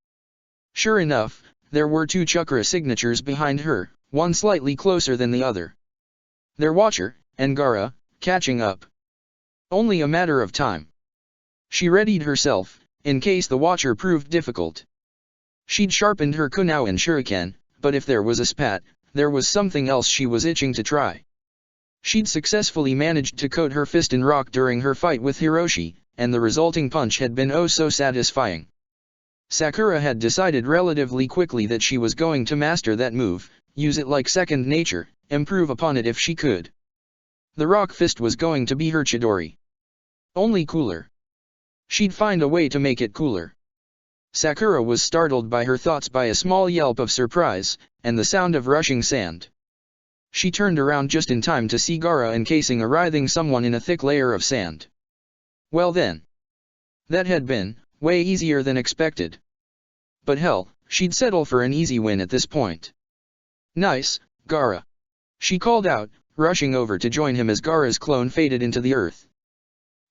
Sure enough, there were 2 chakra signatures behind her, one slightly closer than the other. Their watcher, and Gaara, catching up. Only a matter of time. She readied herself, in case the watcher proved difficult. She'd sharpened her kunao and shuriken, but if there was a spat, there was something else she was itching to try. She'd successfully managed to coat her fist in rock during her fight with Hiroshi, and the resulting punch had been oh so satisfying. Sakura had decided relatively quickly that she was going to master that move, use it like second nature, improve upon it if she could. The rock fist was going to be her Chidori. Only cooler. She'd find a way to make it cooler. Sakura was startled by her thoughts by a small yelp of surprise, and the sound of rushing sand. She turned around just in time to see Gaara encasing a writhing someone in a thick layer of sand. Well then. That had been way easier than expected. But hell, she'd settle for an easy win at this point. Nice, Gaara. She called out, rushing over to join him as Gaara's clone faded into the earth.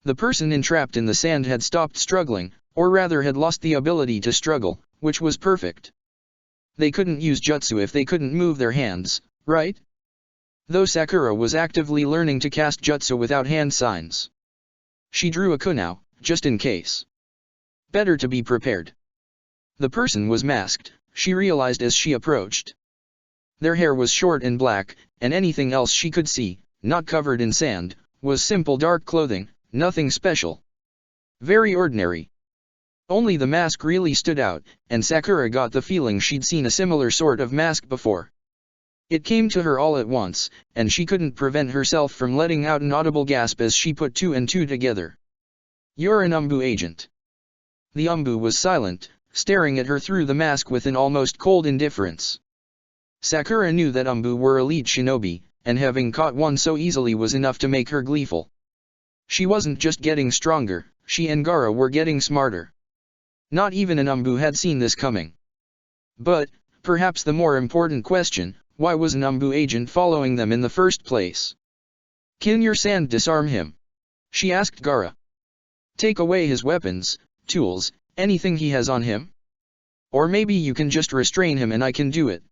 The person entrapped in the sand had stopped struggling, or rather had lost the ability to struggle, which was perfect. They couldn't use jutsu if they couldn't move their hands, right? Though Sakura was actively learning to cast jutsu without hand signs. She drew a kunao, just in case. Better to be prepared. The person was masked, she realized as she approached. Their hair was short and black, and anything else she could see, not covered in sand, was simple dark clothing, nothing special. Very ordinary. Only the mask really stood out, and Sakura got the feeling she'd seen a similar sort of mask before. It came to her all at once, and she couldn't prevent herself from letting out an audible gasp as she put 2 and 2 together. You're an Umbu agent. The Umbu was silent, staring at her through the mask with an almost cold indifference. Sakura knew that Umbu were elite shinobi, and having caught one so easily was enough to make her gleeful. She wasn't just getting stronger, she and Gaara were getting smarter. Not even an Umbu had seen this coming. But, perhaps the more important question, why was an Umbu agent following them in the first place? Can your sand disarm him? She asked Gaara. Take away his weapons, tools, anything he has on him? Or maybe you can just restrain him and I can do it.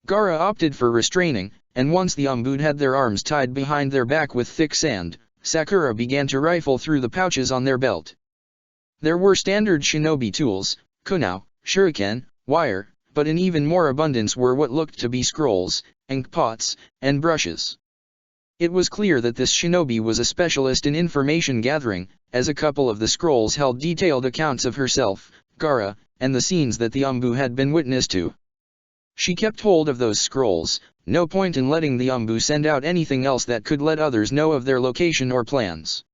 Gaara opted for restraining, and once the Umbu had their arms tied behind their back with thick sand, Sakura began to rifle through the pouches on their belt. There were standard shinobi tools, kunao, shuriken, wire, but in even more abundance were what looked to be scrolls, ink pots, and brushes. It was clear that this shinobi was a specialist in information gathering, as a couple of the scrolls held detailed accounts of herself, Gaara, and the scenes that the Umbu had been witness to. She kept hold of those scrolls, no point in letting the Umbu send out anything else that could let others know of their location or plans.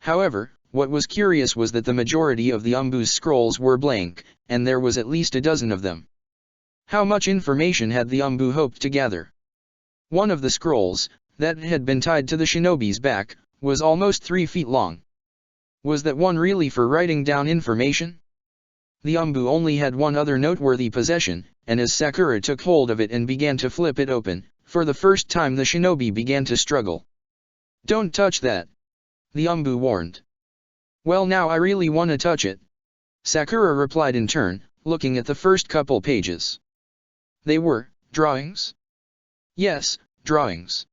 However, what was curious was that the majority of the Umbu's scrolls were blank, and there was at least a dozen of them. How much information had the Umbu hoped to gather? One of the scrolls, that had been tied to the shinobi's back, was almost 3 feet long. Was that one really for writing down information? The Umbu only had one other noteworthy possession, and as Sakura took hold of it and began to flip it open, for the first time the shinobi began to struggle. Don't touch that, the Umbu warned. Well, now I really wanna touch it, Sakura replied in turn, looking at the first couple pages. They were drawings? Yes, drawings.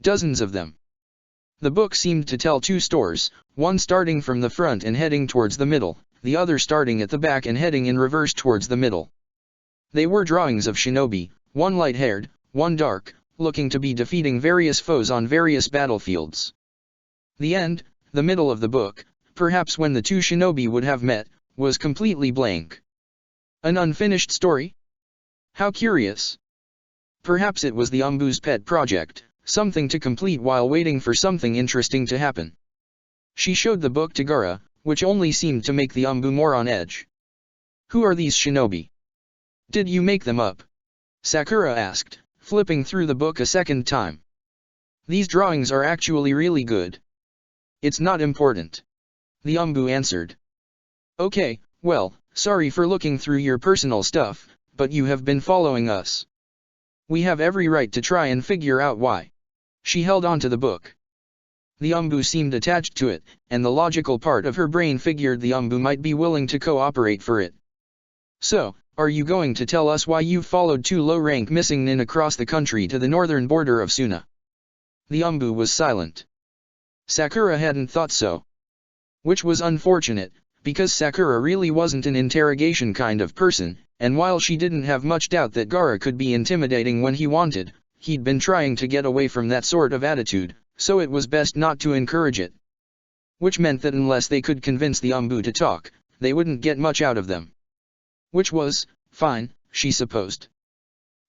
Dozens of them. The book seemed to tell 2 stories, one starting from the front and heading towards the middle, the other starting at the back and heading in reverse towards the middle. They were drawings of shinobi, one light-haired, one dark, looking to be defeating various foes on various battlefields. The end, the middle of the book, perhaps when the 2 shinobi would have met, was completely blank. An unfinished story? How curious. Perhaps it was the Umbu's pet project, something to complete while waiting for something interesting to happen. She showed the book to Gaara, which only seemed to make the Umbu more on edge. Who are these shinobi? Did you make them up? Sakura asked, flipping through the book a second time. These drawings are actually really good. It's not important, the Umbu answered. Okay, well, sorry for looking through your personal stuff, but you have been following us. We have every right to try and figure out why. She held on to the book. The Umbu seemed attached to it, and the logical part of her brain figured the Umbu might be willing to cooperate for it. So, are you going to tell us why you followed two low-rank missing nin across the country to the northern border of Suna? The Umbu was silent. Sakura hadn't thought so. Which was unfortunate, because Sakura really wasn't an interrogation kind of person, and while she didn't have much doubt that Gaara could be intimidating when he wanted, he'd been trying to get away from that sort of attitude, so it was best not to encourage it. Which meant that unless they could convince the Umbu to talk, they wouldn't get much out of them. Which was fine, she supposed.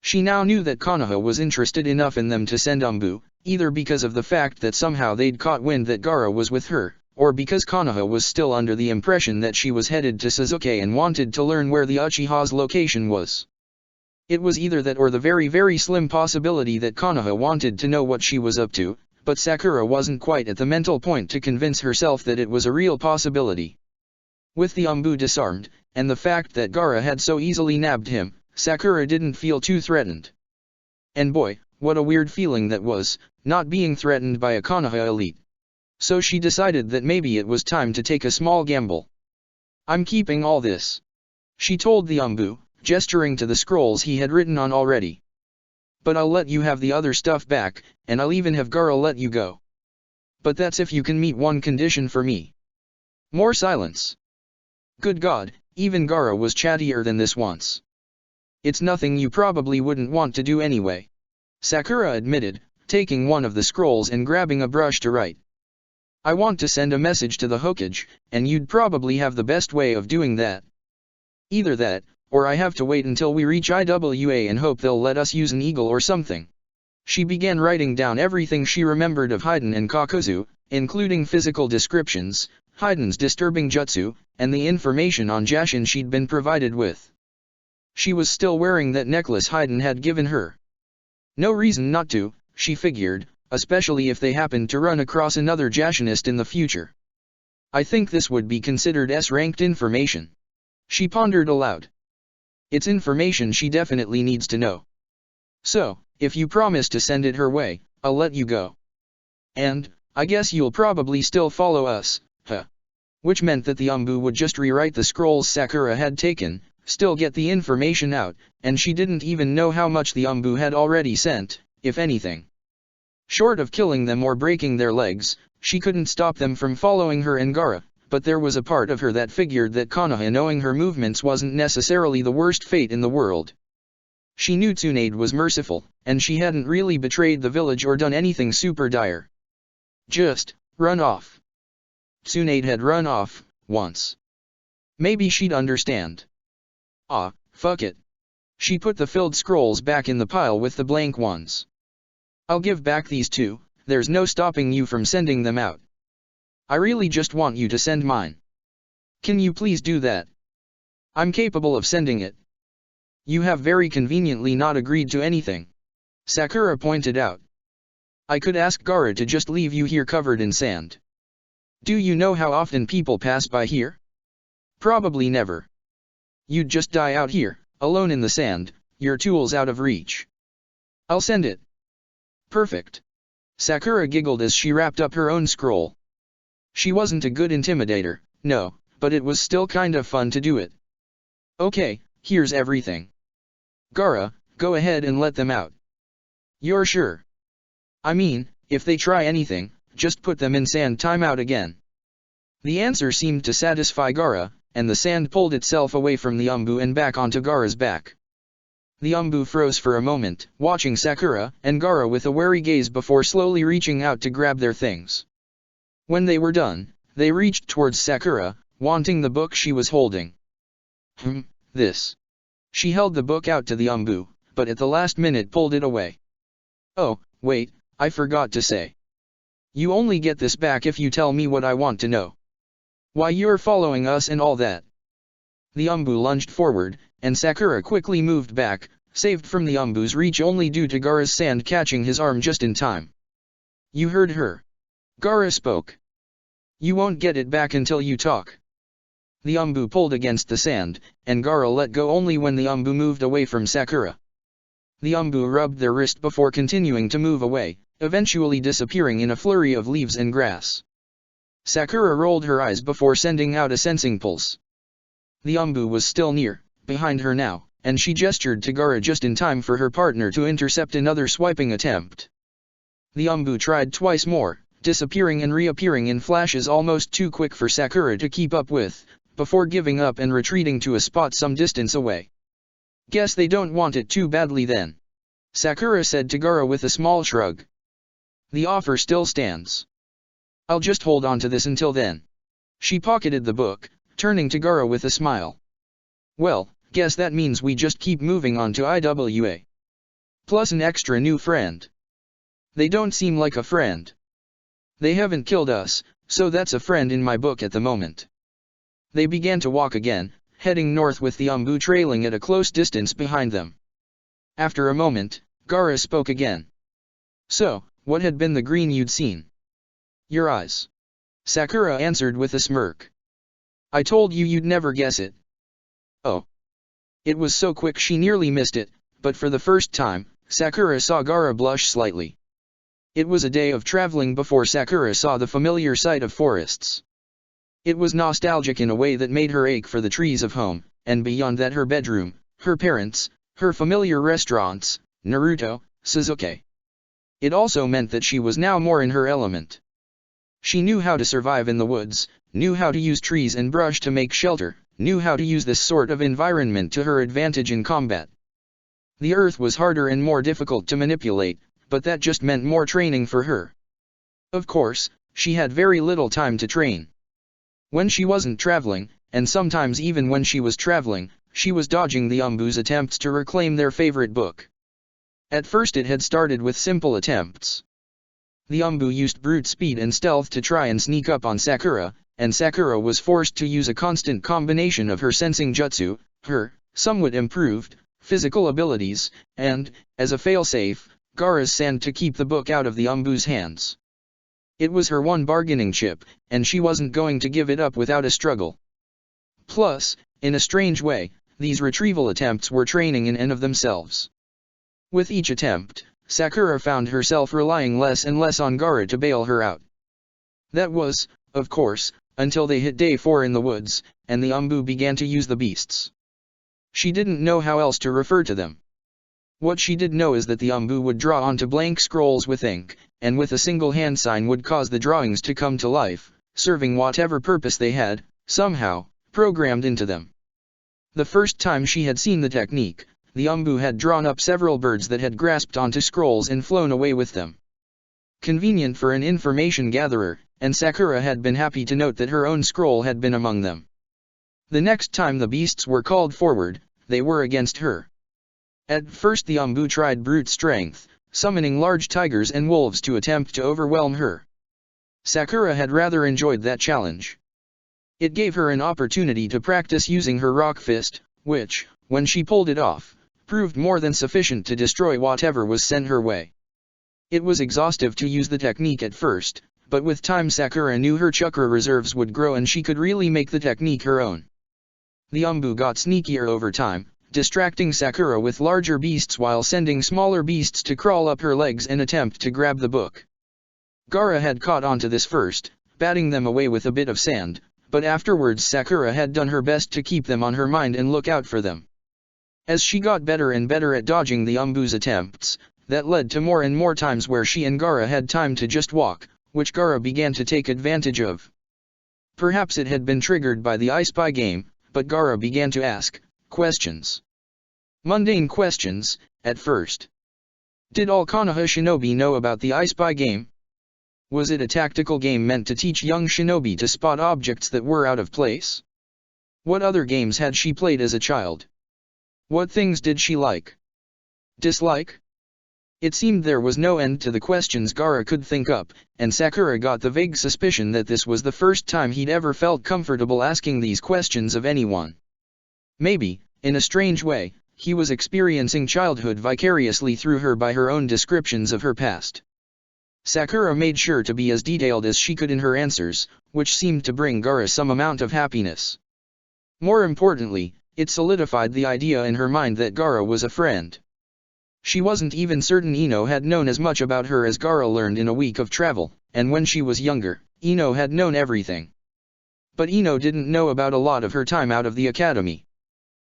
She now knew that Konoha was interested enough in them to send Umbu, either because of the fact that somehow they'd caught wind that Gaara was with her, or because Konoha was still under the impression that she was headed to Suzuki and wanted to learn where the Uchiha's location was. It was either that or the very very slim possibility that Konoha wanted to know what she was up to, but Sakura wasn't quite at the mental point to convince herself that it was a real possibility. With the Umbu disarmed, and the fact that Gaara had so easily nabbed him, Sakura didn't feel too threatened. And boy, what a weird feeling that was, not being threatened by a Konoha elite. So she decided that maybe it was time to take a small gamble. I'm keeping all this, she told the Umbu, gesturing to the scrolls he had written on already. But I'll let you have the other stuff back, and I'll even have Gaara let you go. But that's if you can meet one condition for me. More silence. Good God, even Gaara was chattier than this once. It's nothing you probably wouldn't want to do anyway, Sakura admitted, taking one of the scrolls and grabbing a brush to write. I want to send a message to the Hokage, and you'd probably have the best way of doing that. Either that, or I have to wait until we reach IWA and hope they'll let us use an eagle or something. She began writing down everything she remembered of Haiden and Kakuzu, including physical descriptions, Haiden's disturbing jutsu, and the information on Jashin she'd been provided with. She was still wearing that necklace Haiden had given her. No reason not to, she figured, especially if they happened to run across another Jashinist in the future. I think this would be considered S-ranked information. She pondered aloud. It's information she definitely needs to know. So, if you promise to send it her way, I'll let you go. And, I guess you'll probably still follow us, huh? Which meant that the Umbu would just rewrite the scrolls Sakura had taken, still get the information out, and she didn't even know how much the Umbu had already sent, if anything. Short of killing them or breaking their legs, she couldn't stop them from following her and Gaara, but there was a part of her that figured that Konoha knowing her movements wasn't necessarily the worst fate in the world. She knew Tsunade was merciful, and she hadn't really betrayed the village or done anything super dire. Just run off. Tsunade had run off once. Maybe she'd understand. Ah, fuck it. She put the filled scrolls back in the pile with the blank ones. I'll give back these two, there's no stopping you from sending them out. I really just want you to send mine. Can you please do that? I'm capable of sending it. You have very conveniently not agreed to anything, Sakura pointed out. I could ask Gaara to just leave you here covered in sand. Do you know how often people pass by here? Probably never. You'd just die out here, alone in the sand, your tools out of reach. I'll send it. Perfect. Sakura giggled as she wrapped up her own scroll. She wasn't a good intimidator, no, but it was still kind of fun to do it. Okay, here's everything. Gaara, go ahead and let them out. You're sure? I mean, if they try anything, just put them in sand timeout again. The answer seemed to satisfy Gaara, and the sand pulled itself away from the Umbu and back onto Gaara's back. The Umbu froze for a moment, watching Sakura and Gaara with a wary gaze before slowly reaching out to grab their things. When they were done, they reached towards Sakura, wanting the book she was holding. This. She held the book out to the Umbu, but at the last minute pulled it away. Oh, wait, I forgot to say. You only get this back if you tell me what I want to know. Why you're following us and all that. The Umbu lunged forward, and Sakura quickly moved back, saved from the Umbu's reach only due to Gaara's sand catching his arm just in time. You heard her. Gaara spoke. You won't get it back until you talk. The Umbu pulled against the sand, and Gaara let go only when the Umbu moved away from Sakura. The Umbu rubbed their wrist before continuing to move away, eventually disappearing in a flurry of leaves and grass. Sakura rolled her eyes before sending out a sensing pulse. The Umbu was still near, behind her now, and she gestured to Gaara just in time for her partner to intercept another swiping attempt. The Umbu tried twice more, disappearing and reappearing in flashes almost too quick for Sakura to keep up with, before giving up and retreating to a spot some distance away. "Guess they don't want it too badly then," Sakura said to Gaara with a small shrug. "The offer still stands. I'll just hold on to this until then." She pocketed the book, turning to Gaara with a smile. "Well, guess that means we just keep moving on to IWA. Plus an extra new friend. They don't seem like a friend. They haven't killed us, so that's a friend in my book at the moment." They began to walk again, heading north with the Umbu trailing at a close distance behind them. After a moment, Gaara spoke again. "So, what had been the green you'd seen?" "Your eyes," Sakura answered with a smirk. "I told you you'd never guess it." "Oh." It was so quick she nearly missed it, but for the first time, Sakura saw Gaara blush slightly. It was a day of traveling before Sakura saw the familiar sight of forests. It was nostalgic in a way that made her ache for the trees of home, and beyond that her bedroom, her parents, her familiar restaurants, Naruto, Sasuke. It also meant that she was now more in her element. She knew how to survive in the woods, knew how to use trees and brush to make shelter, knew how to use this sort of environment to her advantage in combat. The earth was harder and more difficult to manipulate, but that just meant more training for her. Of course, she had very little time to train. When she wasn't traveling, and sometimes even when she was traveling, she was dodging the Umbu's attempts to reclaim their favorite book. At first it had started with simple attempts. The Umbu used brute speed and stealth to try and sneak up on Sakura, and Sakura was forced to use a constant combination of her sensing jutsu, her, somewhat improved, physical abilities, and, as a failsafe, Gaara's sand to keep the book out of the Umbu's hands. It was her one bargaining chip, and she wasn't going to give it up without a struggle. Plus, in a strange way, these retrieval attempts were training in and of themselves. With each attempt, Sakura found herself relying less and less on Gaara to bail her out. That was, of course, until they hit day 4 in the woods, and the Umbu began to use the beasts. She didn't know how else to refer to them. What she did know is that the Umbu would draw onto blank scrolls with ink, and with a single hand sign would cause the drawings to come to life, serving whatever purpose they had, somehow, programmed into them. The first time she had seen the technique, the Umbu had drawn up several birds that had grasped onto scrolls and flown away with them. Convenient for an information gatherer, and Sakura had been happy to note that her own scroll had been among them. The next time the beasts were called forward, they were against her. At first the Umbu tried brute strength, summoning large tigers and wolves to attempt to overwhelm her. Sakura had rather enjoyed that challenge. It gave her an opportunity to practice using her rock fist, which, when she pulled it off, proved more than sufficient to destroy whatever was sent her way. It was exhaustive to use the technique at first, but with time Sakura knew her chakra reserves would grow and she could really make the technique her own. The Umbu got sneakier over time, distracting Sakura with larger beasts while sending smaller beasts to crawl up her legs and attempt to grab the book. Gaara had caught on to this first, batting them away with a bit of sand, but afterwards Sakura had done her best to keep them on her mind and look out for them. As she got better and better at dodging the Umbu's attempts, that led to more and more times where she and Gaara had time to just walk, which Gaara began to take advantage of. Perhaps it had been triggered by the I Spy game, but Gaara began to ask questions. Mundane questions, at first. Did all Konoha shinobi know about the I Spy game? Was it a tactical game meant to teach young shinobi to spot objects that were out of place? What other games had she played as a child? What things did she like? Dislike? It seemed there was no end to the questions Gaara could think up, and Sakura got the vague suspicion that this was the first time he'd ever felt comfortable asking these questions of anyone. Maybe, in a strange way, he was experiencing childhood vicariously through her by her own descriptions of her past. Sakura made sure to be as detailed as she could in her answers, which seemed to bring Gaara some amount of happiness. More importantly, it solidified the idea in her mind that Gaara was a friend. She wasn't even certain Ino had known as much about her as Gaara learned in a week of travel, and when she was younger, Ino had known everything. But Ino didn't know about a lot of her time out of the academy.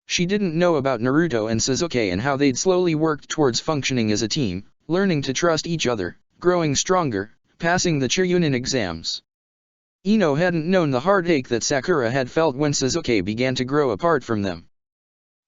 She didn't know about Naruto and Sasuke and how they'd slowly worked towards functioning as a team, learning to trust each other, growing stronger, passing the Chunin exams. Ino hadn't known the heartache that Sakura had felt when Sasuke began to grow apart from them.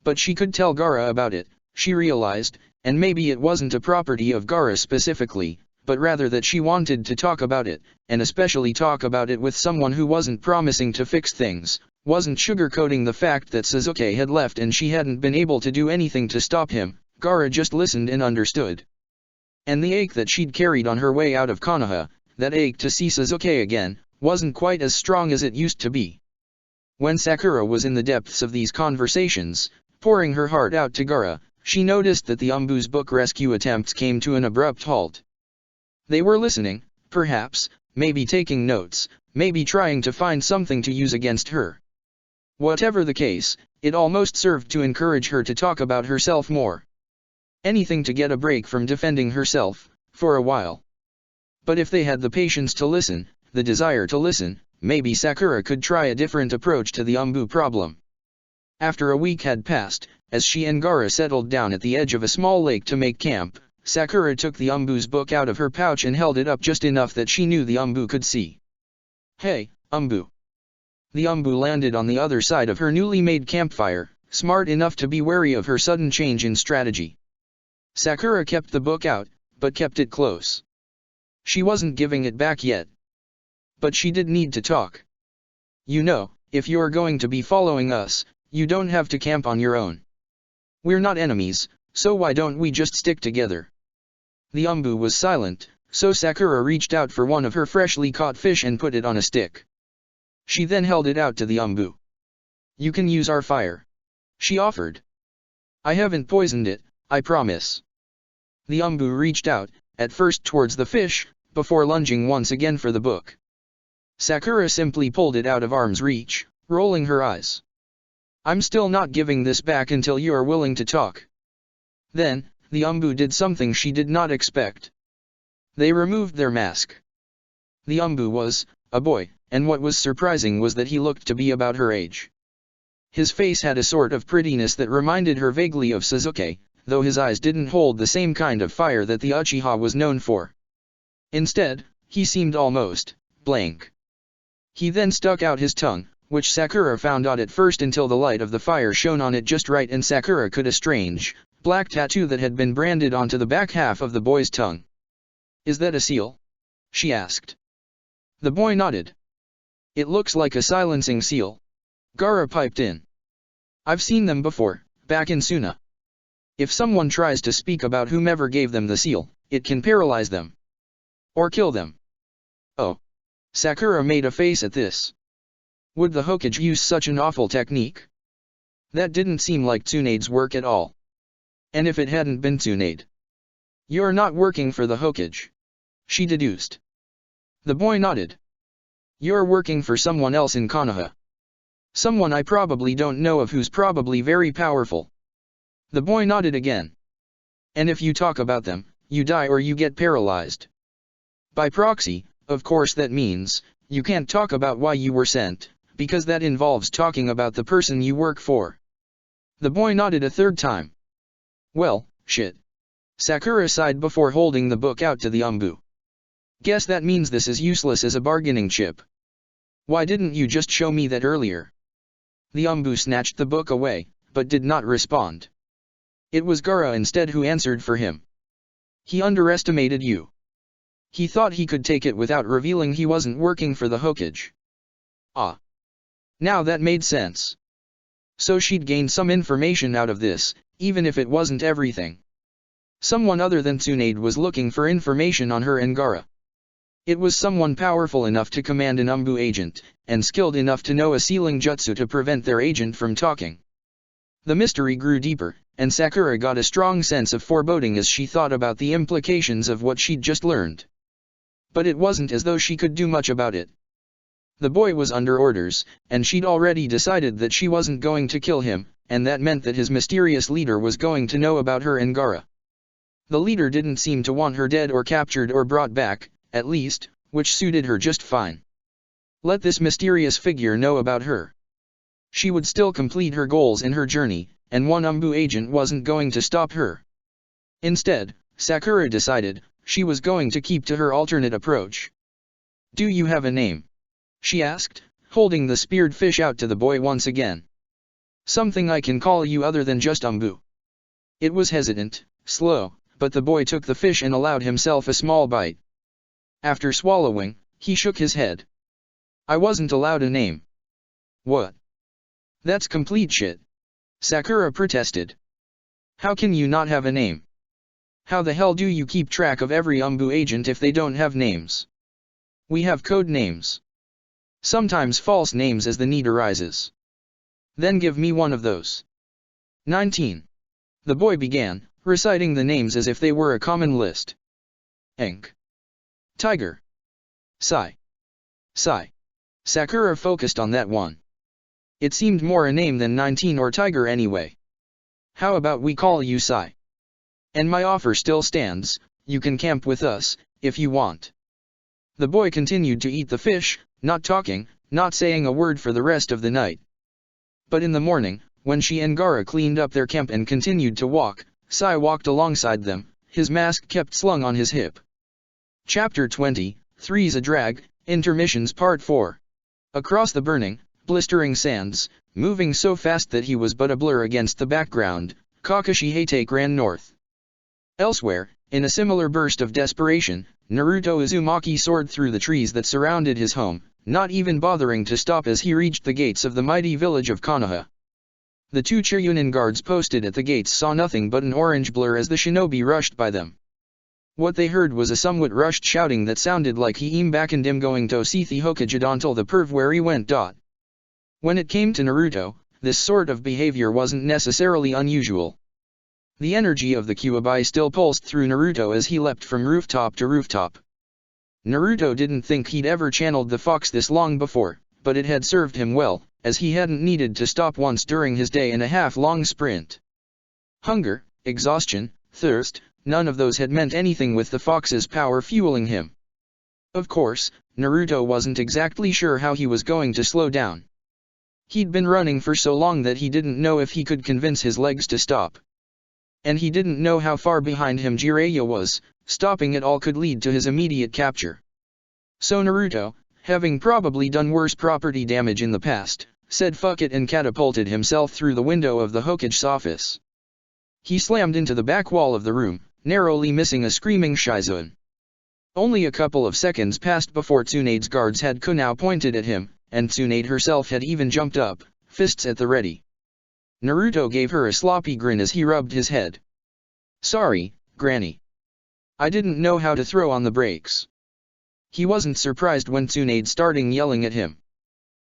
But she could tell Gaara about it, she realized, and maybe it wasn't a property of Gaara specifically, but rather that she wanted to talk about it, and especially talk about it with someone who wasn't promising to fix things, wasn't sugarcoating the fact that Sasuke had left and she hadn't been able to do anything to stop him. Gaara just listened and understood. And the ache that she'd carried on her way out of Konoha, that ache to see Sasuke again, wasn't quite as strong as it used to be. When Sakura was in the depths of these conversations, pouring her heart out to Gaara, she noticed that the Umbu's book rescue attempts came to an abrupt halt. They were listening, perhaps, maybe taking notes, maybe trying to find something to use against her. Whatever the case, it almost served to encourage her to talk about herself more. Anything to get a break from defending herself, for a while. But if they had the patience to listen, the desire to listen, maybe Sakura could try a different approach to the Umbu problem. After a week had passed, as she and Gaara settled down at the edge of a small lake to make camp, Sakura took the Umbu's book out of her pouch and held it up just enough that she knew the Umbu could see. "Hey, Umbu." The Umbu landed on the other side of her newly made campfire, smart enough to be wary of her sudden change in strategy. Sakura kept the book out, but kept it close. She wasn't giving it back yet. But she did need to talk. "You know, if you're going to be following us, you don't have to camp on your own. We're not enemies, so why don't we just stick together?" The Umbu was silent, so Sakura reached out for one of her freshly caught fish and put it on a stick. She then held it out to the Umbu. "You can use our fire," she offered. "I haven't poisoned it, I promise." The Umbu reached out, at first towards the fish, before lunging once again for the book. Sakura simply pulled it out of arm's reach, rolling her eyes. "I'm still not giving this back until you are willing to talk." Then, the Umbu did something she did not expect. They removed their mask. The Umbu was a boy, and what was surprising was that he looked to be about her age. His face had a sort of prettiness that reminded her vaguely of Sasuke, though his eyes didn't hold the same kind of fire that the Uchiha was known for. Instead, he seemed almost blank. He then stuck out his tongue, which Sakura found odd at first until the light of the fire shone on it just right and Sakura could a strange, black tattoo that had been branded onto the back half of the boy's tongue. "Is that a seal?" she asked. The boy nodded. "It looks like a silencing seal." Gaara piped in. "I've seen them before, back in Suna. If someone tries to speak about whomever gave them the seal, it can paralyze them. Or kill them." "Oh." Sakura made a face at this. Would the Hokage use such an awful technique? That didn't seem like Tsunade's work at all. And if it hadn't been Tsunade? "You're not working for the Hokage," she deduced. The boy nodded. "You're working for someone else in Konoha. Someone I probably don't know of who's probably very powerful." The boy nodded again. "And if you talk about them, you die or you get paralyzed. By proxy, of course that means, you can't talk about why you were sent, because that involves talking about the person you work for." The boy nodded a third time. "Well, shit." Sakura sighed before holding the book out to the Umbu. "Guess that means this is useless as a bargaining chip. Why didn't you just show me that earlier?" The Umbu snatched the book away, but did not respond. It was Gaara instead who answered for him. "He underestimated you. He thought he could take it without revealing he wasn't working for the Hokage." Ah. Now that made sense. So she'd gained some information out of this, even if it wasn't everything. Someone other than Tsunade was looking for information on her and Gaara. It was someone powerful enough to command an Umbu agent, and skilled enough to know a sealing jutsu to prevent their agent from talking. The mystery grew deeper, and Sakura got a strong sense of foreboding as she thought about the implications of what she'd just learned. But it wasn't as though she could do much about it. The boy was under orders, and she'd already decided that she wasn't going to kill him, and that meant that his mysterious leader was going to know about her and Gaara. The leader didn't seem to want her dead or captured or brought back, at least, which suited her just fine. Let this mysterious figure know about her. She would still complete her goals in her journey, and one Umbu agent wasn't going to stop her. Instead, Sakura decided, she was going to keep to her alternate approach. "Do you have a name?" she asked, holding the speared fish out to the boy once again. "Something I can call you other than just Umbu." It was hesitant, slow, but the boy took the fish and allowed himself a small bite. After swallowing, he shook his head. "I wasn't allowed a name." "What? That's complete shit," Sakura protested. "How can you not have a name? How the hell do you keep track of every Umbu agent if they don't have names? We have code names. Sometimes false names as the need arises. Then give me one of those." 19. The boy began, reciting the names as if they were a common list. Enk. Tiger. Sai. Sai. Sakura focused on that one. It seemed more a name than 19 or Tiger anyway. "How about we call you Sai? And my offer still stands, you can camp with us, if you want." The boy continued to eat the fish, not talking, not saying a word for the rest of the night. But in the morning, when she and Gaara cleaned up their camp and continued to walk, Sai walked alongside them, his mask kept slung on his hip. Chapter 20, Three's a Drag, Intermissions Part 4. Across the burning, blistering sands, moving so fast that he was but a blur against the background, Kakashi Hatake ran north. Elsewhere, in a similar burst of desperation, Naruto Uzumaki soared through the trees that surrounded his home, not even bothering to stop as he reached the gates of the mighty village of Konoha. The two Chunin guards posted at the gates saw nothing but an orange blur as the shinobi rushed by them. What they heard was a somewhat rushed shouting that sounded like "He back and going to see the Hokage the perv where he went." When it came to Naruto, this sort of behavior wasn't necessarily unusual. The energy of the Kyuubi still pulsed through Naruto as he leapt from rooftop to rooftop. Naruto didn't think he'd ever channeled the fox this long before, but it had served him well, as he hadn't needed to stop once during his day-and-a-half-long sprint. Hunger, exhaustion, thirst, none of those had meant anything with the fox's power fueling him. Of course, Naruto wasn't exactly sure how he was going to slow down. He'd been running for so long that he didn't know if he could convince his legs to stop. And he didn't know how far behind him Jiraiya was, stopping at all could lead to his immediate capture. So Naruto, having probably done worse property damage in the past, said fuck it and catapulted himself through the window of the Hokage's office. He slammed into the back wall of the room, narrowly missing a screaming Shizune. Only a couple of seconds passed before Tsunade's guards had kunai pointed at him, and Tsunade herself had even jumped up, fists at the ready. Naruto gave her a sloppy grin as he rubbed his head. "Sorry, Granny. I didn't know how to throw on the brakes." He wasn't surprised when Tsunade started yelling at him.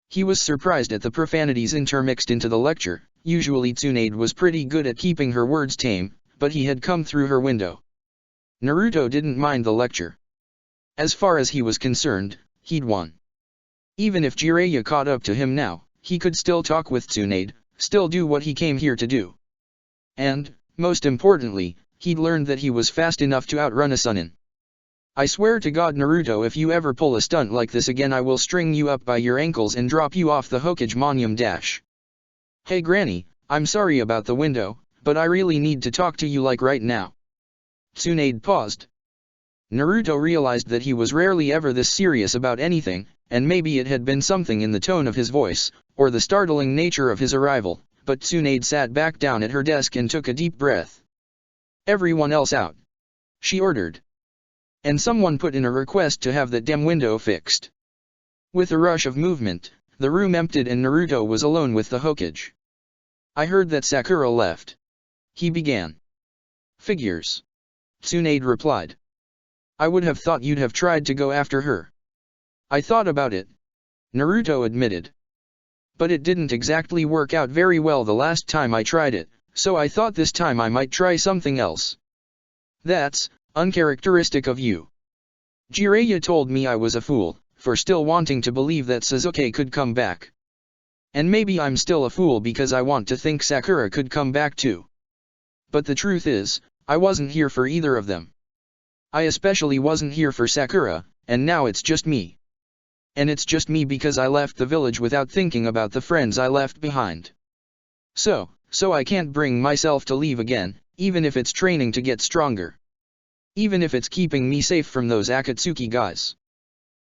He was surprised at the profanities intermixed into the lecture. Usually Tsunade was pretty good at keeping her words tame, but he had come through her window. Naruto didn't mind the lecture. As far as he was concerned, he'd won. Even if Jiraiya caught up to him now, he could still talk with Tsunade, still do what he came here to do. And, most importantly, he'd learned that he was fast enough to outrun a Sunin. "I swear to God Naruto, if you ever pull a stunt like this again I will string you up by your ankles and drop you off the Hokage Monument. Hey Granny, I'm sorry about the window, but I really need to talk to you like right now." Tsunade paused. Naruto realized that he was rarely ever this serious about anything, and maybe it had been something in the tone of his voice, or the startling nature of his arrival, but Tsunade sat back down at her desk and took a deep breath. "Everyone else out," she ordered. And someone put in a request to have that damn window fixed. With a rush of movement, the room emptied and Naruto was alone with the Hokage. "I heard that Sakura left," he began. "Figures," Tsunade replied. "I would have thought you'd have tried to go after her." "I thought about it," Naruto admitted. "But it didn't exactly work out very well the last time I tried it, so I thought this time I might try something else." "That's uncharacteristic of you. Jiraiya told me I was a fool, for still wanting to believe that Sasuke could come back. And maybe I'm still a fool because I want to think Sakura could come back too. But the truth is, I wasn't here for either of them. I especially wasn't here for Sakura, and now it's just me. And it's just me because I left the village without thinking about the friends I left behind. So I can't bring myself to leave again, even if it's training to get stronger. Even if it's keeping me safe from those Akatsuki guys.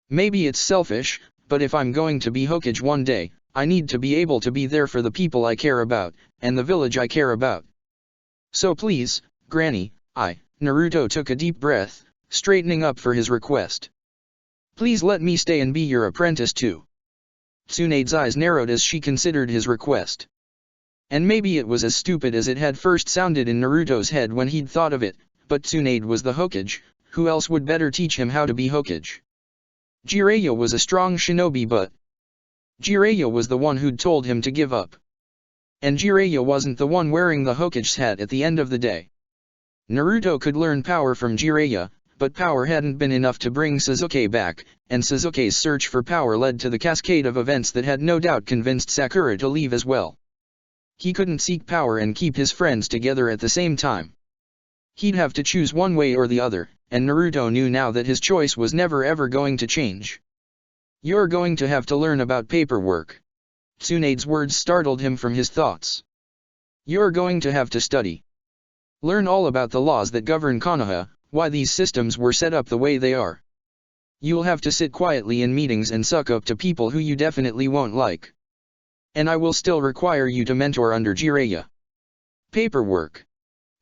Maybe it's selfish, but if I'm going to be Hokage one day, I need to be able to be there for the people I care about, and the village I care about. So please, Granny, Naruto took a deep breath, straightening up for his request. Please let me stay and be your apprentice too. Tsunade's eyes narrowed as she considered his request. And maybe it was as stupid as it had first sounded in Naruto's head when he'd thought of it, but Tsunade was the Hokage, who else would better teach him how to be Hokage? Jiraiya was a strong shinobi, but Jiraiya was the one who'd told him to give up. And Jiraiya wasn't the one wearing the Hokage's hat at the end of the day. Naruto could learn power from Jiraiya, but power hadn't been enough to bring Sasuke back, and Sasuke's search for power led to the cascade of events that had no doubt convinced Sakura to leave as well. He couldn't seek power and keep his friends together at the same time. He'd have to choose one way or the other, and Naruto knew now that his choice was never ever going to change. You're going to have to learn about paperwork. Tsunade's words startled him from his thoughts. You're going to have to study. Learn all about the laws that govern Konoha, why these systems were set up the way they are. You'll have to sit quietly in meetings and suck up to people who you definitely won't like. And I will still require you to mentor under Jiraiya. Paperwork.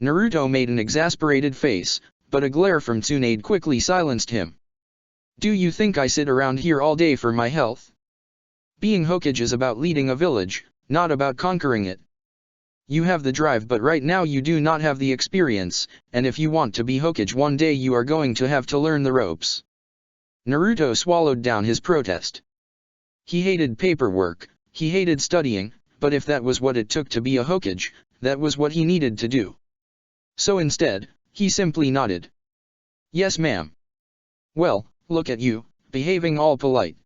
Naruto made an exasperated face, but a glare from Tsunade quickly silenced him. Do you think I sit around here all day for my health? Being Hokage is about leading a village, not about conquering it. You have the drive, but right now you do not have the experience, and if you want to be Hokage one day you are going to have to learn the ropes. Naruto swallowed down his protest. He hated paperwork, he hated studying, but if that was what it took to be a Hokage, that was what he needed to do. So instead, he simply nodded. Yes, ma'am. Well, look at you, behaving all polite.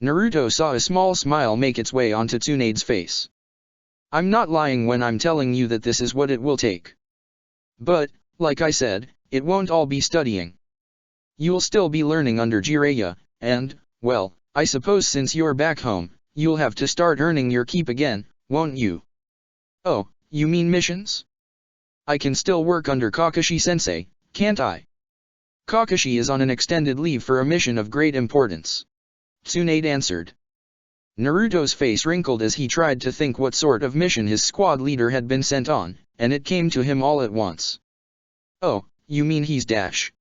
Naruto saw a small smile make its way onto Tsunade's face. I'm not lying when I'm telling you that this is what it will take. But, like I said, it won't all be studying. You'll still be learning under Jiraiya, and, well, I suppose since you're back home, you'll have to start earning your keep again, won't you? Oh, you mean missions? I can still work under Kakashi-sensei, can't I? Kakashi is on an extended leave for a mission of great importance. Tsunade answered. Naruto's face wrinkled as he tried to think what sort of mission his squad leader had been sent on, and it came to him all at once. Oh, you mean he's Dash?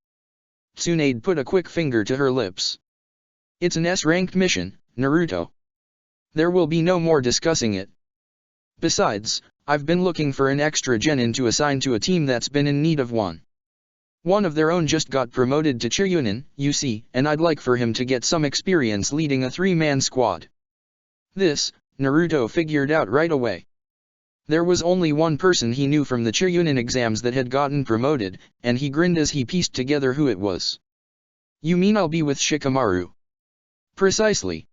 Tsunade put a quick finger to her lips. It's an S-ranked mission, Naruto. There will be no more discussing it. Besides, I've been looking for an extra genin to assign to a team that's been in need of one. One of their own just got promoted to Chiryunin, you see, and I'd like for him to get some experience leading a 3-man squad. This, Naruto figured out right away. There was only one person he knew from the Chiryunin exams that had gotten promoted, and he grinned as he pieced together who it was. You mean I'll be with Shikamaru? Precisely.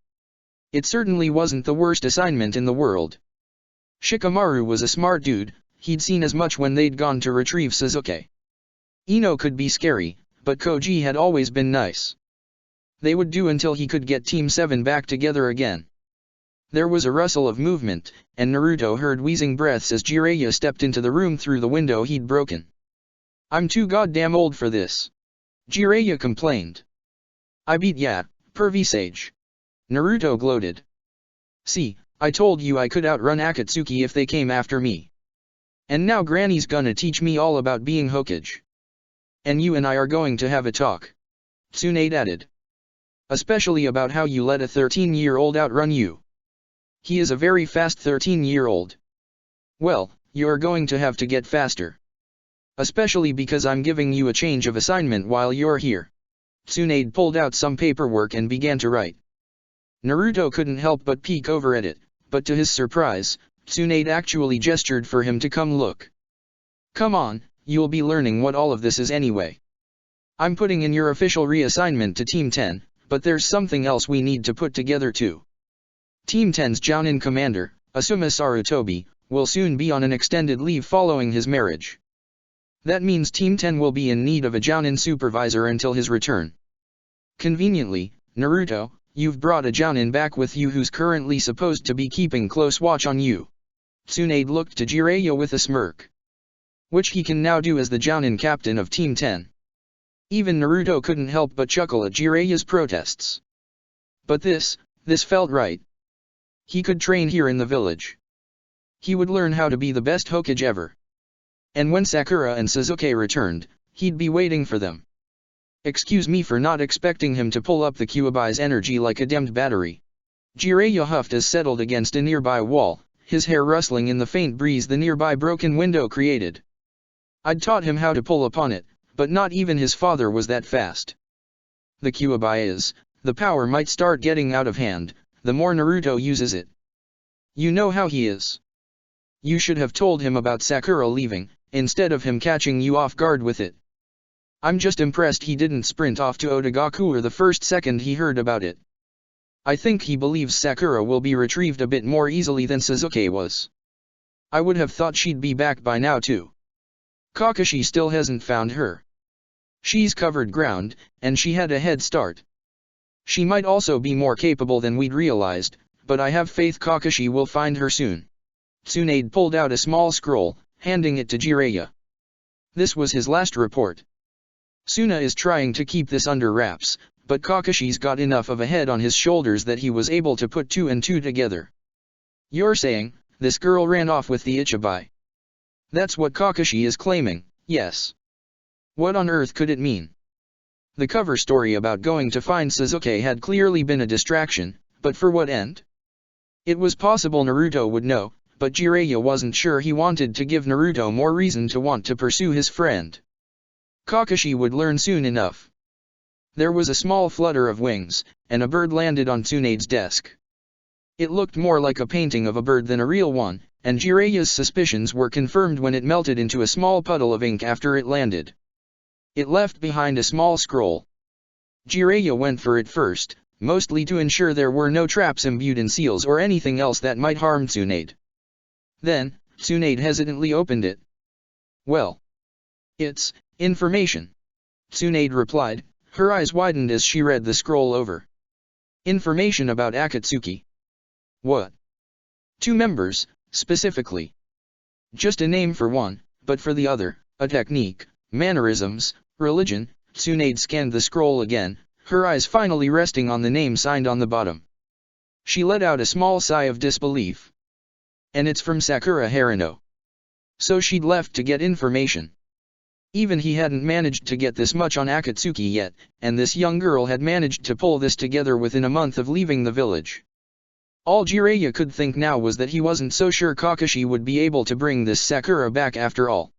It certainly wasn't the worst assignment in the world. Shikamaru was a smart dude, he'd seen as much when they'd gone to retrieve Sasuke. Ino could be scary, but Koji had always been nice. They would do until he could get Team 7 back together again. There was a rustle of movement, and Naruto heard wheezing breaths as Jiraiya stepped into the room through the window he'd broken. I'm too goddamn old for this. Jiraiya complained. I beat ya, pervy sage. Naruto gloated. See, I told you I could outrun Akatsuki if they came after me. And now Granny's gonna teach me all about being Hokage. And you and I are going to have a talk. Tsunade added. Especially about how you let a 13-year-old outrun you. He is a very fast 13-year-old. Well, you're going to have to get faster. Especially because I'm giving you a change of assignment while you're here. Tsunade pulled out some paperwork and began to write. Naruto couldn't help but peek over at it, but to his surprise, Tsunade actually gestured for him to come look. Come on, you'll be learning what all of this is anyway. I'm putting in your official reassignment to Team 10, but there's something else we need to put together too. Team 10's Jounin commander, Asuma Sarutobi, will soon be on an extended leave following his marriage. That means Team 10 will be in need of a Jounin supervisor until his return. Conveniently, Naruto, you've brought a Jounin back with you who's currently supposed to be keeping close watch on you. Tsunade looked to Jiraiya with a smirk. Which he can now do as the Jounin captain of Team 10. Even Naruto couldn't help but chuckle at Jiraiya's protests. But this felt right. He could train here in the village. He would learn how to be the best Hokage ever. And when Sakura and Sasuke returned, he'd be waiting for them. Excuse me for not expecting him to pull up the Kyuubi's energy like a dimmed battery. Jiraiya huffed as settled against a nearby wall, his hair rustling in the faint breeze the nearby broken window created. I'd taught him how to pull upon it, but not even his father was that fast. The Kyuubi is, the power might start getting out of hand, the more Naruto uses it. You know how he is. You should have told him about Sakura leaving, instead of him catching you off guard with it. I'm just impressed he didn't sprint off to Otagakure the first second he heard about it. I think he believes Sakura will be retrieved a bit more easily than Sasuke was. I would have thought she'd be back by now too. Kakashi still hasn't found her. She's covered ground, and she had a head start. She might also be more capable than we'd realized, but I have faith Kakashi will find her soon. Tsunade pulled out a small scroll, handing it to Jiraiya. This was his last report. Suna is trying to keep this under wraps, but Kakashi's got enough of a head on his shoulders that he was able to put two and two together. You're saying, this girl ran off with the Ichibai? That's what Kakashi is claiming, yes. What on earth could it mean? The cover story about going to find Sasuke had clearly been a distraction, but for what end? It was possible Naruto would know, but Jiraiya wasn't sure he wanted to give Naruto more reason to want to pursue his friend. Kakashi would learn soon enough. There was a small flutter of wings, and a bird landed on Tsunade's desk. It looked more like a painting of a bird than a real one, and Jiraiya's suspicions were confirmed when it melted into a small puddle of ink after it landed. It left behind a small scroll. Jiraiya went for it first, mostly to ensure there were no traps imbued in seals or anything else that might harm Tsunade. Then, Tsunade hesitantly opened it. Well, it's information, Tsunade replied, her eyes widened as she read the scroll over. Information about Akatsuki. What? 2 members, specifically. Just a name for one, but for the other, a technique, mannerisms, religion. Tsunade scanned the scroll again, her eyes finally resting on the name signed on the bottom. She let out a small sigh of disbelief. And it's from Sakura Haruno. So she'd left to get information. Even he hadn't managed to get this much on Akatsuki yet, and this young girl had managed to pull this together within a month of leaving the village. All Jiraiya could think now was that he wasn't so sure Kakashi would be able to bring this Sakura back after all.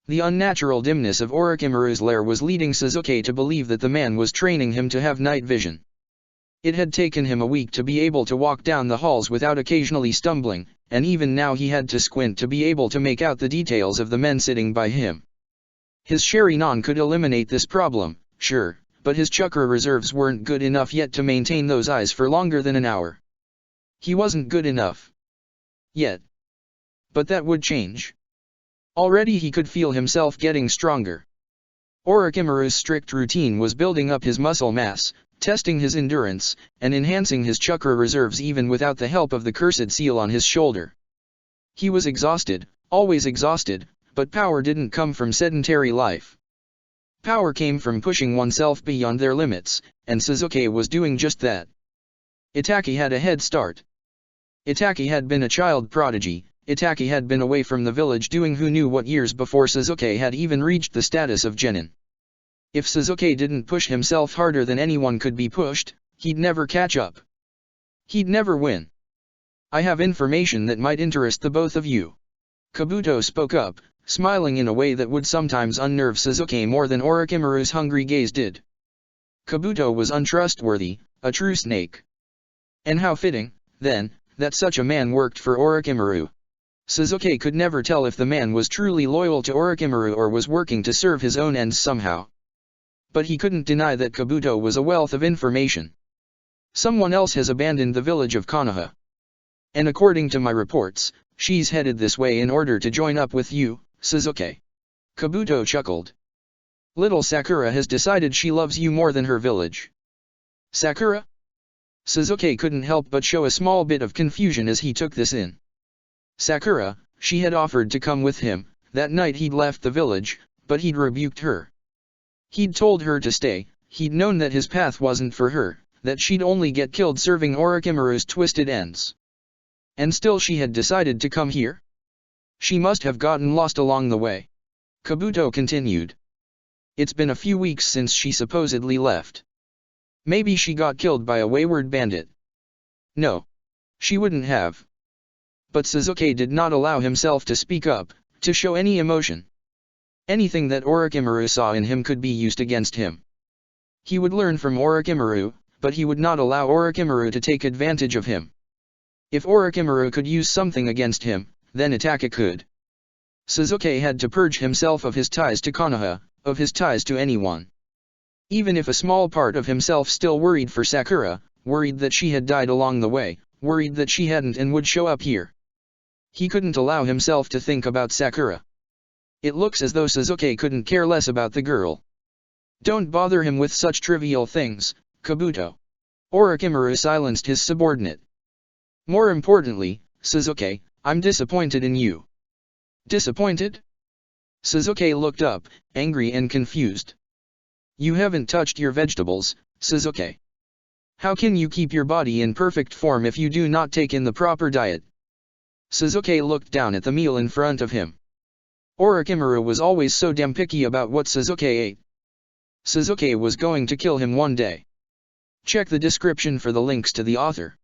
The unnatural dimness of Orochimaru's lair was leading Sasuke to believe that the man was training him to have night vision. It had taken him a week to be able to walk down the halls without occasionally stumbling, and even now he had to squint to be able to make out the details of the men sitting by him. His Sharingan could eliminate this problem, sure, but his chakra reserves weren't good enough yet to maintain those eyes for longer than an hour. He wasn't good enough. Yet. But that would change. Already he could feel himself getting stronger. Orochimaru's strict routine was building up his muscle mass, testing his endurance, and enhancing his chakra reserves even without the help of the cursed seal on his shoulder. He was exhausted, always exhausted, but power didn't come from sedentary life. Power came from pushing oneself beyond their limits, and Sasuke was doing just that. Itachi had a head start. Itachi had been a child prodigy. Itachi had been away from the village doing who knew what years before Sasuke had even reached the status of genin. If Sasuke didn't push himself harder than anyone could be pushed, he'd never catch up. He'd never win. I have information that might interest the both of you. Kabuto spoke up, smiling in a way that would sometimes unnerve Sasuke more than Orochimaru's hungry gaze did. Kabuto was untrustworthy, a true snake. And how fitting, then, that such a man worked for Orochimaru. Sasuke could never tell if the man was truly loyal to Orochimaru or was working to serve his own ends somehow. But he couldn't deny that Kabuto was a wealth of information. Someone else has abandoned the village of Konoha. And according to my reports, she's headed this way in order to join up with you, Sasuke. Kabuto chuckled. Little Sakura has decided she loves you more than her village. Sakura? Sasuke couldn't help but show a small bit of confusion as he took this in. Sakura, she had offered to come with him. That night he'd left the village, but he'd rebuked her. He'd told her to stay. He'd known that his path wasn't for her, that she'd only get killed serving Orochimaru's twisted ends. And still she had decided to come here? She must have gotten lost along the way. Kabuto continued. It's been a few weeks since she supposedly left. Maybe she got killed by a wayward bandit. No. She wouldn't have. But Sasuke did not allow himself to speak up, to show any emotion. Anything that Orochimaru saw in him could be used against him. He would learn from Orochimaru, but he would not allow Orochimaru to take advantage of him. If Orochimaru could use something against him, then Itachi could. Sasuke had to purge himself of his ties to Konoha, of his ties to anyone. Even if a small part of himself still worried for Sakura, worried that she had died along the way, worried that she hadn't and would show up here. He couldn't allow himself to think about Sakura. It looks as though Sasuke couldn't care less about the girl. Don't bother him with such trivial things, Kabuto. Orochimaru silenced his subordinate. More importantly, Sasuke, I'm disappointed in you. Disappointed? Sasuke looked up, angry and confused. You haven't touched your vegetables, Sasuke. How can you keep your body in perfect form if you do not take in the proper diet? Sasuke looked down at the meal in front of him. Orochimaru was always so damn picky about what Sasuke ate. Sasuke was going to kill him one day. Check the description for the links to the author.